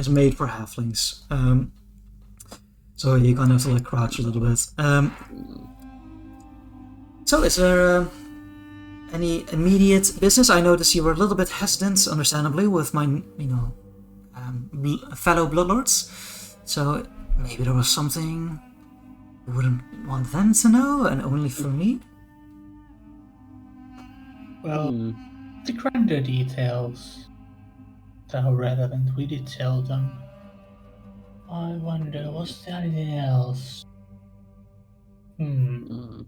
A: made for halflings. So you kind of have to crouch a little bit. So is there any immediate business? I noticed you were a little bit hesitant, understandably, with my fellow bloodlords. So maybe there was something you wouldn't want them to know, and only for me?
C: Well, the grander details that are relevant, we did tell them. I wonder, was there anything else?
A: You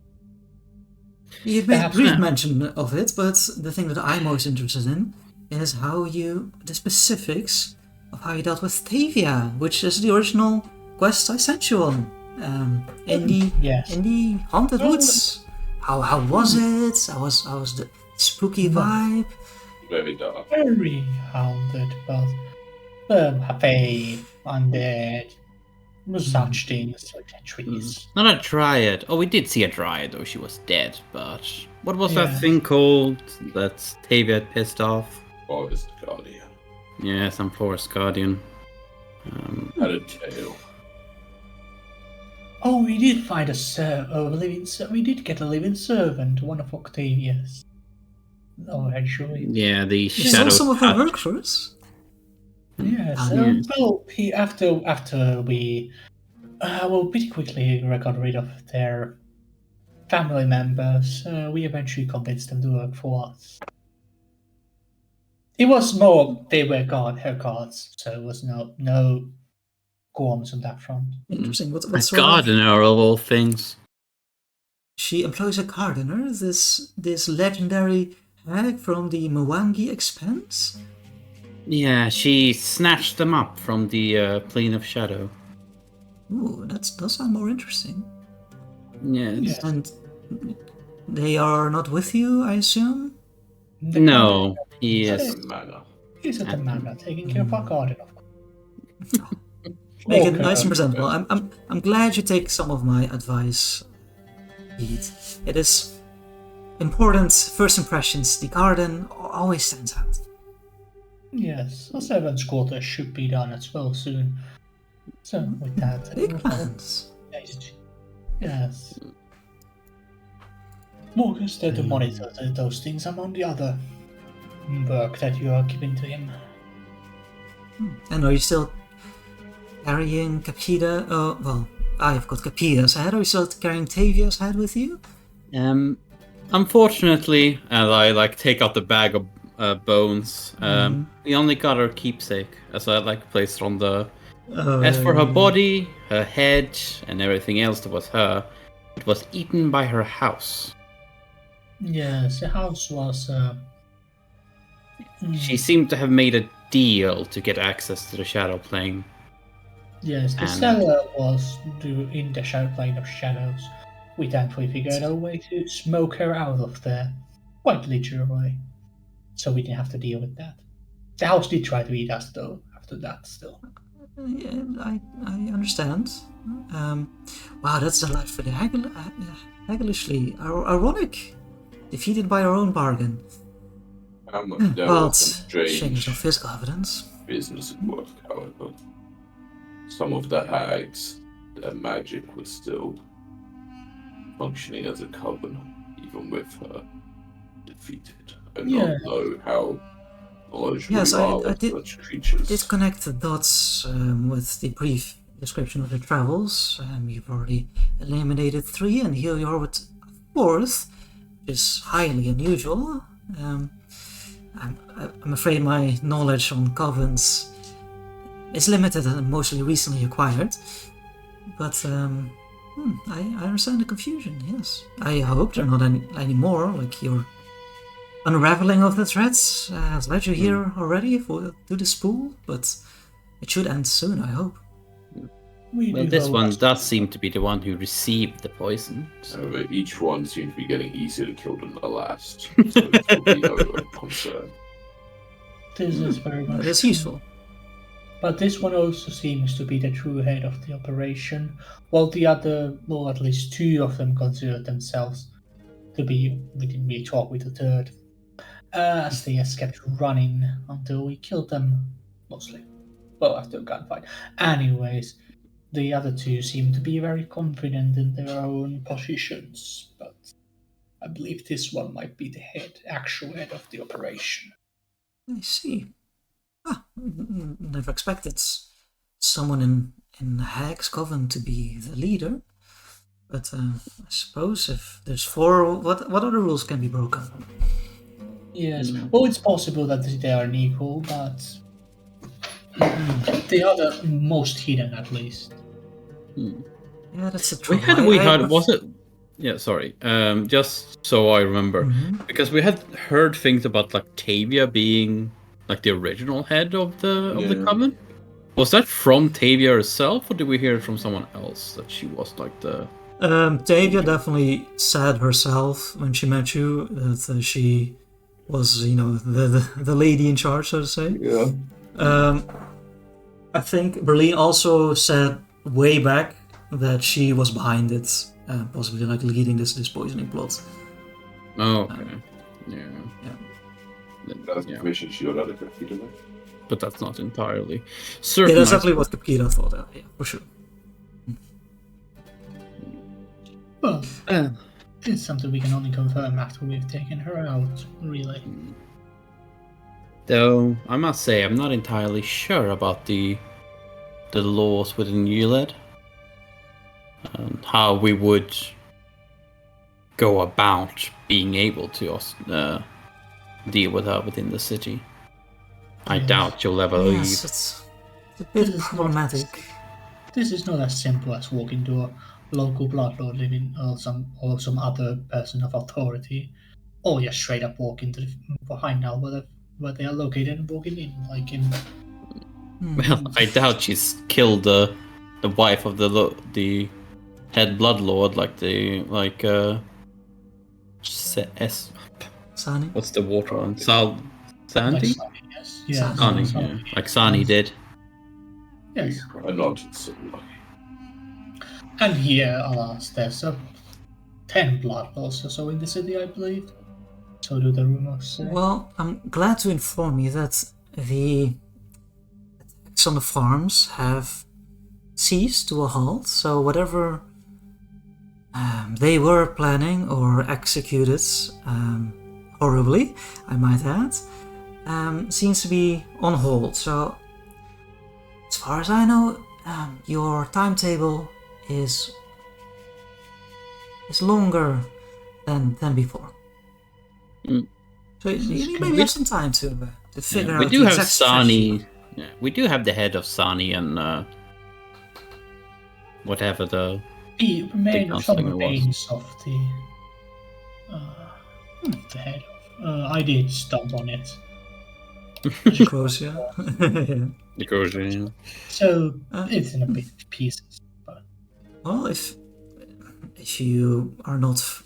A: made brief mention of it, but the thing that I'm most interested in is the specifics of how you dealt with Tavia, which is the original quest I sent you on. In the haunted woods. How was it? How was the spooky vibe?
B: Very dark.
C: Very haunted, but fae, undead, such things like trees.
D: Not a dryad. Oh, we did see a dryad, though she was dead. But what was that thing called that Tavia had pissed off?
B: Forest Guardian.
D: Yeah, some forest guardian.
B: Had a tail.
C: Oh, we did find we did get a living servant, one of Octavia's. Oh, actually.
D: Yeah, the
A: You saw
D: shadow.
A: some of her work for us.
C: Yes. Well, after we pretty quickly got rid of their family members, we eventually convinced them to work for us. It was more they were her gods, so it was no qualms on that front.
A: Interesting. What
D: A
A: sort of...
D: gardener of all things.
A: She employs a gardener, this legendary hag from the Mwangi Expanse?
D: Yeah, she snatched them up from the plane of shadow.
A: Ooh, that does sound more interesting.
D: Yes.
A: And they are not with you, I assume?
D: No, he is.
C: He's at the manor, taking care of our garden, of course.
A: Make it nice and presentable. I'm glad you take some of my advice. It is important. First impressions. The garden always stands out.
C: Yes, our servants' quarters should be done as well soon. So with that,
A: Big plans.
C: Yes. Morgan's there to monitor those things among the other work that you are giving to him.
A: And are you still carrying Capita? Well, I've got Capita's head. Are you still carrying Tavia's head with you?
D: Unfortunately, as I take out the bag of bones, we only got her keepsake, as I placed on the. As for her body, her head, and everything else that was her, it was eaten by her house.
C: Yes, the house was.
D: She seemed to have made a deal to get access to the shadow plane.
C: Yes, the cellar was in the shadow plane of shadows. We thankfully figured out a way to smoke her out of there, quite literally. So we didn't have to deal with that. The house did try to eat us, though, after that, still.
A: Yeah, I understand. Wow, that's delightfully haggishly ironic. Defeated by our own bargain. Well, strange no physical evidence.
B: Business at work, however. Some of the hags, their magic was still functioning as a coven, even with her defeated. I don't
C: Yeah.
B: know how knowledgeable
A: Yes,
B: you are
A: I
B: with
A: did
B: such creatures.
A: connect the dots with the brief description of your travels. You've already eliminated 3, and here you are with a 4th, which is highly unusual. I'm afraid my knowledge on covens is limited and mostly recently acquired. But I understand the confusion, yes. I hope there are not any more, like your unraveling of the threads has led you here already to this pool, but it should end soon, I hope.
C: We
D: Well,
C: do
D: this
C: hope.
D: one does seem to be the one who received the poison. So.
B: However, each one seems to be getting easier to kill than the last. So this will be no concern.
C: This is very much
A: That's
C: true.
A: useful.
C: But this one also seems to be the true head of the operation, while the other, well, at least 2 of them consider themselves to be. We didn't really talk with the third, as they just kept running until we killed them, mostly. Well, after a gunfight. Anyways, the other 2 seem to be very confident in their own positions, but I believe this one might be the actual head of the operation.
A: I see. Never expected someone in Hag's Coven to be the leader. But I suppose if there's 4, what other rules can be broken?
C: Yes, well, it's possible that they are unequal, but they are the most hidden, at least.
A: Yeah, that's the trouble.
D: Was it? Yeah, sorry. Just so I remember, because we had heard things about like Tavia being like the original head of the coven. Was that from Tavia herself, or did we hear it from someone else that she was like the?
A: Tavia definitely said herself when she met you that she was, the lady in charge, so to say.
B: Yeah.
A: I think Berlin also said way back that she was behind it, possibly like leading this poisoning plot.
D: Oh, okay. Yeah.
B: That's the information she got out of her.
D: But that's not entirely certain.
A: Yeah, that's definitely what Kapira thought. Yeah, for sure.
C: Well, it's something we can only confirm after we've taken her out, really.
D: Though I must say, I'm not entirely sure about the laws within ULED and how we would go about being able to deal with her within the city. I doubt you'll ever leave.
A: Yes, it's a bit problematic.
C: This is not as simple as walking to a local bloodlord living or some other person of authority, or just straight up walk into behind now where they are located and walking in like in.
D: Well, I doubt she's killed the wife of the head bloodlord,
A: Sani?
D: What's the water one? Sandy?
C: Yes. Yeah.
A: Sani,
D: Yeah. Like Sani did.
C: Yes.
B: I'm not so lucky.
C: And here, alas, there's 10 bloodlords or so in the city, I believe. So do the rumors say.
A: Well, I'm glad to inform you that the attacks on the farms have ceased to a halt, so whatever they were planning or executed, horribly, I might add, seems to be on hold. So, as far as I know, your timetable is longer than before. So you maybe have some time to figure out.
D: We do
A: the
D: have
A: exact
D: Sani.
A: strategy.
D: Yeah, we do have the head of Sani and whatever the.
C: He made
D: Big
C: some
D: Gunslinger
C: remains of the head. I did stomp on it.
A: Nicosia. Yeah.
D: Nicosia.
C: So it's in a bit of pieces. But
A: Well, if you are not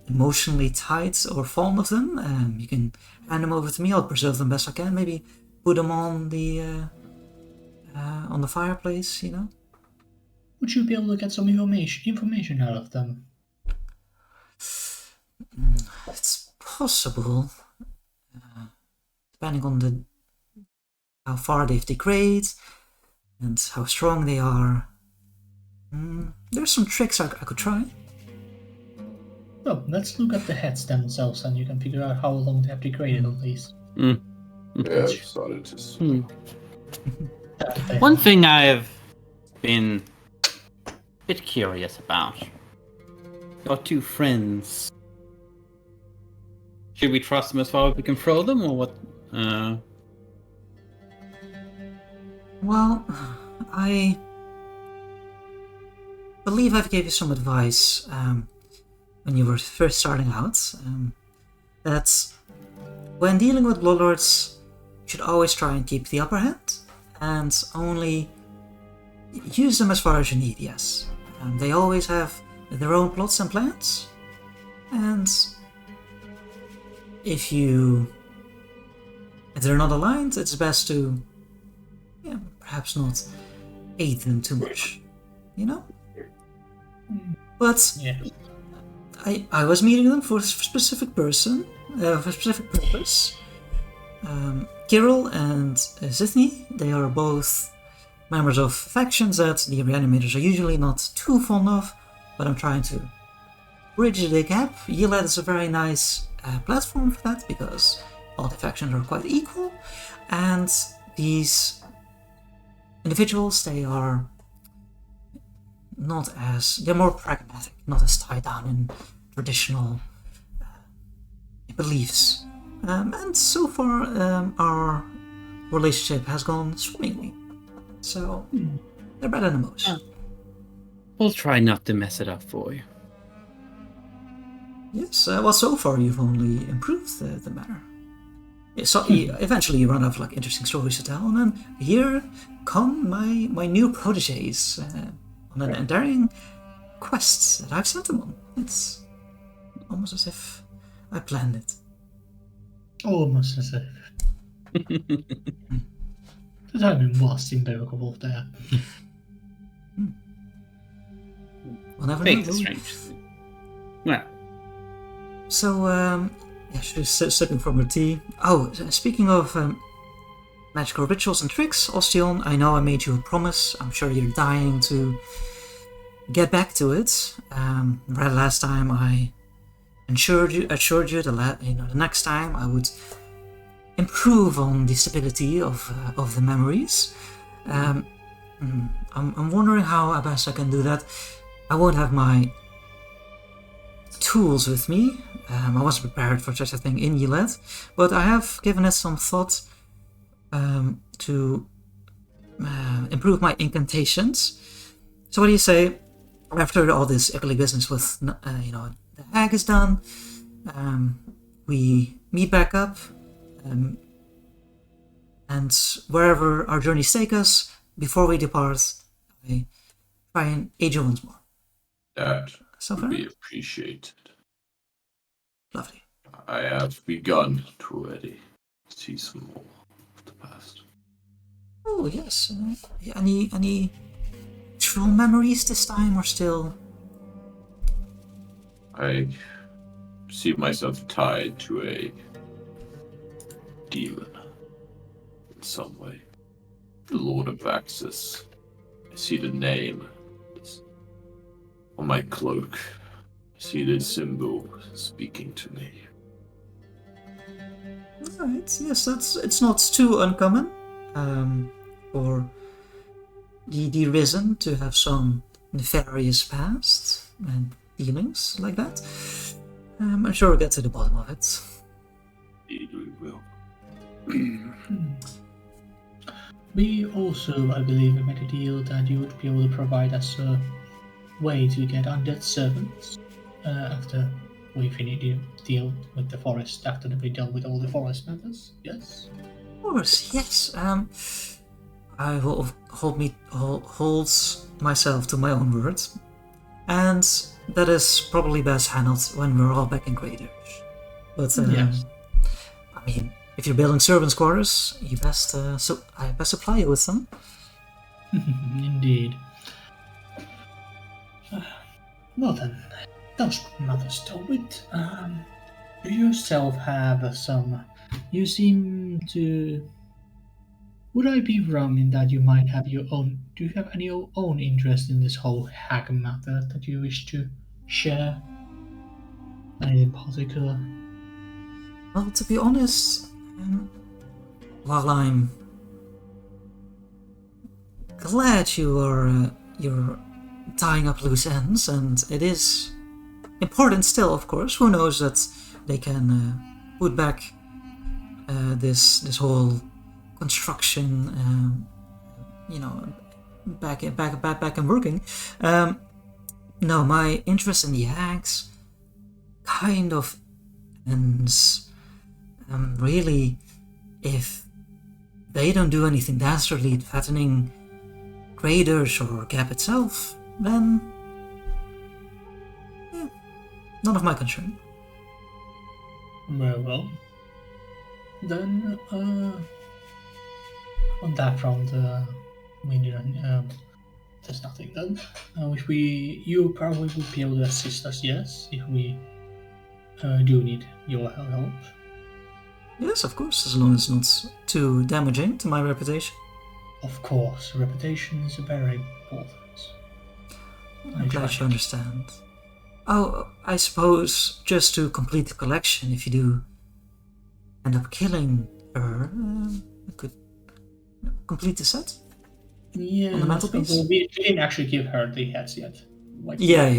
A: emotionally tied or fond of them, you can hand them over to me. I'll preserve them best I can. Maybe put them on the fireplace.
C: would you be able to get some information out of them?
A: It's possible, depending on how far they've degraded and how strong they are. There's some tricks I could try.
C: Well, let's look at the heads themselves, and you can figure out how long they have degraded on these.
B: Yeah, I've started to.
D: One thing I've been a bit curious about. Your two friends. Should we trust them as far as we can throw them, or what?
A: Well, I believe I've gave you some advice when you were first starting out. That when dealing with bloodlords, you should always try and keep the upper hand, and only use them as far as you need, yes. They always have their own plots and plans, and if they're not aligned, it's best to perhaps not aid them too much, you know? But
C: Yeah.
A: I was meeting them for a specific person, for a specific purpose. Kirill and Zithny, they are both members of factions that the reanimators are usually not too fond of, but I'm trying to bridge the gap. Yilad is a very nice platform for that, because all the factions are quite equal, and these individuals, they're more pragmatic, not as tied down in traditional beliefs. And so far, our relationship has gone swimmingly. So, they're better than most.
D: We'll try not to mess it up for you.
A: Yes, well, so far you've only improved the matter. So eventually you run out of interesting stories to tell, and then here come my new proteges on an enduring quest that I've sent them on. It's almost as if I planned it.
C: Almost as if. The timing was impeccable there.
A: We'll never
D: Fate
A: know.
D: is strange. Well,
A: So, she's sipping from her tea. Oh, speaking of magical rituals and tricks, Ostion, I know I made you a promise. I'm sure you're dying to get back to it. Right last time I assured you the next time I would improve on the stability of the memories. I'm wondering how best I can do that. I won't have my tools with me. I wasn't prepared for such a thing in Yiled, but I have given it some thought to improve my incantations. So what do you say, after all this ugly business with the hag is done, we meet back up, and wherever our journeys take us, before we depart, I try and aid you once more.
B: That
A: So
B: would
A: far?
B: be appreciated.
A: Lovely.
B: I have begun to already see some more of the past.
A: Oh yes. Any true memories this time, or still?
B: I see myself tied to a demon in some way. The Lord of Axis. I see the name on my cloak. I see the symbol speaking to me.
A: Alright, yes, it's not too uncommon for the Risen to have some nefarious past and dealings like that. I'm sure we'll get to the bottom of it.
B: Indeed we will.
C: We also, I believe, made a deal that you would be able to provide us a way to get undead servants after we finish the deal with the forest, after we dealt with all the forest matters. Yes?
A: Of course, yes. I will hold myself to my own words, and that is probably best handled when we're all back in Great Urge. But
C: Yes.
A: I mean, if you're building servants' quarters, I best supply you with some.
C: Indeed. Well then, those matters dealt with. Do you yourself have some? You seem to. Would I be wrong in that you might have your own? Do you have any own interest in this whole hag matter that you wish to share? Anything in particular?
A: Well, to be honest, while I'm glad you're tying up loose ends, and it is important still, of course. Who knows that they can put back this whole construction, back and working. No, my interest in the hags kind of ends. Really, if they don't do anything dastardly threatening traders or Gap itself, then none of my concern.
C: Very well. Then, on that front, there's nothing then. If you probably would be able to assist us, yes, if we do need your help.
A: Yes, of course, as long as it's not too damaging to my reputation.
C: Of course, reputation is very important.
A: I'm glad you understand. Oh, I suppose just to complete the collection, if you do end up killing her, I could complete the set.
C: Yeah,
A: on the mantelpiece.
C: We didn't actually give her the heads yet.
A: Yeah.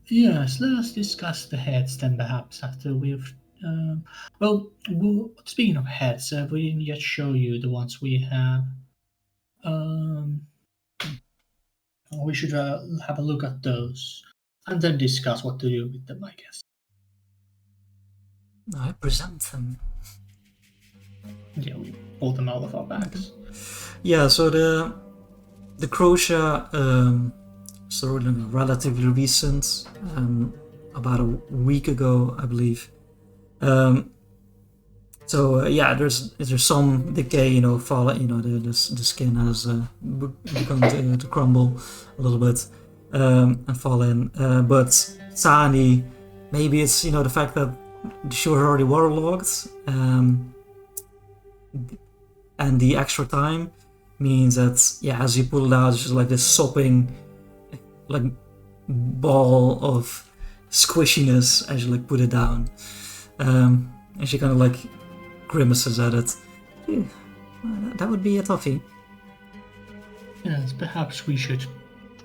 C: Yes, let us discuss the heads then, perhaps after we've. Well, speaking of heads, we didn't yet show you the ones we have. We should have a look at those and then discuss what to do with them, I guess.
A: I present them.
C: Yeah, we pull them out of our bags.
A: Yeah, so the Croatia sort of relatively recent, about a week ago, I believe. There's some decay, falling. The skin has begun to crumble a little bit and fall in. But Tsani, maybe it's the fact that the shoe already waterlogged, and the extra time means that as you pull it out, it's just like this sopping ball of squishiness as you put it down, and she kind of grimaces at it. That would be a toughie.
C: Yes, perhaps we should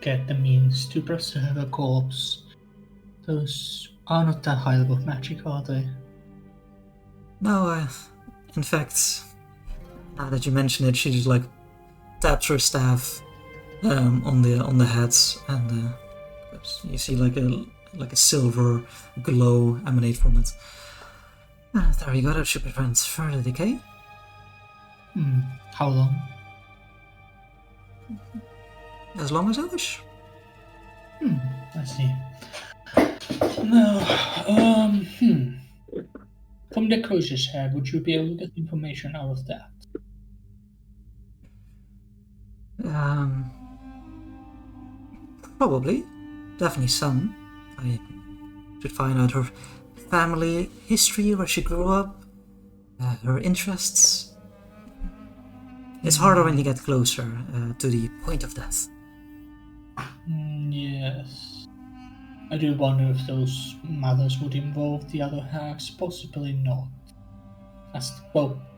C: get the means to preserve a corpse. Those are not that high level of magic, are they?
A: No, in fact, now that you mention it, she just taps her staff on the heads, and you see a silver glow emanate from it. There you go. That should prevent further decay.
C: How long?
A: As long as I wish.
C: I see. Now, from the Crozier's head, would you be able to get information out of that?
A: Probably. Definitely some. I should find out her family history, where she grew up, her interests. It's harder when you get closer to the point of death.
C: Yes. I do wonder if those matters would involve the other hags. Possibly not.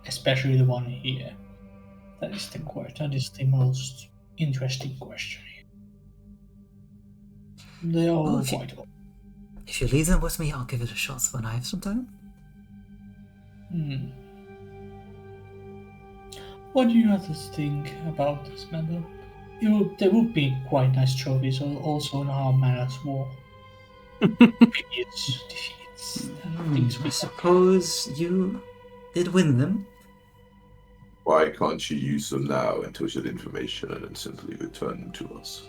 C: Especially the one here. That is the most interesting question here. They are all quite old.
A: If you leave them with me, I'll give it a shot when I have some time.
C: What do you others think about this member? There would be quite nice trophies also in our Mana's war. Defeats. Things
A: I suppose you did win them.
B: Why can't you use them now until you get information and then simply return them to us?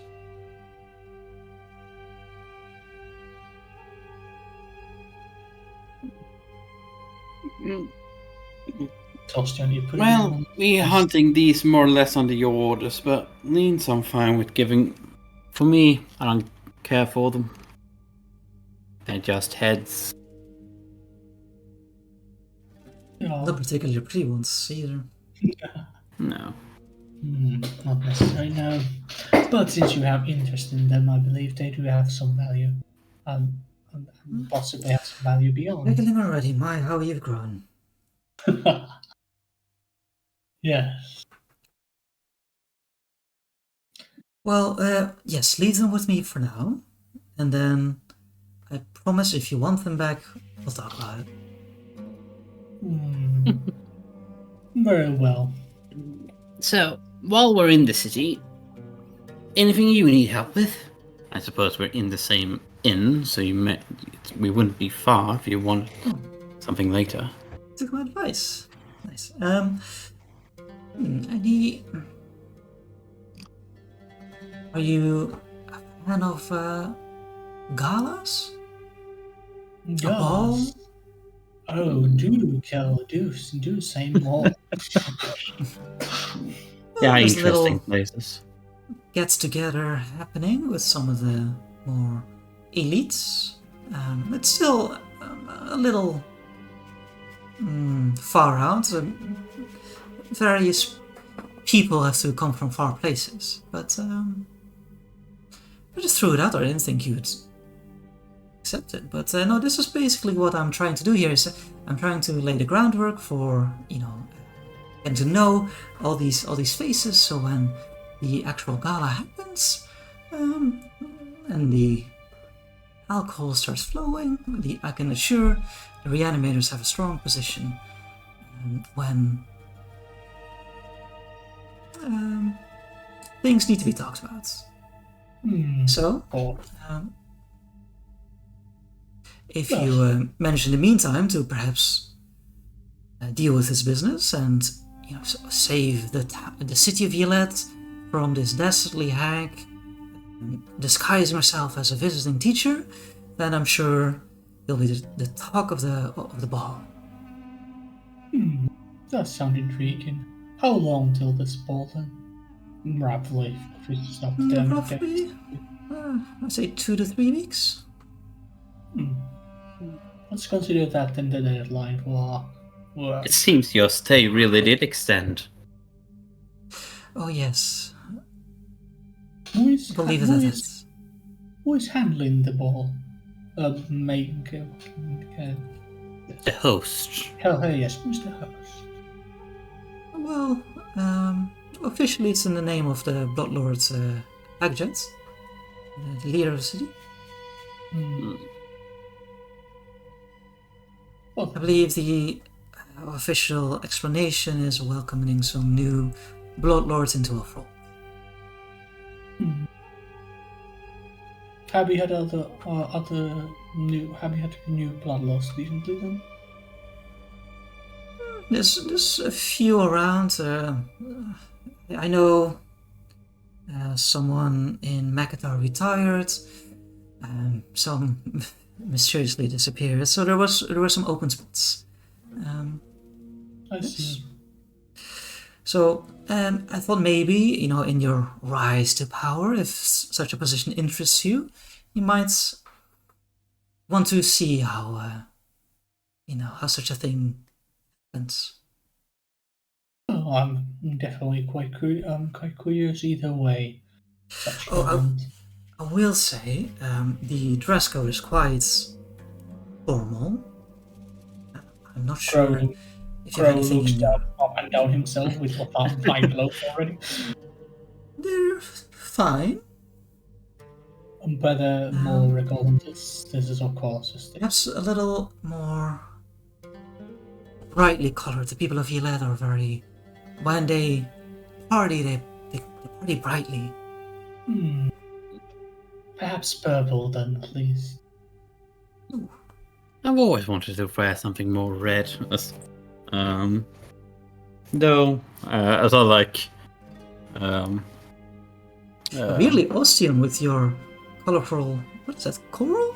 D: Well, we're hunting these more or less under your orders, but means I'm fine with giving. For me, I don't care for them. They're just heads.
A: Not particularly pretty ones either.
D: No.
C: Not necessarily, no. But since you have interest in them, I believe they do have some value. and possibly have some value beyond.
A: Regular already, my, how you've grown.
C: Yes.
A: Well, yes, leave them with me for now. And then I promise if you want them back, we'll talk about it.
C: Very well.
E: So, while we're in the city, anything you need help with?
D: I suppose we're in the same inn, so we wouldn't be far if you want something later.
A: Took my advice. Nice. Any... Are you a fan of galas? A ball?
C: Yes. Oh, do tell, do say more.
D: Yeah,
A: there's
D: interesting
A: little
D: places.
A: gets together happening with some of the more elites. It's still a little far out. Various people have to come from far places, but I just threw it out there. I didn't think you'd accept it. But no, this is basically what I'm trying to do here. Is I'm trying to lay the groundwork for, getting to know all these faces. So when the actual gala happens, and the alcohol starts flowing, I can assure the reanimators have a strong position when things need to be talked about. So, if you manage in the meantime to perhaps deal with this business and save the city of Yilette from this dastardly hag disguising herself as a visiting teacher, then I'm sure you'll be the talk of the ball.
C: That sounds intriguing. How long till this ball then? Roughly.
A: Roughly, I'd say 2 to 3 weeks.
C: Let's consider that in the deadline for work.
D: It seems your stay really did extend.
A: Oh yes,
C: Who is handling the ball?
D: The host.
C: Yes, who's the host?
A: well, officially it's in the name of the Bloodlord Agent, the leader of the city.
C: Well,
A: I believe the official explanation is welcoming some new Bloodlords into our fold.
C: have you had new bloodlords recently then?
A: There's a few around. I know someone in Makatar retired. Some mysteriously disappeared. So there were some open spots.
C: I see.
A: So I thought maybe in your rise to power, if such a position interests you, you might want to see how how such a thing happens.
C: Oh, I'm definitely quite curious either way.
A: I will say the dress code is quite formal. I'm not sure if you have anything
C: looks
A: in your...
C: up and down himself with what I'm fine clothes already.
A: They're fine.
C: But more regardless, this is of course a state.
A: Perhaps a little more brightly colored. The people of Yilette are very... When they party, they party brightly.
C: Perhaps purple then, please.
D: I've always wanted to wear something more red. Though, as I like...
A: Really Ostian with your colorful... What is that? Coral?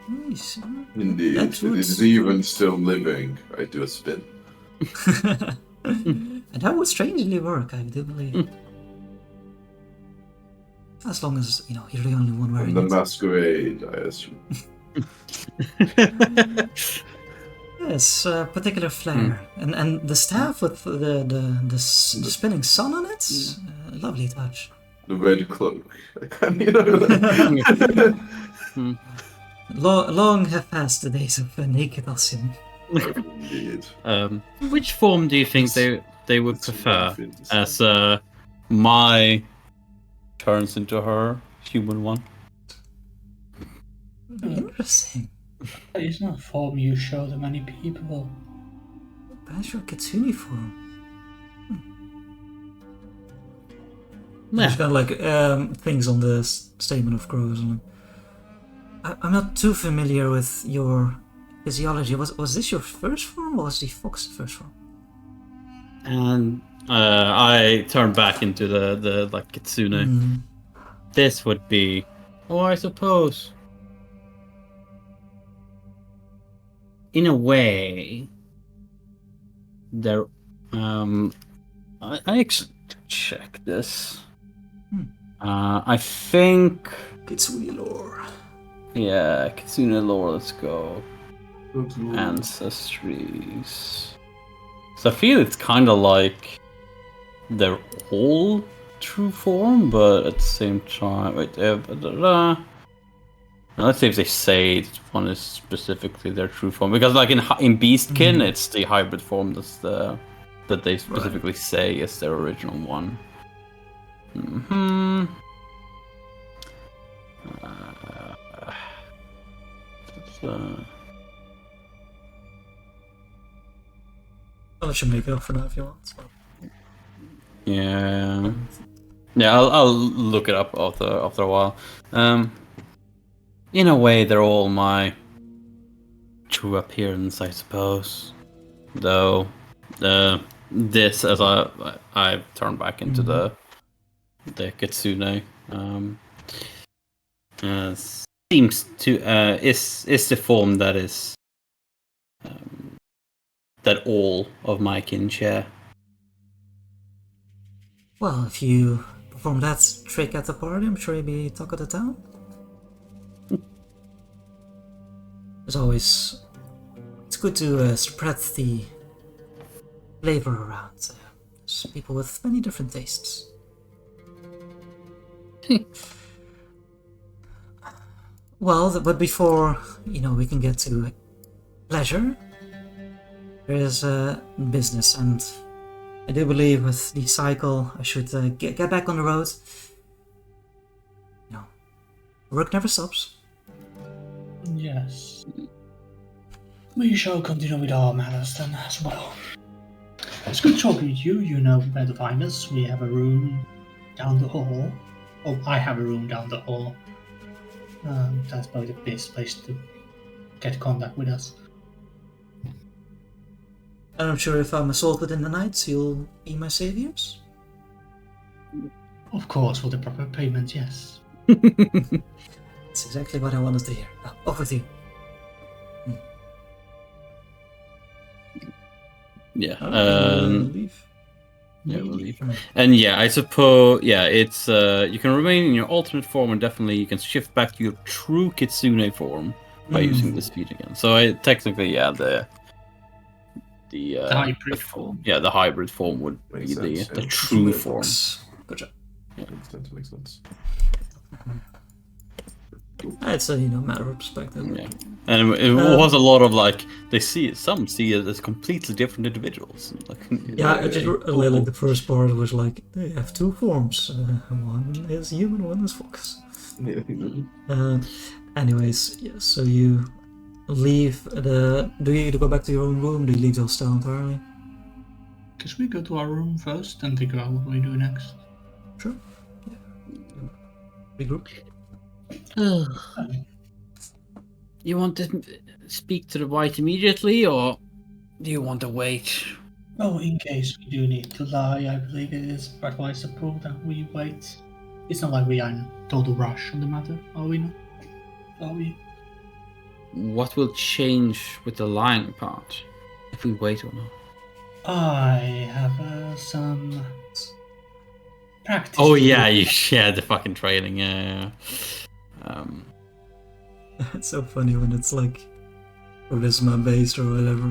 A: Nice.
B: Indeed.
A: That
B: It
A: would-
B: is even still living. I do a spin.
A: And that would strangely work, I do believe. As long as, you're the only one wearing
B: The
A: it.
B: masquerade, I assume.
A: Yes, particular flair. And the staff with the spinning sun on it? Lovely touch.
B: The red cloak.
A: Long have passed the days of naked Ossian.
B: Indeed.
E: Which form do you think they would
B: That's
E: prefer?
B: what I'm
E: As
D: My turns into her human one.
A: Interesting.
C: That is not a form you show to many people.
A: Banjo Kitsune form.
E: Yeah.
A: There's kind of like things on the statement of growth. I'm not too familiar with your physiology. Was this your first form, or was the fox the first form?
E: And I turn back into the like kitsune. This would be, I suppose, in a way, there. I actually check this. I think.
A: Kitsune lore.
D: Yeah, Kitsune lore. Let's go.
B: That's right.
D: Ancestries. So I feel it's kind of like they're all true form, but at the same time, wait. Now, let's see if they say one is specifically their true form, because like in Beastkin, it's the hybrid form that they specifically say is their original one.
A: I'll let you make it up for now if you want. So.
D: Yeah, I'll look it up after a while. In a way, they're all my true appearance, I suppose. Though, this as I turn back into the kitsune, seems to is the form that is that all of my kin share.
A: Well, if you perform that trick at the party, I'm sure you'll be talk of the town. As always, it's good to spread the flavor around. There's people with many different tastes. Well, but before we can get to pleasure, there is business, and I do believe with the cycle I should get back on the road. Work never stops.
C: Yes. We shall continue with our matters then as well. It's good talking with you. You know where to find us. We have a room down the hall. Oh, I have a room down the hall. That's probably the best place to get contact with us.
A: And I'm sure if I'm assaulted in the night, you'll be my saviors.
C: Of course, for the proper payment, yes.
A: That's exactly what I wanted to hear. Off with you.
D: Yeah.
A: Leave.
D: Yeah, we'll leave. And yeah, I suppose it's you can remain in your alternate form, and definitely you can shift back to your true kitsune form by using this feat again. So technically, the
C: hybrid form.
D: Yeah, the hybrid form would be
B: Makes sense,
D: the
B: yeah.
D: true form.
A: Good job.
B: Makes sense.
A: It's a matter of perspective.
D: Yeah, and it was a lot of like some see it as completely different individuals. Like,
A: Yeah, I just really like the first part was like they have two forms. One is human, one is fox. Anyways, yeah. So you leave the. Do you go back to your own room? Do you leave the hostel entirely?
C: Guess we go to our room first and think about what we do next.
A: Sure. Yeah. Regroup.
E: You want to speak to the white immediately, or do you want to wait?
C: Oh, in case we do need to lie, I believe it is advisable that we wait. It's not like we are in total rush on the matter, are we not? Are we?
E: What will change with the lying part, if we wait or not?
C: I have some practice.
E: Oh
C: to do.
E: yeah, you share the fucking training. Yeah.
A: It's so funny when it's like charisma based or whatever,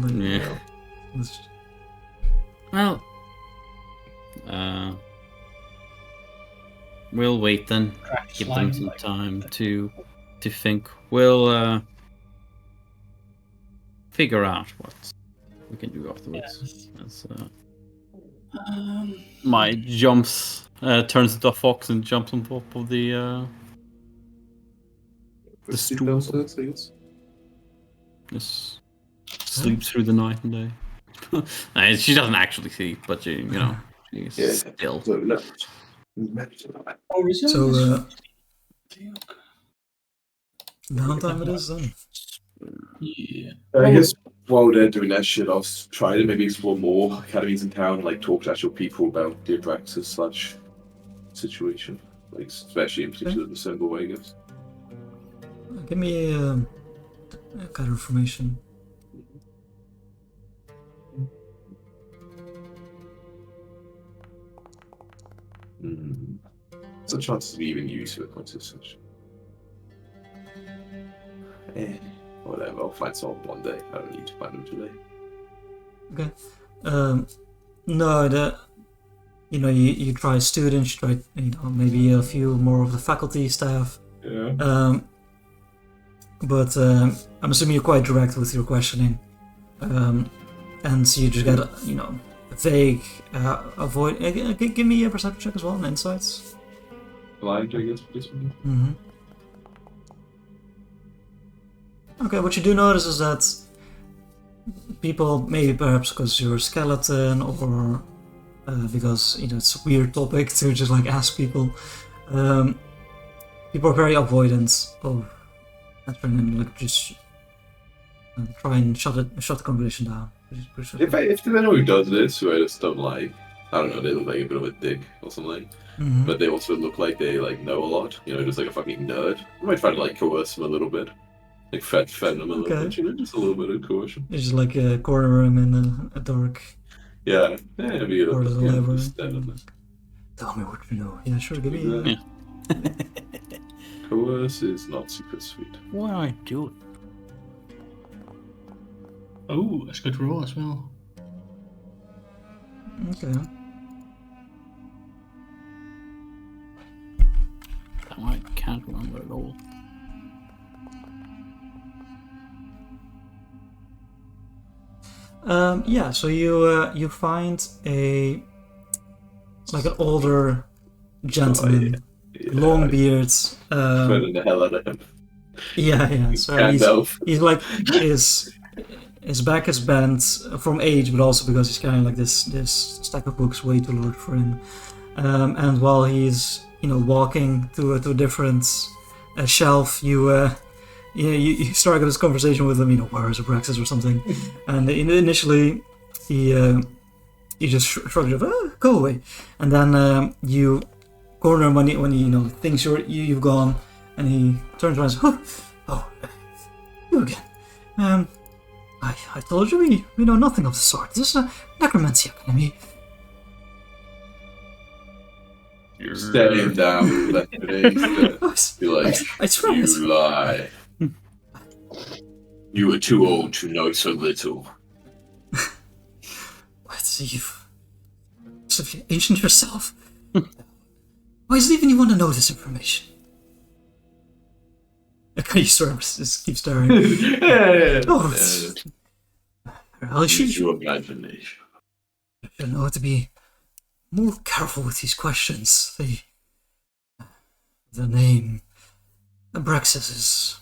A: like.
E: Yeah.
A: It's...
E: Well, we'll wait then.
C: Practice
E: Give
C: lying,
E: them some
C: like-
E: time to to think. We'll figure out what we can do afterwards. As, my jumps turns into a fox and jumps on top of the
B: Proceed
E: stool.
B: downstairs, I guess.
E: Just sleeps through the night and day. She doesn't actually sleep, but she, she's still.
B: So left.
C: Oh, is
A: So,
C: it?
A: downtime it is then.
C: Yeah.
B: I guess while they're doing that shit, I'll try to maybe explore more academies in town, like talk to actual people about the Abraxas such situation, like especially in particular the symbol, I guess.
A: Give me kind of information.
B: So chances of me even use it once it's such. Whatever, I'll find someone one day. I don't need to find them today.
A: Okay. No, you try students, you try, maybe a few more of the faculty staff.
B: Yeah.
A: But I'm assuming you're quite direct with your questioning. And so you just get, vague, avoid. Give me a perception check as well, and insights.
B: Blind, I guess, for this one.
A: Mm-hmm. Okay, what you do notice is that people, maybe perhaps because you're a skeleton or because it's a weird topic to just like ask people, people are very avoidant of answering and like just try and shut the conversation down.
B: If they know who does this, who I just don't like, I don't know, they look like a bit of a dick or something.
A: Mm-hmm.
B: But they also look like they know a lot, just like a fucking nerd. I might try to coerce them a little bit. Like fed them a little bit, just a little bit of coercion.
A: It's just like corner him in a dark
B: maybe
A: part of the library. Tell me what you know. Yeah, sure, give me
B: Coerce is not super sweet.
E: What do I do?
C: Oh, that's a good roll as well.
A: Okay.
E: I can't remember at all.
A: So you find an older gentleman, long beard.
B: Spreading the hell out of him.
A: Yeah. So he's like his back is bent from age, but also because he's carrying like this stack of books way too large for him. And while he's walking to a different shelf, you start this conversation with him, where is Abraxas or something, and initially he just shrugs off, go away, and then you corner him when he thinks you've gone, and he turns around and says, you again. I told you we know nothing of the sort. This is a necromancy academy.
B: You're staring down with that be like,
A: I swear
B: you lie. You are too old to know so little.
A: What? You've ancient yourself? Why is it even you want to know this information? Okay, just keep staring. I'll
B: Use your imagination.
A: You know to be more careful with these questions. The name Abraxas is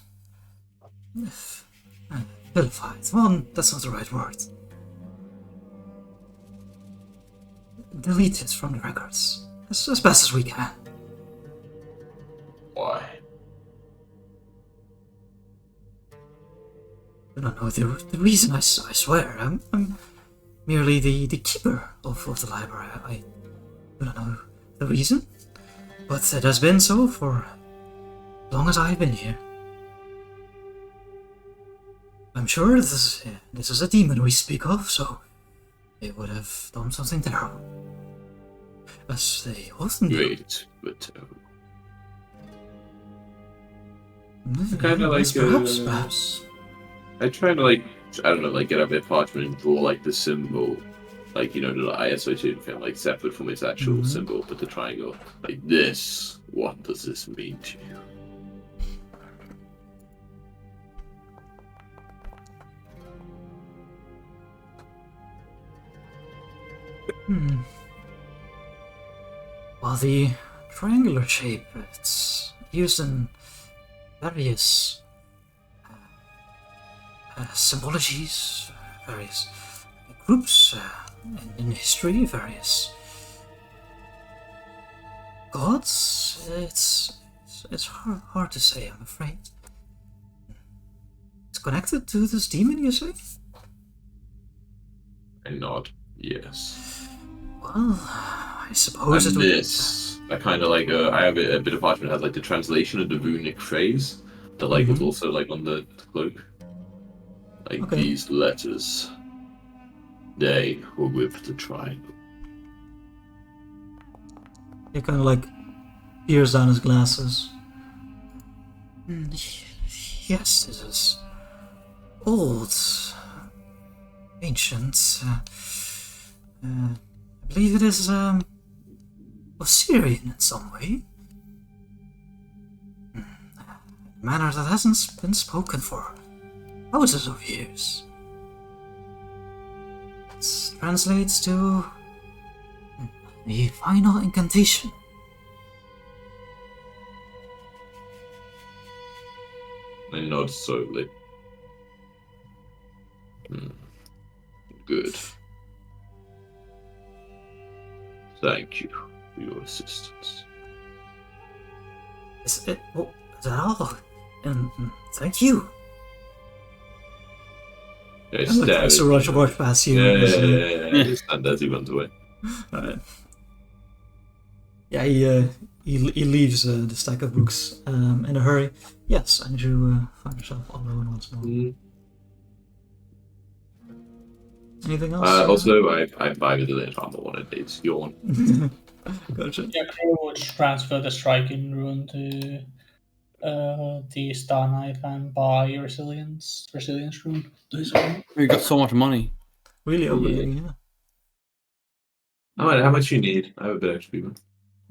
A: vilified. Well, that's not the right word. Delete it from the records as best as we can.
B: Why?
A: I don't know the reason. I swear, I'm merely the keeper of the library. I don't know the reason, but it has been so for as long as I've been here. I'm sure this is a demon we speak of, so they would have done something terrible, as they often do.
B: Great, but
A: Kind of
B: like,
A: perhaps.
B: I try to I don't know, get a bit of parchment and draw the symbol, the I associated with it, separate from its actual symbol, but the triangle, this. What does this mean to you?
A: Well, the triangular shape, it's used in various symbologies, various groups in history, various gods. It's hard to say, I'm afraid. It's connected to this demon, you say?
B: I nod. Yes.
A: Well, I suppose
B: And
A: it would.
B: this, I kind of like. I have a bit of parchment that has like the translation of the runic phrase that like is also like on the cloak. Like
A: Okay.
B: these letters, they were with the triangle.
A: He kind of like peers down his glasses. Yes, this is old, ancient. I believe it is Osirian in some way. A manner that hasn't been spoken for thousands of years. It translates to the final incantation.
B: I nod slowly. Good. Thank you for your assistance.
A: Is that all? And thank you.
B: I
A: I'm like, so rush past you.
B: Yeah. Just stand as he runs away.
A: Alright. Yeah, he leaves the stack of books in a hurry. Yes, and you find yourself alone once more. Anything else?
B: Also, I buy the lit armor one. It's your one.
A: Gotcha.
C: Yeah, Crow would transfer the striking rune to the Star Knife and buy resilience rune.
E: You got so much money.
A: Really overlooking, yeah.
B: How much you need? I have a bit extra people.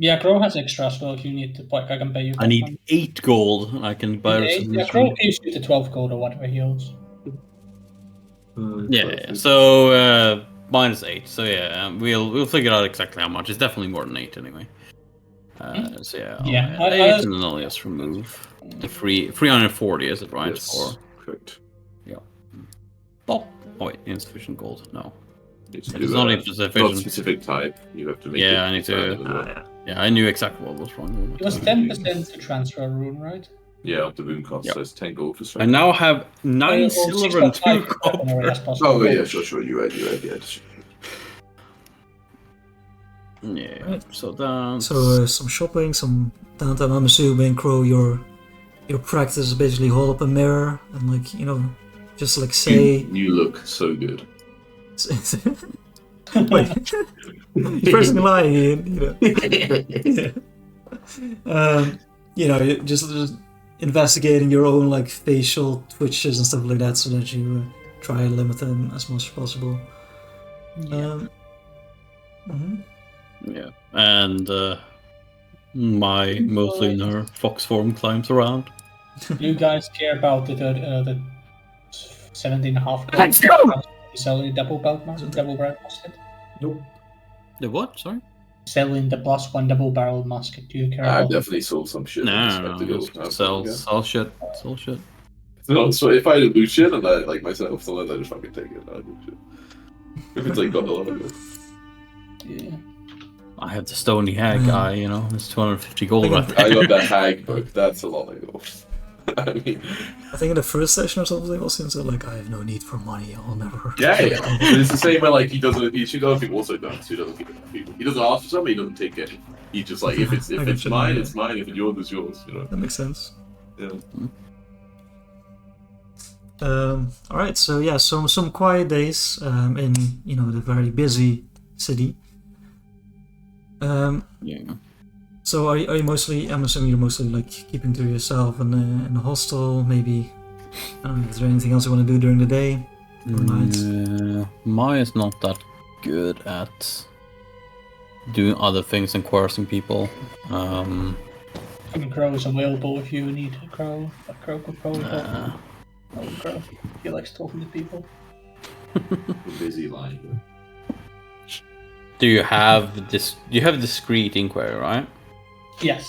C: Yeah, Crow has extra as well if you need to. Like, I can pay you.
E: I need 8 gold. And I can buy
C: Yeah, Crow gives you the 12 gold or whatever he owes.
E: Yeah. So -8. So yeah, we'll figure out exactly how much. It's definitely more than 8 anyway. So yeah.
C: Yeah,
E: 8 and then I'll just remove the 340. Is it right?
B: Yes,
E: Or
B: correct.
E: yeah. Oh wait, insufficient gold. No.
B: It's
E: It's not even
B: not
E: sufficient.
B: specific type. You have to make.
E: Yeah,
B: it
E: I need to.
B: random as well.
E: Yeah, I knew exactly what was wrong with
C: It was 10% to transfer a rune, right?
B: Yeah, up the rune cost.
E: Yep.
B: So it's 10 gold for
E: I
B: strength.
E: now have 9 silver and 2 copper.
B: Oh yeah, sure. You read. Yeah.
E: Yeah.
A: Right.
E: So that's
A: So some shopping, some downtime. I'm assuming, Crow, your practice is basically hold up a mirror and like just like say.
B: You look so good.
A: Wait, he's pressing a lie, Ian. You're just investigating your own like facial twitches and stuff like that, so that you try and limit them as much as possible.
C: Yeah.
E: yeah, and my mostly in her fox form climbs around.
C: You guys care about the 17.5 gold?
B: Let's go!
C: Selling double barrel musket?
B: Nope.
E: The what? Sorry.
C: Selling the +1 double barrel musket. Do you care
B: I
C: about
B: definitely sold some shit.
E: No.
B: Just
E: Sell shit.
B: No, so if I lose shit and I like myself, so then I just fucking take it. I lose shit. If it's like got a lot of it.
C: Yeah.
E: I have the stony hag guy. It's 250 gold. Right there.
B: I got that hag book. That's a lot of gold. I mean,
A: I think in the first session or something, was said like, I have no need for money. I'll never.
B: yeah. But it's the same way like he doesn't. He should other people also don't. So he doesn't give it to people. He doesn't ask for something. He doesn't take it. He just like if it's mine, it's mine. If it's yours, it's yours.
A: That makes sense.
B: Yeah.
A: All right. So yeah, some quiet days in the very busy city.
E: Yeah.
A: So are you mostly? I'm assuming you're mostly like keeping to yourself in the hostel. Maybe. I don't know. Is there anything else you want to do during the day or night?
E: Maya's not that good at doing other things than coercing people.
C: I mean, Crow is available if you need a Crow. A Crow could probably talk. Crow. He likes talking to people.
B: Busy lying.
D: Do you have this? You have discreet inquiry, right?
C: Yes.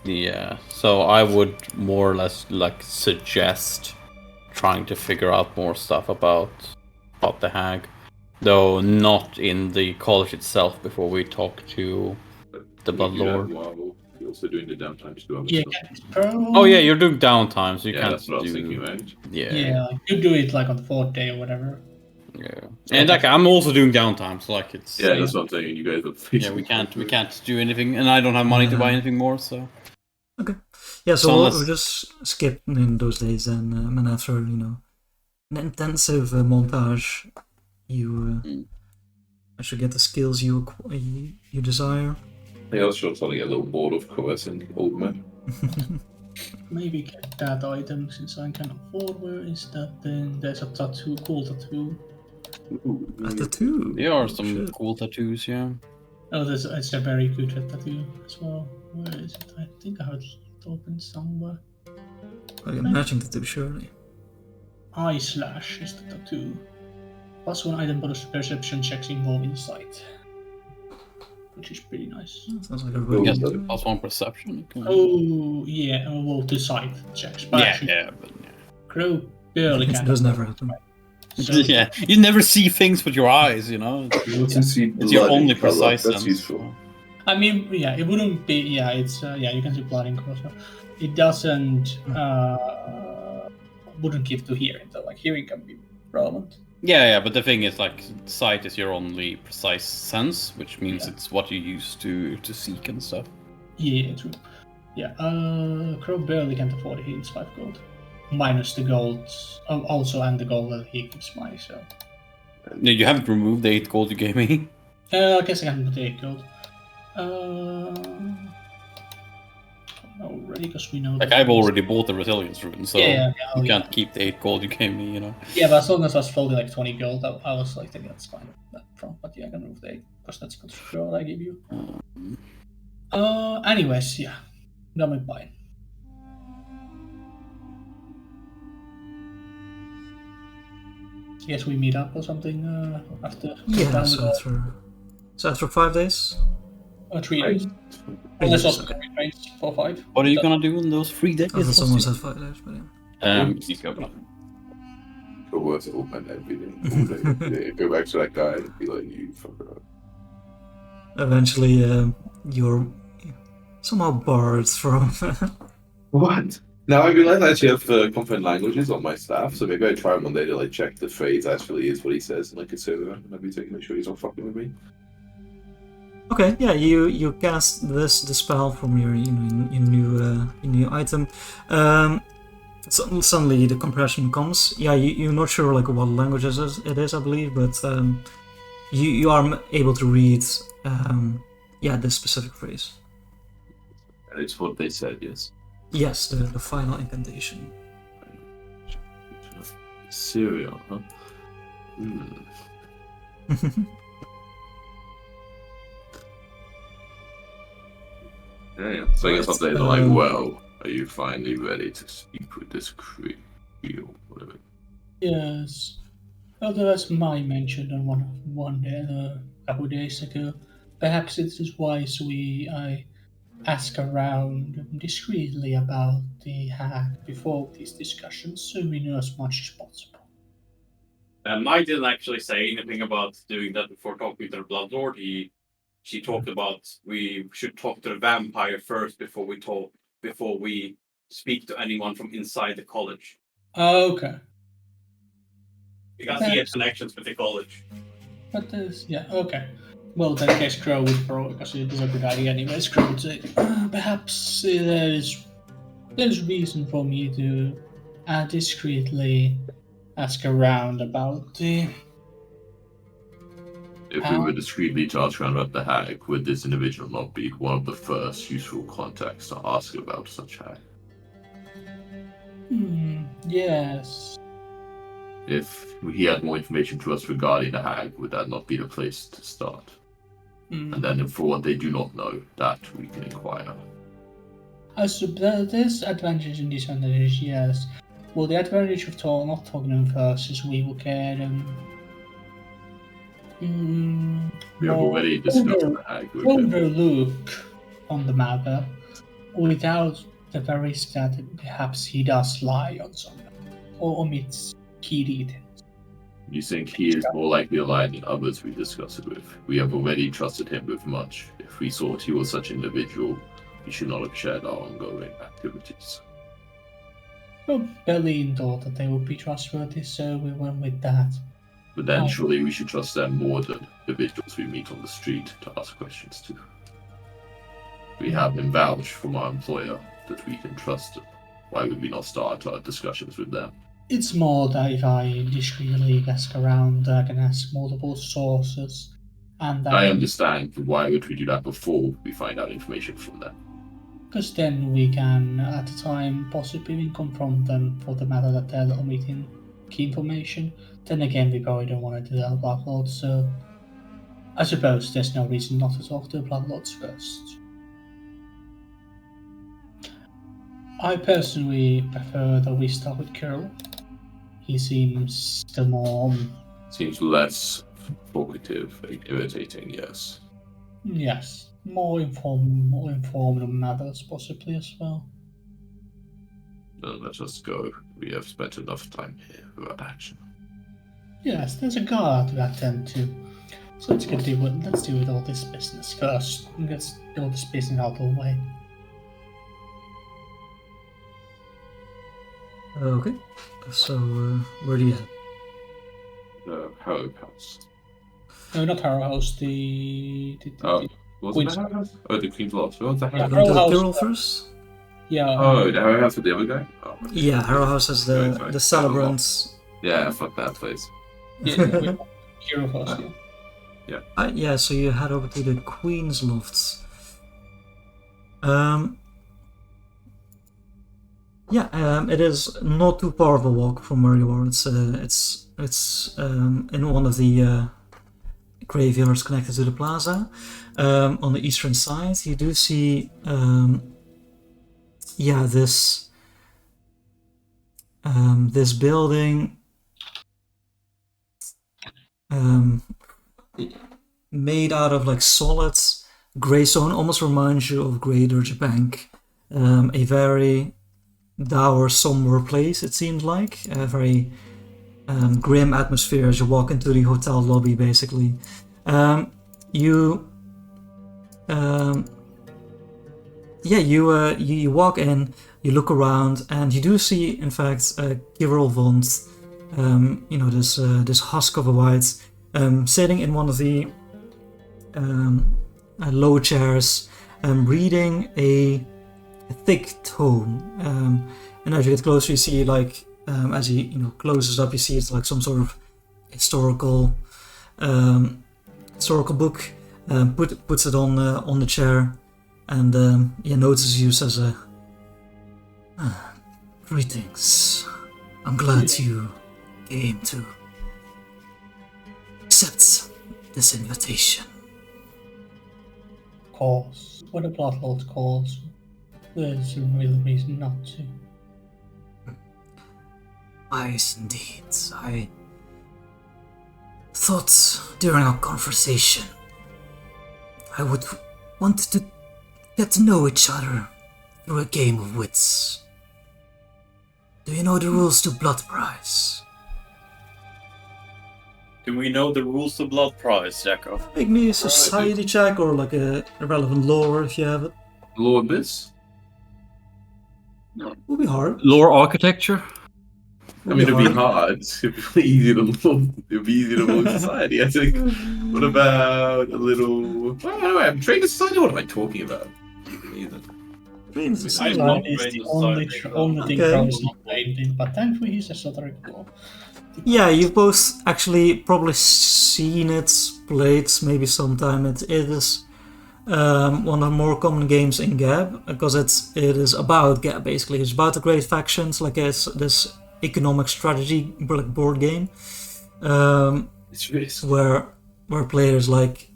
D: Yeah. So I would more or less like suggest trying to figure out more stuff about the hag, though not in the college itself before we talk to the
B: We
D: Blood
B: do that
D: Lord.
B: while we're also doing the downtime to do other
C: Yeah,
B: stuff.
D: Oh yeah, you're doing downtime, so you
B: Yeah,
D: can't
B: that's what I was thinking,
D: do.
B: right?
C: Yeah, you do it like on the 4th day or whatever.
D: Yeah. And like I'm also doing downtime, so like it's
B: Yeah, that's what I'm saying. You guys are
D: yeah, we can't do anything, and I don't have money to buy anything more, so.
A: Okay. Yeah, so
D: So
A: we'll
D: unless-
A: just skip in those days, and after an intensive montage, you should get the skills you desire.
B: I also starting to get a little bored of coercing old men.
C: Maybe get that item since I can afford. Where is that then? There's a tattoo, cool tattoo.
A: A tattoo.
D: There are
A: Oh,
D: some
A: shit.
D: cool tattoos, yeah.
C: Oh, it's a very good tattoo as well. Where is it? I think I have it open somewhere.
A: Like a matching tattoo, surely.
C: Eye slash is the tattoo. Plus one item bonus perception checks involved in sight. Which is pretty nice.
A: Sounds like a
B: Oh,
A: really
D: Yes,
A: good
D: plus one perception.
C: Oh, yeah, well, to sight checks. But
D: Yeah,
C: actually,
D: yeah, but yeah.
C: Crow barely
A: It
C: can.
A: does never happen.
C: So,
D: Yeah, you never see things with your eyes, you know. It's your only precise
B: That's
D: sense.
B: useful.
C: I mean, yeah, it wouldn't be. Yeah, it's yeah, you can see blood in also. It doesn't. Wouldn't give to hearing though. Like hearing can be relevant.
D: Yeah, but the thing is, like, sight is your only precise sense, which means it's what you use to seek and stuff.
C: Yeah, true. Yeah, Crow barely can't afford it. He needs 5 gold, minus the gold. Also, and the gold that he gives my. So.
D: No, you haven't removed the 8 gold you gave me.
C: I guess I can put 8 gold. Already, because we know.
D: Like, I've already bought the resilience rune, so
C: Yeah,
D: you can't keep the 8 gold you gave me, you know.
C: Yeah, but as long as I was folding like 20 gold, I was like thinking that's fine. That front, but yeah, I can remove the 8 because that's good gold I give you. Anyways, yeah, that might buy. Guess we meet up or something after.
A: Yeah, so after 5 days?
C: 3 days.
A: Three
C: Unless
A: days,
C: also
A: okay.
C: 3 days, 4 5.
D: What are you gonna do in those 3 days?
A: I thought someone said 5 days, but yeah.
D: You go back.
B: Coerce old men everything. Go back to that guy and be like, you fucker up.
A: Eventually, you're somehow barred from.
B: What? Now I realize I actually have confident languages on my staff, so maybe I try one day to like check the phrase actually is what he says and like consider it. Maybe to make sure he's not fucking with me.
A: Okay, yeah, you cast the spell from your new item. Suddenly the compression comes. Yeah, you're not sure like what language it is, I believe, but you are able to read this specific phrase.
B: And it's what they said, yes.
A: Yes, the final incantation.
B: Cereal, huh? Yeah. So I guess updates are like, well, are you finally ready to speak with this crew or whatever?
C: Yes. Although as Mai mentioned on one day, a couple of days ago, perhaps it is wise I ask around discreetly about the hack before these discussions, so we know as much as possible.
F: Mike didn't actually say anything about doing that before talking to the Blood Lord. She talked about we should talk to the vampire first before we speak to anyone from inside the college.
C: Okay.
F: Because he has connections with the college.
C: But okay. Well, then I guess Crow would probably, because it is a good idea anyways, Crow would say, perhaps there's reason for me to discreetly ask around about the...
B: If we were discreetly to ask around about the hack, would this individual not be one of the first useful contacts to ask about such hack?
C: Yes.
B: If he had more information to us regarding the hack, would that not be the place to start? And then for what they do not know, that we can inquire.
C: There's advantages and disadvantages, yes. Well, the advantage of not talking to them first is we will get
B: We have
C: more
B: already discussed the hag with him.
C: broader look on the matter, without the very risk that perhaps he does lie on something or omits key details.
B: You think he is more likely a liar than others we discussed it with? We have already trusted him with much. If we thought he was such an individual, he should not have shared our ongoing activities.
C: Well, Berlin thought that they would be trustworthy, so we went with that.
B: But then
C: Oh.
B: surely we should trust them more than individuals we meet on the street to ask questions to. We have him vouch from our employer that we can trust him. Why would we not start our discussions with them?
C: It's more that if I discreetly ask around, I can ask multiple sources, and
B: I understand, but why would we do that before we find out information from them?
C: because then we can, at the time, possibly even confront them for the matter that they're omitting key information. Then again, we probably don't want to do that with Blacklords, so I suppose there's no reason not to talk to the Blacklords first. I personally prefer that we start with Curl. He seems the more,
B: Seems less provocative and irritating, yes.
C: yes, more informed on matters possibly as well.
B: Then let us go. We have spent enough time here without action.
C: Yes, there's a guard to attend to. So let's deal with all this business first. Let's do all this business out of the way.
A: Okay, so where do you head?
B: The Harrow House.
C: No, not Harrow House, the
B: Oh, was it
C: Queen's-
B: the Harrow House? Oh, the Queen's Lodge. What was the
C: Yeah,
B: Harrow
A: Going to the
C: House.
A: Tyrrell first?
C: yeah.
B: Oh, the Harrow House with the other guy? Oh, okay.
A: Yeah, Harrow House is
B: Sorry,
A: the
B: sorry.
A: celebrants.
B: Yeah, fuck that place.
C: Hero House, yeah.
A: Yeah, so you head over to the Queen's Lofts. It is not too far of a walk from where you are. It's in one of the graveyards connected to the plaza. On the eastern side, you do see this building made out of like solid grey stone, almost reminds you of Grey Deutsche Bank. A very dour, somber place, it seems like. A very grim atmosphere as you walk into the hotel lobby, basically. You walk in, you look around, and you do see, in fact, Kirill Vond, this husk of a white, sitting in one of the low chairs, reading a thick tome. And as you get closer, you see, like, as he closes up, you see it's like some sort of historical book. Puts it on the chair, and notices you, says, "Greetings. I'm glad you came to accept this invitation."
C: Of course. What a Bloodlord calls. There's a real reason not to.
A: Yes, indeed. I thought during our conversation I would want to get to know each other through a game of wits. Do you know the rules to Blood Prize?
F: Do we know the rules to Blood Prize, Jacob?
A: Make me a society check or like a relevant lore if you have it.
B: Lord Biss?
A: Will be hard.
E: Lore architecture.
B: I mean, it'd be hard. It'd be easy to lord society, I think. What about a little... I'm trained society? What am I talking about? Either.
A: Trained
F: society.
C: Line
F: not
C: is
F: trained
C: the
F: in
C: only
F: society,
C: only thing
A: Okay.
C: Crow is not trained in, but thankfully he's a esoteric law.
A: Yeah, you've both actually probably seen it, played maybe sometime. It is one of the more common games in Gab, because it is about Gab, basically. It's about the great factions, like this economic strategy board game,
B: It's risk.
A: where players like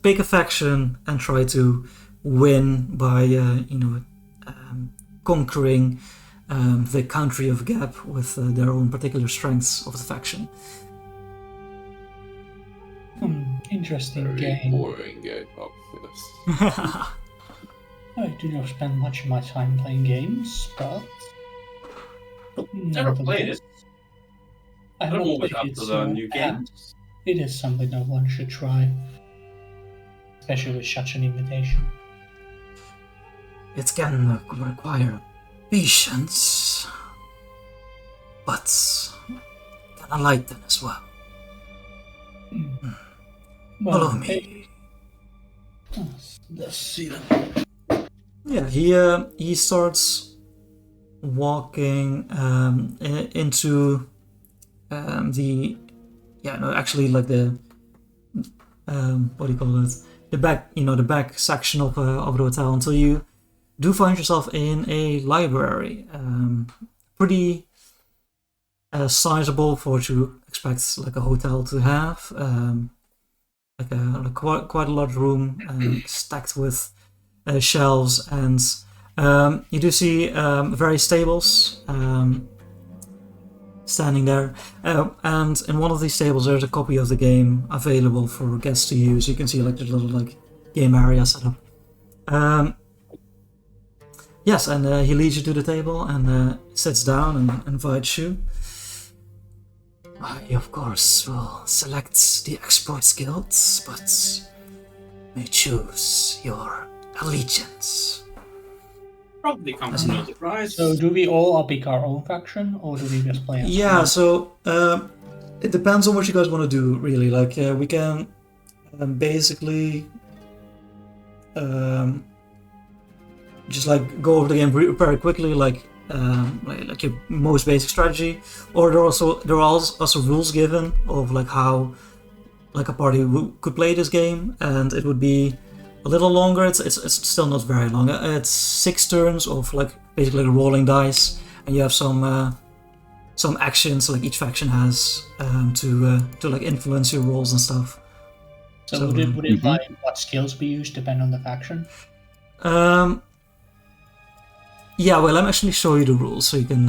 A: pick a faction and try to win by conquering the country of Gab with their own particular strengths of the faction.
C: Interesting
B: Very
C: game.
B: boring game. Oh, yes.
C: I do not spend much of my time playing games, but
F: Never played it.
C: I have
F: I'm
C: not
F: always
C: played
F: up
C: it,
F: to
C: so
F: the new games.
C: it is something that one should try, especially with such an invitation.
A: It can require patience, but can enlighten as well. Follow me.
C: Let's see them.
A: Yeah, he starts walking into the actually like the what do you call it? The back, the back section of the hotel until you do find yourself in a library. Pretty sizable for what you expect like a hotel to have. Quite a large room stacked with shelves, and you do see various tables standing there, and in one of these tables there's a copy of the game available for guests to use. You can see like there's a little like game area set up. Yes, and he leads you to the table and sits down and invites you. I, of course, will select the exploits guilds, but may choose your allegiance.
F: Probably comes no surprise.
C: So, do we all pick our own faction, or do we just play as
A: Yeah,
C: one?
A: so it depends on what you guys want to do, really. Like, we can basically just like go over the game very quickly, like your most basic strategy, or there are also rules given of like how like a party could play this game, and it would be a little longer. It's still not very long. It's 6 turns of like basically rolling dice, and you have some actions like each faction has to like influence your rolls and stuff.
C: So would it like what skills we use depend on the faction?
A: Yeah, well, let me actually show you the rules so you can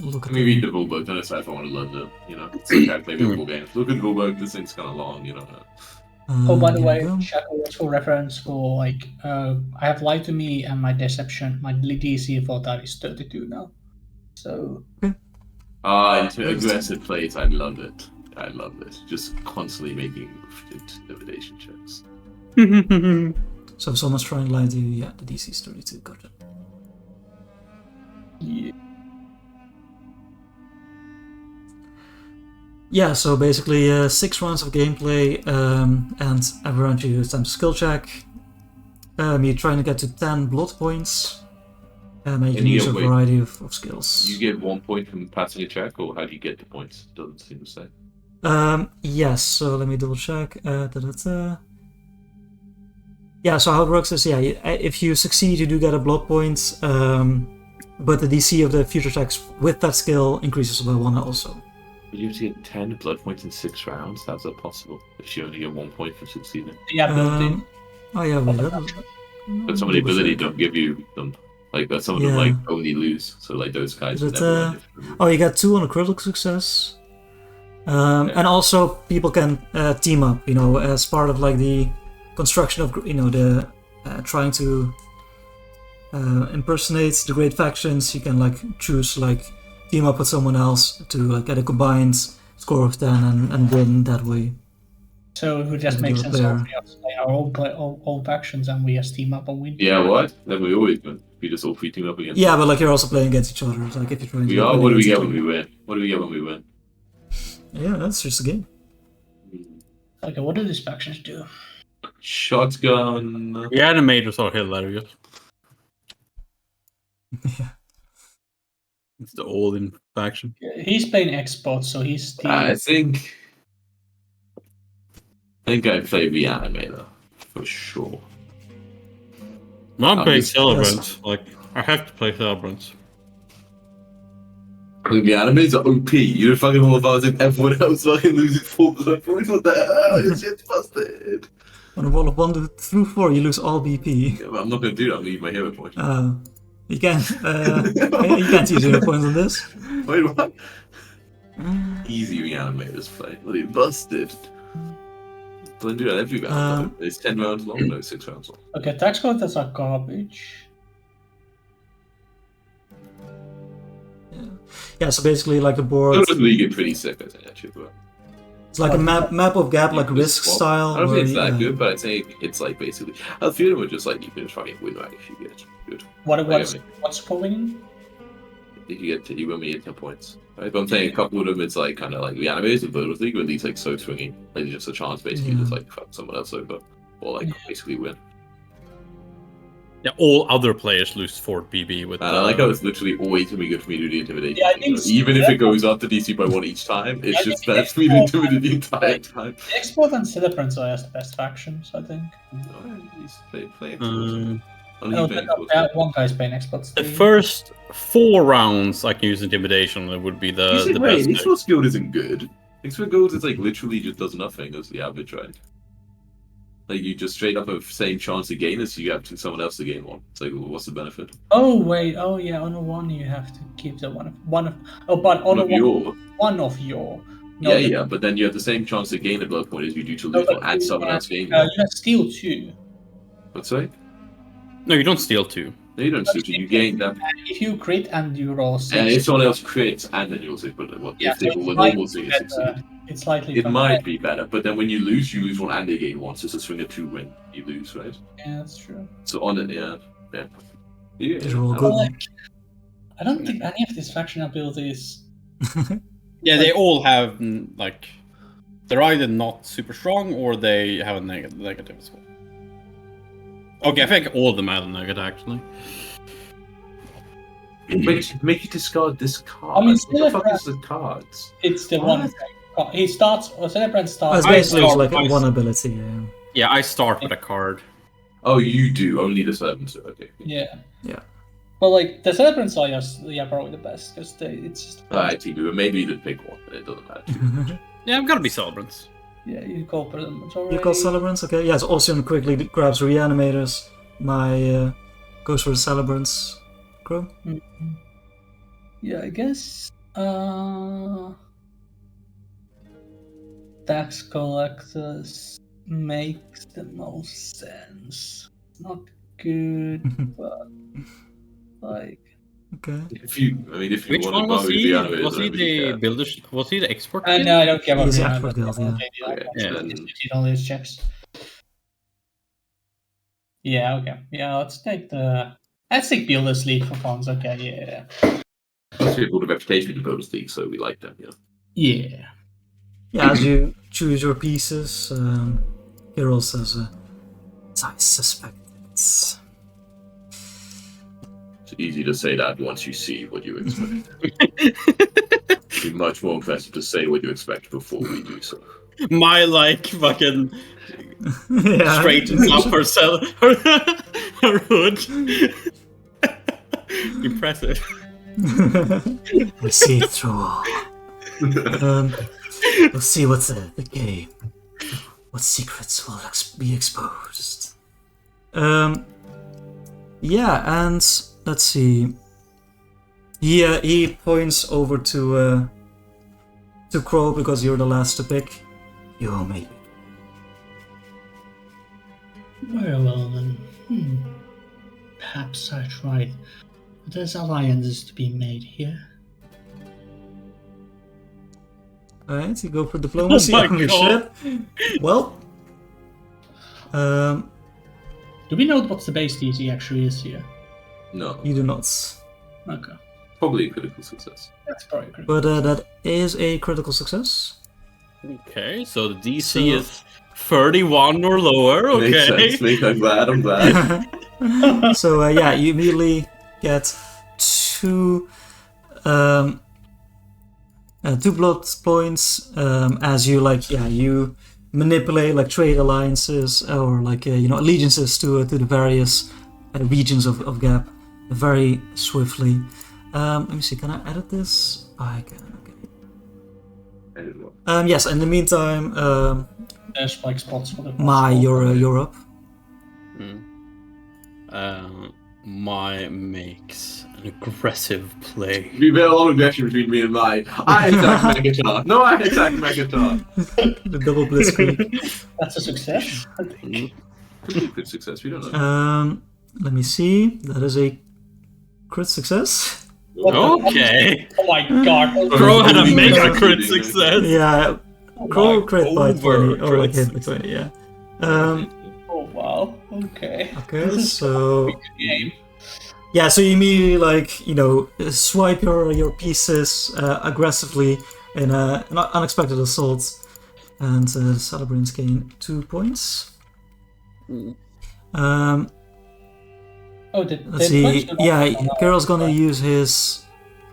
A: look at
B: Let me read the rulebook and decide if I want to learn it. It's like I play video games. Look at the rulebook, this thing's kind of long,
C: Oh, by the
A: here we
C: way,
A: go.
C: Shadow, what's for reference for like I have lied to me and my deception, my DC for that is 32 now. So
B: Aggressive plays, I love it. I love it. Just constantly making intimidation checks.
A: So if someone's trying to lie to you, yeah, the DC is 32, gotcha. Yeah, so basically 6 rounds of gameplay, and every round you attempt a skill check. You're trying to get to 10 blood points, and you can use a variety of skills.
B: You get 1 point from passing a check, or how do you get the points? Doesn't seem to say.
A: Yes, so let me double check. Yeah, so how it works is, if you succeed, you do get a blood point, but the DC of the future checks with that skill increases by 1 also.
B: But you have to get 10 blood points in 6 rounds? How's that possible? If you only get 1 point for succeeding?
C: yeah, built in.
A: Oh yeah, well,
B: But some of the ability don't give you them. Like, some of them like only lose. So like those guys
A: But,
B: never
A: oh, you got 2 on a critical success. And also people can team up, as part of like the construction of the trying to impersonate the great factions. You can like choose like team up with someone else to like get a combined score of 10 and win that way.
C: So it would just make sense if we have to play our own factions and we just team up and win.
B: Yeah, what? Then we always win. We just all team up against.
A: Yeah, but like you're also playing against each other. Like if you're trying
B: we
A: to.
B: Are. What do we get when we win? What do we get when we win?
A: Yeah, that's just a game.
C: Okay, what do these factions do?
B: Shotgun.
E: The animators are hilarious.
A: Yeah.
E: It's the all-in faction.
C: He's playing Xbox, so he's the...
B: I think I play Reanimator for sure.
E: I'm playing Celebrants. Like, I have to play Celebrants.
B: Reanimators are OP. You're fucking all about if everyone else fucking loses 4 blood points. What the hell? This shit's busted.
A: On a roll of 1 through 4, you lose all BP.
B: Yeah, but I'm not gonna do that. I'm gonna use my hero point.
A: You can't. You can't use 0 points on this.
B: Wait, what? Easy Reanimators play. Bloody busted. Well, then do that every round. Though. It's 10 rounds long, no, 6 rounds long.
C: Okay, tax collectors are garbage.
A: Yeah, so basically like a board.
B: Those league get pretty sick, I think, actually. But
A: It's like a map of Gap, like Risk
B: swap.
A: style.
B: I don't think it's
A: where
B: that
A: you-
B: good, but I think it's like basically. I feel them would just like you can just fucking win right if you get good.
C: What's for winning?
B: If you win me 10 points. Right? But I'm saying a couple of them, it's like kind of like reanimators and Virtual League, where these like so swinging, like just a chance basically just like fuck someone else over, or like basically win.
D: Yeah, all other players lose 4 BB with.
B: And I like how it's literally always gonna be good for me to do the intimidation.
C: Yeah, I
B: thing,
C: think
B: even if it goes up to DC by 1 each time, it's
C: I
B: just
C: think
B: bad for me to intimidate the entire time.
C: The Export and Celebrants are the best factions, I think.
B: Play
C: No, one guy's playing Exports.
D: The first 4 rounds I can use intimidation. That would be the
B: Wait,
D: best.
B: Export Guild isn't good. Export Guild is like literally just does nothing as the average, right? Like you just straight up have the same chance to gain as you have to someone else to gain one. It's like, well, what's the benefit?
C: Oh wait, oh yeah, on a one you have to keep the one of but on one of your. No,
B: Yeah, but then you have the same chance to gain a blood point as you do to lose one and someone else gain
C: you
B: one.
C: have steal 2.
B: What's that?
D: No, you don't steal 2.
B: No, you don't steal two. You gain that.
C: If you crit and you roll 6.
B: And if someone else crits and then you also put what
C: Yeah,
B: if they
C: so
B: roll a
C: it might
B: normal
C: be
B: thing
C: better.
B: succeed.
C: It's likely.
B: It might be better, but then when you lose one and they gain one, so it's a swing of 2 win. You lose, right?
C: Yeah, that's true.
B: So on it, yeah.
A: These are all
B: I
A: good.
B: like-
C: I don't think any of these faction abilities.
D: Yeah, they all have like they're either not super strong or they have a negative as well. Okay, I think all of them have a negative actually.
B: Make you discard this card.
C: I mean,
B: what the fuck is the cards?
C: It's the
B: What?
C: one. He starts. Or Celebrant
A: It's
C: starts.
A: basically
D: start-
A: like
D: I
A: one ability. Yeah.
D: Yeah, I start with a card.
B: Oh, you do only the servants. Okay.
C: Yeah.
A: Yeah.
C: But like the Celebrants are probably the best because it's just.
B: Alright, TV, but maybe you did pick one. It doesn't matter.
D: Yeah, I've got to be celebrants.
C: Yeah, you go for them.
A: You call Celebrants? Okay, yeah, so Ocean quickly grabs Reanimators. My goes for the Celebrants. Crow?
C: Mm-hmm. Yeah, I guess. Tax collectors makes the most sense. Not good, but like.
A: Okay.
B: If you
D: Which
B: want
D: one
B: to
D: was
B: buy
D: he?
B: the animators,
D: Was he
B: I don't really
D: the
B: care.
D: builder? Was he the export?
C: I
D: kid?
C: know, I don't care about
A: He's
C: the
A: the
C: animators,
A: Expert Guild,
C: okay,
B: Okay,
D: Yeah.
B: then
C: You don't lose checks. Yeah, okay. Yeah, let's take Builder's League for funds. Okay, yeah.
B: most people have a reputation in the Bonus League, so we like them, yeah.
C: Yeah.
A: Yeah, as you choose your pieces, Hero says, I suspect it's...
B: It's easy to say that once you see what you expect. It'd be much more impressive to say what you expect before we do so.
D: My like fucking
A: yeah.
D: straightens up her hood. Impressive.
A: We see it through all. We'll see what's the game. What secrets will be exposed. Yeah, and let's see. He points over to Crow because you're the last to pick. You maybe.
C: Very well then. Perhaps I tried. There's alliances to be made here.
A: Alright, you go for diplomacy.
D: Oh my
A: Holy
D: God.
A: shit. Well.
C: Do we know what the base DC actually is here?
B: No,
A: You do not.
C: Okay.
B: probably a critical success.
C: That's probably correct.
A: But that is a critical success.
D: Okay, so the DC
A: So-
D: is 31 or lower.
B: Makes
D: Okay.
B: sense, mate. I'm glad.
A: So yeah, you immediately get two blood points as you you manipulate trade alliances or allegiances to the various regions of Gap very swiftly. Let me see, can I edit this? I can. Okay. Yes. In the meantime,
C: There's spots for the
A: you're up.
D: My makes an aggressive play.
B: We made a lot of aggression between me and my. I attack Megatar. No, I attack Megatar.
A: The double blitzkrieg.
C: That's a success. I think.
B: Could be a good success. We don't know.
A: Let me see. That is a crit success.
D: Okay.
C: Oh my god.
D: Crow had a
B: Holy
D: mega
B: crap.
D: crit success.
A: Yeah, Crow crit by 20, or
D: Over
A: like hit
D: crits.
A: by 20, yeah.
C: Oh wow. Okay.
A: Okay,
C: This is
A: so
B: Game.
A: yeah, so you immediately like swipe your pieces aggressively in an unexpected assault, and the celebrants gain 2 points.
C: Oh, did
A: Let's see. Yeah, Carol's gonna use his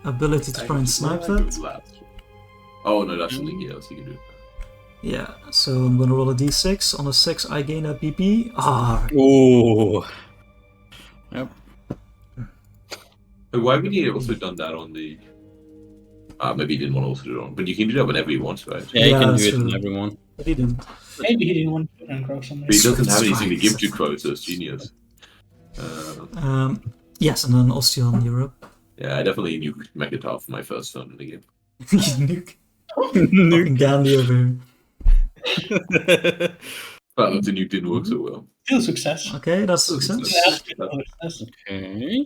A: ability to try and snipe that.
B: Oh no, that's something else you can do.
A: Yeah, so I'm gonna roll a d6. On a 6, I gain a PP. Ah,
D: Ooh. Yep.
B: Why would he also done that on the? Maybe he didn't want to also do it on, but you can do that whenever you want, right?
D: Yeah, you
A: Yeah,
D: can
A: that's
D: do it on
A: true.
D: everyone.
A: but he didn't.
C: Maybe he didn't want to uncrow something.
B: But he doesn't have
A: That's
B: anything to
A: right.
B: give to Crow, so it's genius.
A: Yes, and then Ostion, you're up.
B: Yeah, I definitely nuked Megatar for my first turn in the game.
A: Nuke. Fucking Gandhi over here.
B: But the nuke didn't work so well.
C: Still success.
A: Okay, that's a success.
C: Yeah, still success.
D: Okay.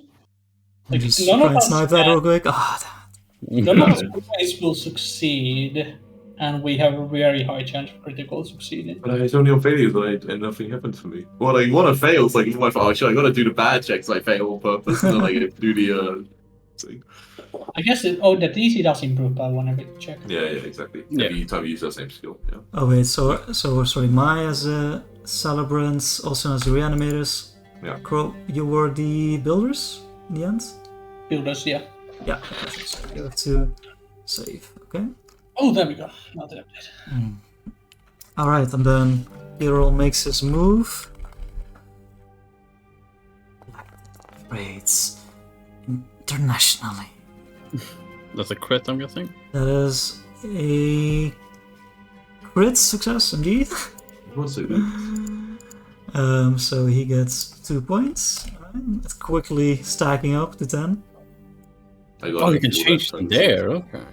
C: Like,
A: Just
C: none
A: try
C: of
A: and
C: us
A: snipe that
C: can-
A: real quick. Ah,
C: None of us always will succeed, and we have a very high chance of critical succeeding.
B: But it's only on failures and nothing happens for me. Well, like, one of fails, like, my fault. I gotta do the bad checks, I fail on purpose, and then I do the, thing.
C: I guess the DC does improve by one every check.
B: Yeah, exactly.
D: Yeah.
B: Every time you use that same skill, yeah.
A: Oh wait, so sorry, Mai as a celebrants, also as the reanimators.
B: Yeah.
A: Crow, you were the builders in the end?
C: Builders, yeah.
A: Yeah, okay, so you have to save, okay?
C: Oh, there we go. Now that I did.
A: Alright, and then Hero makes his move. Raids internationally.
D: That's a crit, I'm guessing.
A: That is a crit success indeed.
B: What's it?
A: So he gets 2 points. Alright, it's quickly stacking up to 10.
D: Oh, you can change them there. Okay.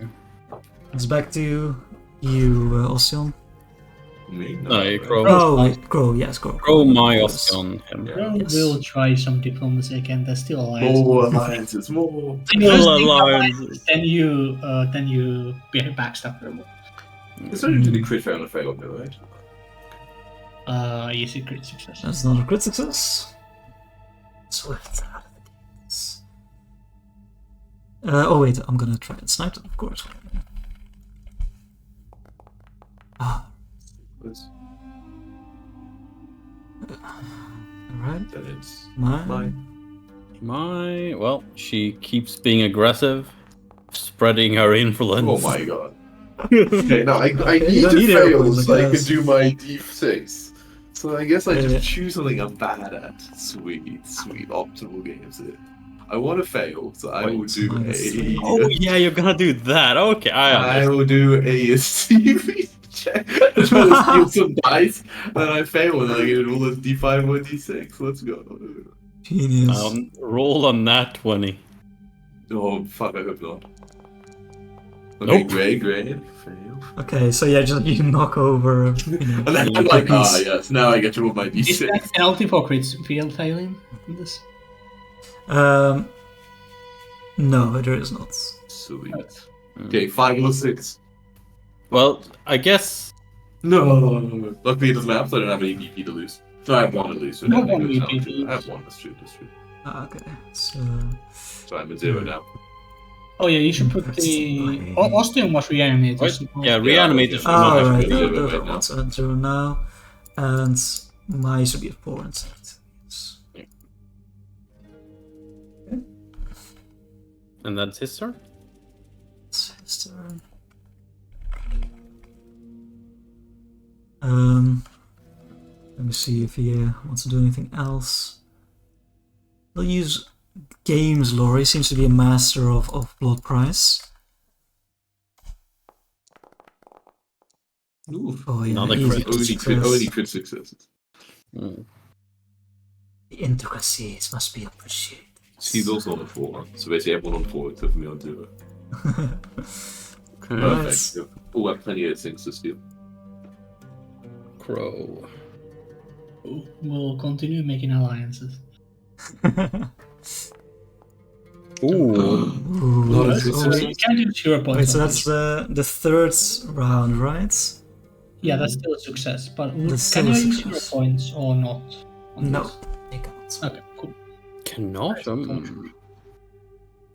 A: It's back to you, Ostion.
B: Me?
D: No, you Crow.
A: Oh, wait, Crow, yes, Crow.
D: Crow my
A: Yes.
D: on him.
B: Yeah.
C: Crow
A: Yes.
C: will try some diplomacy again. There's still alliance.
B: More alliances, more.
D: Alliances.
C: Then you backstab them.
B: It's not usually crit fail and fail, though, right?
C: Easy crit success.
A: That's not a crit success. Swift out of the gates. Oh wait, I'm gonna try and snipe it, of course. Ah,
B: Let's-
A: alright.
B: Then it's
A: Mine.
D: Well, she keeps being aggressive, spreading her influence.
B: Oh my god. Okay, now I need
A: don't
B: to
A: need
B: fail
A: airplanes,
B: so
A: I
B: I can
A: guess.
B: do my d6. So I guess I
A: Yeah.
B: just choose something I'm bad at. Sweet, optimal games here. I want to fail, so I will
A: Wait,
B: do
A: -3.
B: a.
D: Oh yeah, you're gonna do that. Okay,
B: I
D: understand.
B: will do a CV check. I try to steal some dice, then I fail, and then I get roll a d5 or a d6. Let's go.
A: Genius.
D: Roll on that 20.
B: Oh fuck! I hope not. Okay,
D: Nope.
B: great, fail.
A: Okay, so yeah, just you knock over.
B: And then I'm like, yes, now I get to roll my
C: Is
B: d6.
C: that penalty for crit field failing in this?
A: No, there is not.
B: Sweet. Okay, 5 or 6.
D: Well, I guess.
B: No. Luckily, it doesn't matter. So I don't have any BP to lose. So I have 1 to lose. So
C: You have
B: that
C: one
B: goes down
C: BP
B: to-
C: to
B: I have 1. That's true.
A: Okay, so
B: So I'm at 0 now.
C: Oh yeah, you should put the. Austin was reanimated.
D: What? Yeah, reanimated.
B: Oh,
A: all
B: much
A: right,
B: better
A: those
B: right
A: are
B: now.
A: 1, so I'm 0 now, and my should be at 4 and 6.
D: And that's his turn?
A: It's his turn. Let me see if he wants to do anything else. He'll use games lore. He seems to be a master of blood price.
B: Ooh.
A: Oh yeah,
D: Another
A: easy
D: crit.
B: Only
A: success.
B: crit successes.
D: Mm.
A: The intricacies must be appreciated.
B: He's also on a 4, so basically everyone on 4 except for me on 0.
A: Nice.
B: Perfect. We'll have plenty of things to steal.
D: Crow.
C: We'll continue making alliances.
D: Ooh.
A: Ooh,
C: So you can't use hero points.
A: wait, so
C: on
A: that's
C: this.
A: the 3rd round, right?
C: Yeah, that's still a success. But
A: That's
C: can
A: still a
C: you use hero
A: success.
C: points or not? on
A: No,
C: this?
A: they can't.
C: Okay, cool.
D: Cannot.
A: So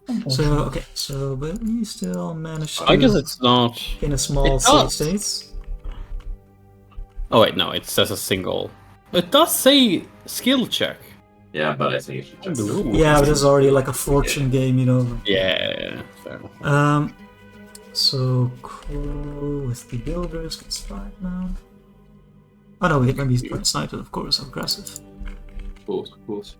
C: Unfortunately.
A: okay, so but we still managed to
D: I guess it's not.
A: in a small
D: It
A: city
D: does.
A: states.
D: Oh wait, no, it says a single. It does say skill check.
B: Yeah, but I think you should check.
D: Ooh.
A: Yeah, but it's already like a fortune game, you know.
D: Yeah, fair enough.
A: So Crow with the builders gets 5 now. Oh no, wait, let me try sniper, of course, aggressive.
B: Of course.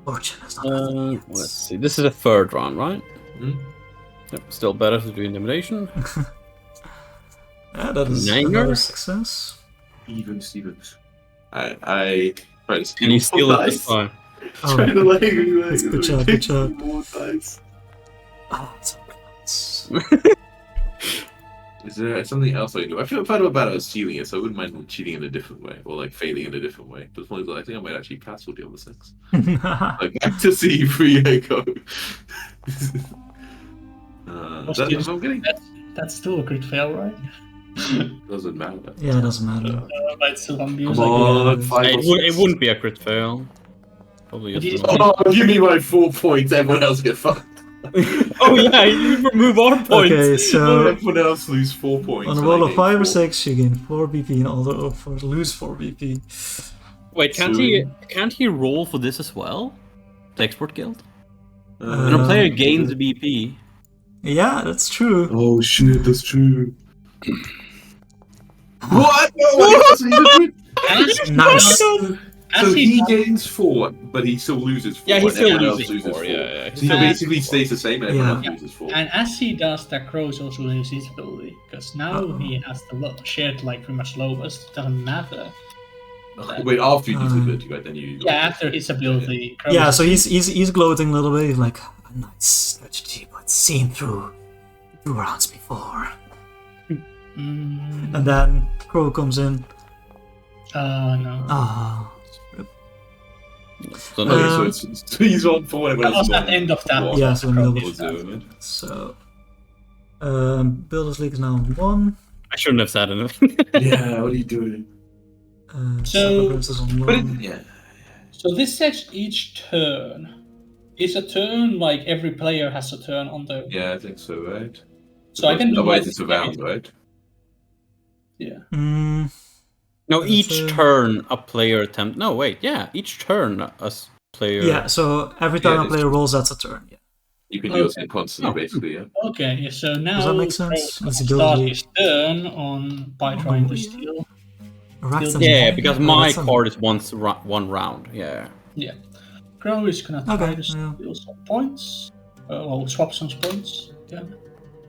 A: Fortune is not
D: Let's see. This is the 3rd round, right?
B: Hmm?
D: Yep, still better to do intimidation.
A: Yeah, that is
D: Nanger?
A: another success.
B: Even Stevens. I try to steal.
D: Can you steal
B: more
D: it this
B: dice.
D: time?
A: Oh,
B: Trying to like
A: good job, good job.
B: More dice.
A: Oh, it's
B: Is there something else I can do? I feel bad about stealing it, so I wouldn't mind cheating in a different way, or like failing in a different way. But one is I think I might actually pass all the other things. Like back to C3 I go. I'm getting
C: That's still a crit fail, right?
B: doesn't matter.
A: Yeah, it doesn't matter.
C: Right, so I'm
B: Come on, 5
D: It,
B: or
D: would,
B: 6.
D: it wouldn't be a crit fail. Probably
C: But
D: just
C: you-
D: a-
B: Oh, give me my 4 points. Everyone else get fucked.
D: Oh yeah, you remove our points.
A: Okay, so
B: Everyone else lose 4 points.
A: on a
B: and
A: roll
B: I
A: of
B: gain
A: 5 or
B: 4.
A: 6, you gain 4 BP, and although for lose 4 BP.
D: Wait, can't
B: So-
D: he roll for this as well? The export guild?
B: Uh,
D: When a player gains BP.
A: Yeah, that's true.
B: Oh shit, that's true. What? No, he doesn't even
A: Nice.
B: So he gains 4, but he still loses 4.
D: Yeah, he
B: and
D: still
B: everyone else
D: loses 4. Yeah.
B: So he basically stays the same, and everyone
A: Yeah.
B: else loses 4.
C: And as he does that, Crow's also loses his ability. Because now he has the shared, like, pretty much lowest. It doesn't matter.
B: Wait, after you use the ability, right? Then you.
C: Yeah, after his ability. Crow
A: Yeah,
C: is-
A: so he's gloating a little bit. He's like, a nice strategy, but seen through 2 rounds before.
C: Mm,
A: And then Crow comes in.
C: no.
A: Ah,
D: So
B: Okay,
D: no,
B: so he's on 4, and
C: That
B: everyone else
C: was
B: is
C: at
B: on
C: the end of that.
B: 1.
A: yeah, so in the middle.
B: What's doing it?
A: So, Builders League is now 1.
D: I shouldn't have said anything.
B: Yeah, what are you doing?
C: So-
A: Cyberverse is on
B: But
A: 1.
B: yeah.
C: So this says each turn. Is a turn like every player has a turn on the.
B: Yeah, I think so, right?
C: So I can do
B: Otherwise,
C: my-
B: it's a round, right?
C: Yeah.
A: Mm,
D: No,
A: That's
D: each
A: a-
D: turn a player attempt. No, wait, yeah, each turn player.
A: yeah, so every time
B: Yeah,
A: a
B: it's
A: player
B: true.
A: rolls, that's a turn. Yeah.
B: You can do
C: Okay.
B: it constantly,
D: Oh.
B: basically, yeah.
C: Okay, yeah, so now
A: Does that make
C: Crow
A: sense?
C: can
A: Easy
C: start
A: ability.
C: his turn by trying to
A: yeah.
C: steal.
A: Raktham-
D: Yeah, because
A: Oh,
D: my
A: that's on-
D: card is one round. Yeah.
C: Yeah. Crow is gonna try
A: Okay,
C: to
A: yeah.
C: steal some points. Or swap some points. Yeah.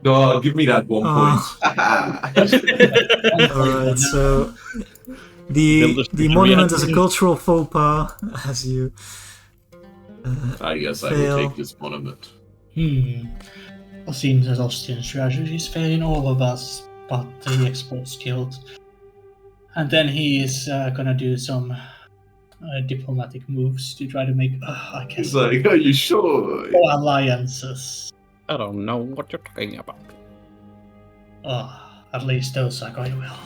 B: No, give me that 1
A: Ah.
B: point.
A: Alright, so the
D: Builders League
A: monument is a
D: reality.
A: cultural faux pas, as you.
B: I guess I will
A: Fail.
B: take this monument.
C: Well, seems as Austrian strategy is failing all of us, but the export skills. And then he is gonna do some diplomatic moves to try to make, I guess,
B: He's like, are you sure?
C: more alliances.
D: I don't know what you're talking about.
C: At least those are going well.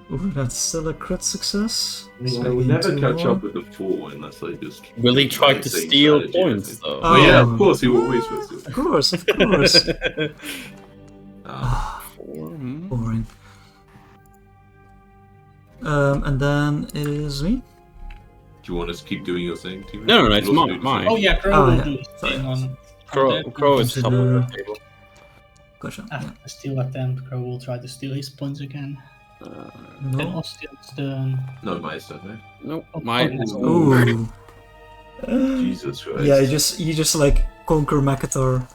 A: Ooh, that's still a crit success.
B: I mean,
A: So
B: I would
A: we
B: never
A: need
B: catch
A: 2
B: up with the 4 unless I just.
D: Will he try
B: do
D: to
B: the same
D: steal
B: strategy, I
D: points
B: think.
D: though?
B: Oh, yeah,
A: Oh.
B: of course, he always will.
A: Of course, of course.
B: Ah,
A: Boring. And then it is me.
B: do you want us to keep doing your thing, Timo?
D: No, it's
B: You'll also
D: mine,
B: do the
D: mine.
B: same.
C: Oh yeah, Crow
A: Oh,
C: will
A: yeah.
C: do his
A: Sorry.
C: thing on
D: Crow is top of the
A: Consider-
D: table.
A: Gotcha.
C: after the steal attempt. Crow will try to steal his points again.
A: Yeah.
C: Then
A: No.
C: Austrian's turn.
B: No, my stuff, right?
D: No,
C: Oh,
D: my.
A: Ooh.
B: Jesus Christ.
A: Yeah, you just like conquer Makatar.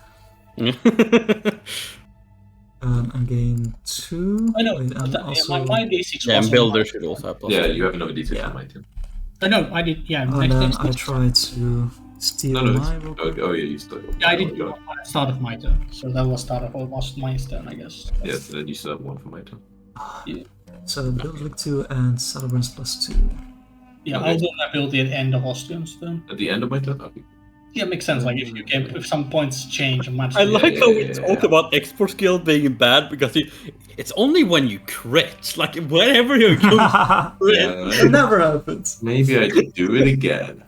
A: And gain 2.
C: I know,
A: Wait, and also...
C: my D6
D: Yeah, and
C: wasn't
D: builder
C: mine.
D: should also have plus
B: Yeah,
D: 2.
B: you have another D6
A: Yeah.
B: on my team.
C: No, I did. Yeah,
A: And
C: next
A: then
C: next.
A: I try to steal
B: No,
A: my
B: it's,
A: roll.
B: oh yeah, you still.
C: Yeah, I
B: oh,
C: did
B: God.
C: at the start of my turn, so that was start of almost my turn, I guess.
B: Yes, and then you still have 1 for my turn.
A: So build like 2 and celebrants plus 2.
C: Yeah,
B: Okay.
C: I'll do my ability at the end of Ostium's turn.
B: At the end of my turn? Okay.
C: Yeah, makes sense. Like if some points change, much.
D: I like how we
B: yeah,
D: talk
B: yeah.
D: about export skill being bad because it's only when you crit. Like whenever you go
A: That
B: Yeah,
A: never happens.
B: maybe I should do it again.